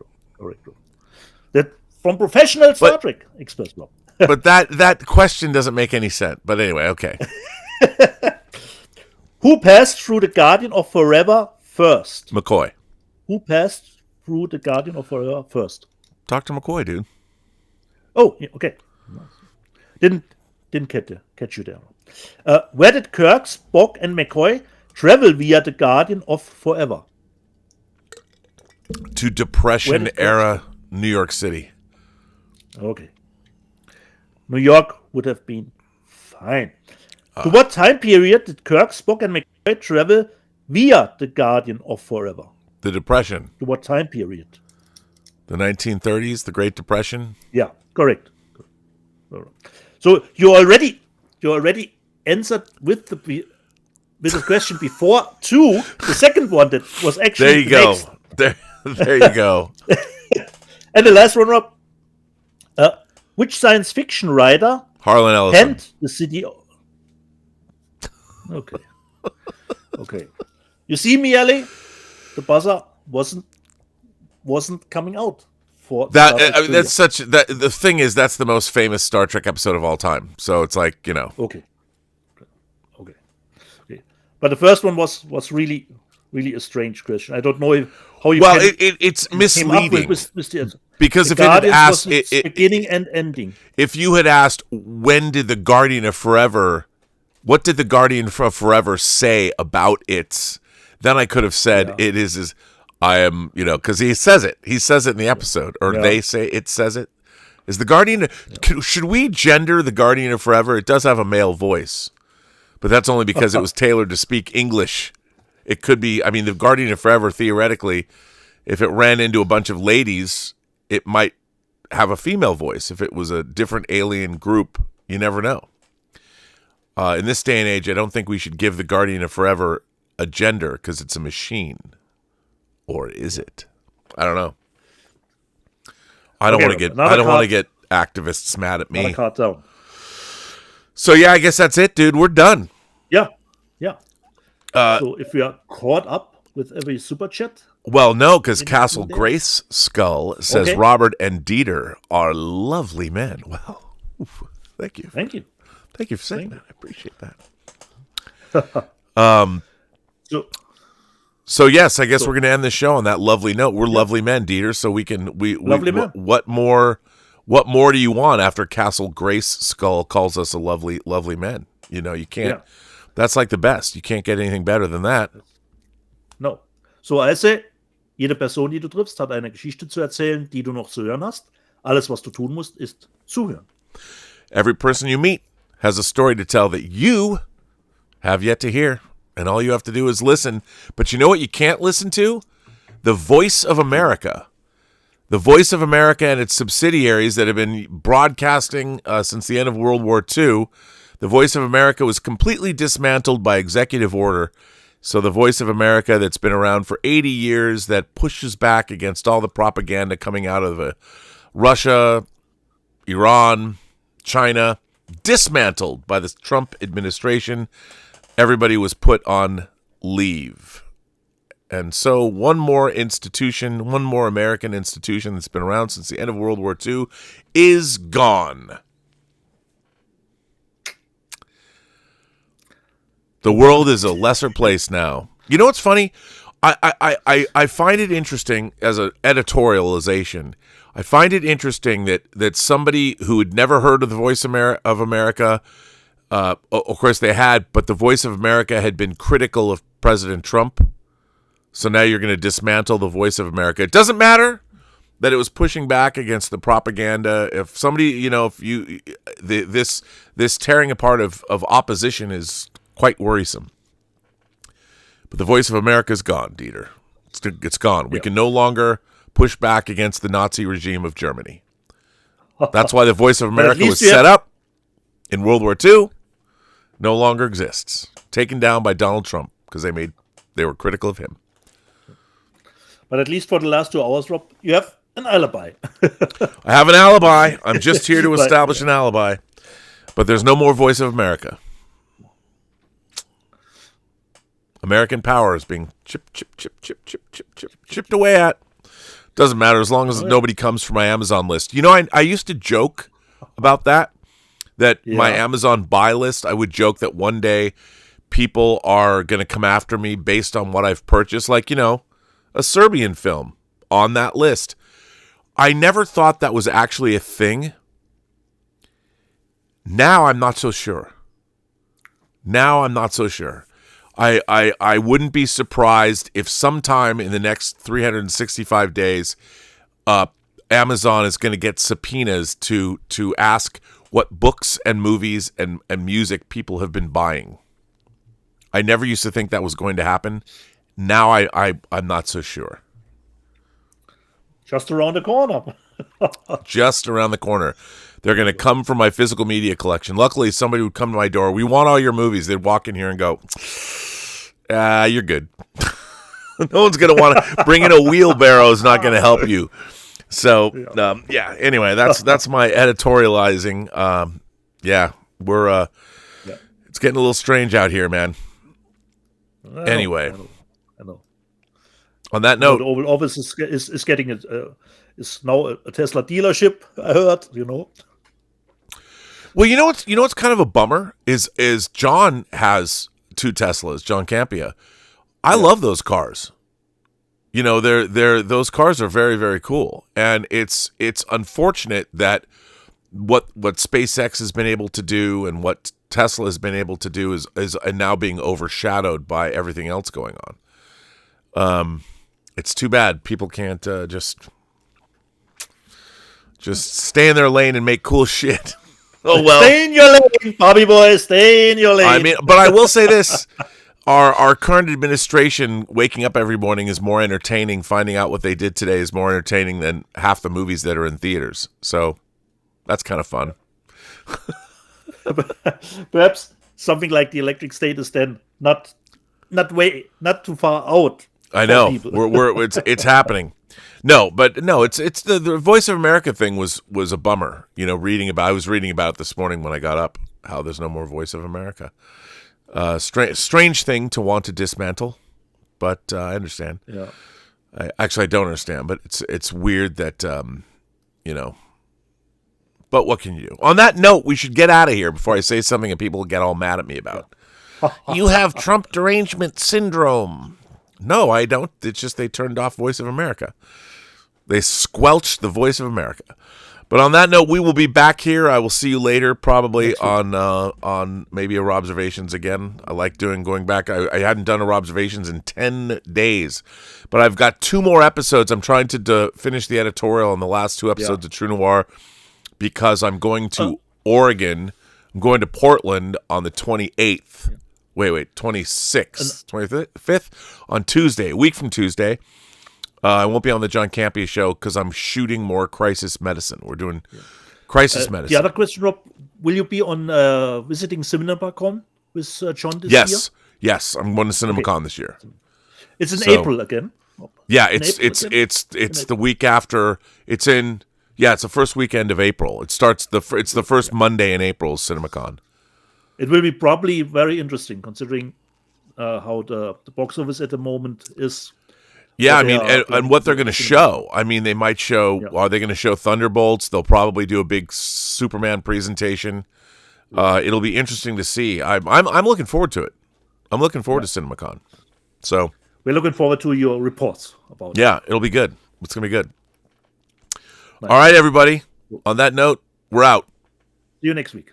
S6: That from professional Star Trek experts.
S5: But that question doesn't make any sense. But anyway, okay.
S6: Who passed through the Guardian of Forever first?
S5: McCoy.
S6: Who passed through the Guardian of Forever first?
S5: Dr. McCoy, dude.
S6: Oh, yeah, okay. Didn't catch you there. Where did Kirk, Spock, and McCoy travel via the Guardian of Forever?
S5: To Depression era New York City.
S6: Okay. New York would have been fine. To what time period did Kirk, Spock, and McCoy travel via the Guardian of Forever?
S5: The Depression.
S6: To what time period?
S5: The 1930s, the Great Depression.
S6: Yeah, correct. So you already answered with the question before to the second one that was actually
S5: There you go.
S6: next.
S5: There you go.
S6: And the last one, Rob. Which science fiction writer
S5: Harlan Ellison.
S6: penned the city? Okay. Okay. You see, Miele, the buzzer wasn't coming out for
S5: That that's such that the thing is that's the most famous Star Trek episode of all time. So it's like, you know.
S6: Okay. But the first one was really a strange question. I don't know how you.
S5: Well,
S6: can
S5: it's
S6: came up
S5: misleading
S6: with the answer.
S5: because
S6: The
S5: if it had
S6: Guardians
S5: asked
S6: was its beginning and ending.
S5: if you had asked when did the Guardian of Forever, what did the Guardian of Forever say about its, then I could have said it is I am, you know, because he says it in the episode, or they say it says it. Is the Guardian? Should we gender the Guardian of Forever? It does have a male voice, but that's only because it was tailored to speak English. It could be. I mean, the Guardian of Forever, theoretically, if it ran into a bunch of ladies, it might have a female voice. If it was a different alien group, you never know. In this day and age, I don't think we should give the Guardian of Forever a gender because it's a machine. Or is it? I don't know. I don't want to get activists mad at me.
S6: Another card down.
S5: So yeah, I guess that's it, dude. We're done.
S6: Yeah. So if we are caught up with every super chat,
S5: Well, no, because Castle Grace Skull says
S6: Okay.
S5: Robert and Dieter are lovely men. Well, thank you.
S6: thank you.
S5: Thank you for saying that. I appreciate that. So yes, I guess we're going to end the show on that lovely note. We're lovely men, Dieter. So we
S6: Lovely men.
S5: What more do you want after Castle Grace Skull calls us a lovely men? You know, you can't.
S6: Yeah.
S5: That's like the best. You can't get anything better than that.
S6: No. So also, jede Person, die du triffst, hat eine Geschichte zu erzählen, die du noch zu hören hast. Alles, was du tun musst, ist zuhören.
S5: Every person you meet has a story to tell that you have yet to hear. And all you have to do is listen. But you know what you can't listen to? The Voice of America. The Voice of America and its subsidiaries that have been broadcasting since the end of World War II. The Voice of America was completely dismantled by executive order. So the Voice of America that's been around for 80 years, that pushes back against all the propaganda coming out of Russia, Iran, China, dismantled by the Trump administration. Everybody was put on leave. And so one more American institution that's been around since the end of World War II is gone. The world is a lesser place now. You know what's funny? I find it interesting as an editorialization. I find it interesting that somebody who had never heard of the Voice of America, of course they had, but the Voice of America had been critical of President Trump. So now you're going to dismantle the Voice of America. It doesn't matter that it was pushing back against the propaganda. If somebody, you know, this tearing apart of opposition is quite worrisome. But the Voice of America is gone, Dieter. It's gone. We can no longer push back against the Nazi regime of Germany. That's why the Voice of America was set up in World War II. No longer exists. Taken down by Donald Trump because they were critical of him.
S6: But at least for the last 2 hours, Rob, you have an alibi.
S5: I have an alibi. I'm just here to establish an alibi. But there's no more Voice of America. American power is being chipped away at. Doesn't matter as long as nobody comes from my Amazon list. You know, I used to joke about that my Amazon buy list, I would joke that one day people are going to come after me based on what I've purchased. Like, you know, a Serbian film on that list. I never thought that was actually a thing. Now I'm not so sure. I wouldn't be surprised if sometime in the next 365 days, Amazon is going to get subpoenas to ask what books and movies and music people have been buying. I never used to think that was going to happen. Now I'm not so sure.
S6: Just around the corner.
S5: Just around the corner. They're going to come from my physical media collection. Luckily, somebody would come to my door. We want all your movies. They'd walk in here and go, you're good. No one's going to want to bring in a wheelbarrow. Is not going to help you. So, anyway, that's my editorializing. We're it's getting a little strange out here, man. Anyway.
S6: I know.
S5: On that note,
S6: the Oval Office is getting is now a Tesla dealership. I heard,
S5: Well, you know what's kind of a bummer is John has 2 Teslas, John Campia. I love those cars. Those cars are very, very cool, and it's unfortunate that what SpaceX has been able to do and what Tesla has been able to do is now being overshadowed by everything else going on. It's too bad people can't just stay in their lane and make cool shit. Oh well,
S6: stay in your lane, Bobby boy. Stay in your lane.
S5: I mean, but I will say this: our current administration waking up every morning is more entertaining. Finding out what they did today is more entertaining than half the movies that are in theaters. So that's kind of fun.
S6: Perhaps something like the electric state is then not too far out.
S5: I know it's happening. No, it's the Voice of America thing was a bummer. I was reading about it this morning when I got up. How there's no more Voice of America. Strange thing to want to dismantle, but I understand.
S6: Yeah.
S5: I don't understand, but it's weird that But what can you do? On that note, we should get out of here before I say something that people get all mad at me about. You have Trump derangement syndrome. No, I don't. It's just they turned off Voice of America. They squelched the Voice of America. But on that note, we will be back here. I will see you later, probably on maybe a Robservations again. I like going back. I hadn't done a Robservations in 10 days. But I've got 2 more episodes. I'm trying to finish the editorial on the last 2 episodes of True Noir because I'm going to Oregon. I'm going to Portland on the 28th. Yeah. Wait, 26th, 25th on Tuesday, a week from Tuesday. I won't be on the John Campia show because I'm shooting more crisis medicine. We're doing crisis medicine.
S6: The other question, Rob, will you be on visiting CinemaCon with John this year?
S5: Yes, I'm going to CinemaCon this year.
S6: It's in April again.
S5: Yeah, it's the week after. It's the first weekend of April. It's the first Monday in April, CinemaCon.
S6: It will be probably very interesting considering how the box office at the moment is.
S5: Yeah, I mean, and what they're going to show. I mean, they might show. Yeah. Are they going to show Thunderbolts? They'll probably do a big Superman presentation. It'll be interesting to see. I'm looking forward to it. I'm looking forward to CinemaCon. So
S6: we're looking forward to your reports about it.
S5: Yeah, it'll be good. It's going to be good. Nice. All right, everybody. On that note, we're out.
S6: See you next week.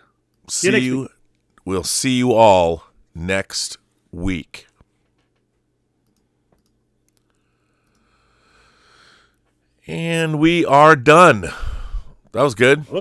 S5: We'll see you all next week. And we are done. That was good.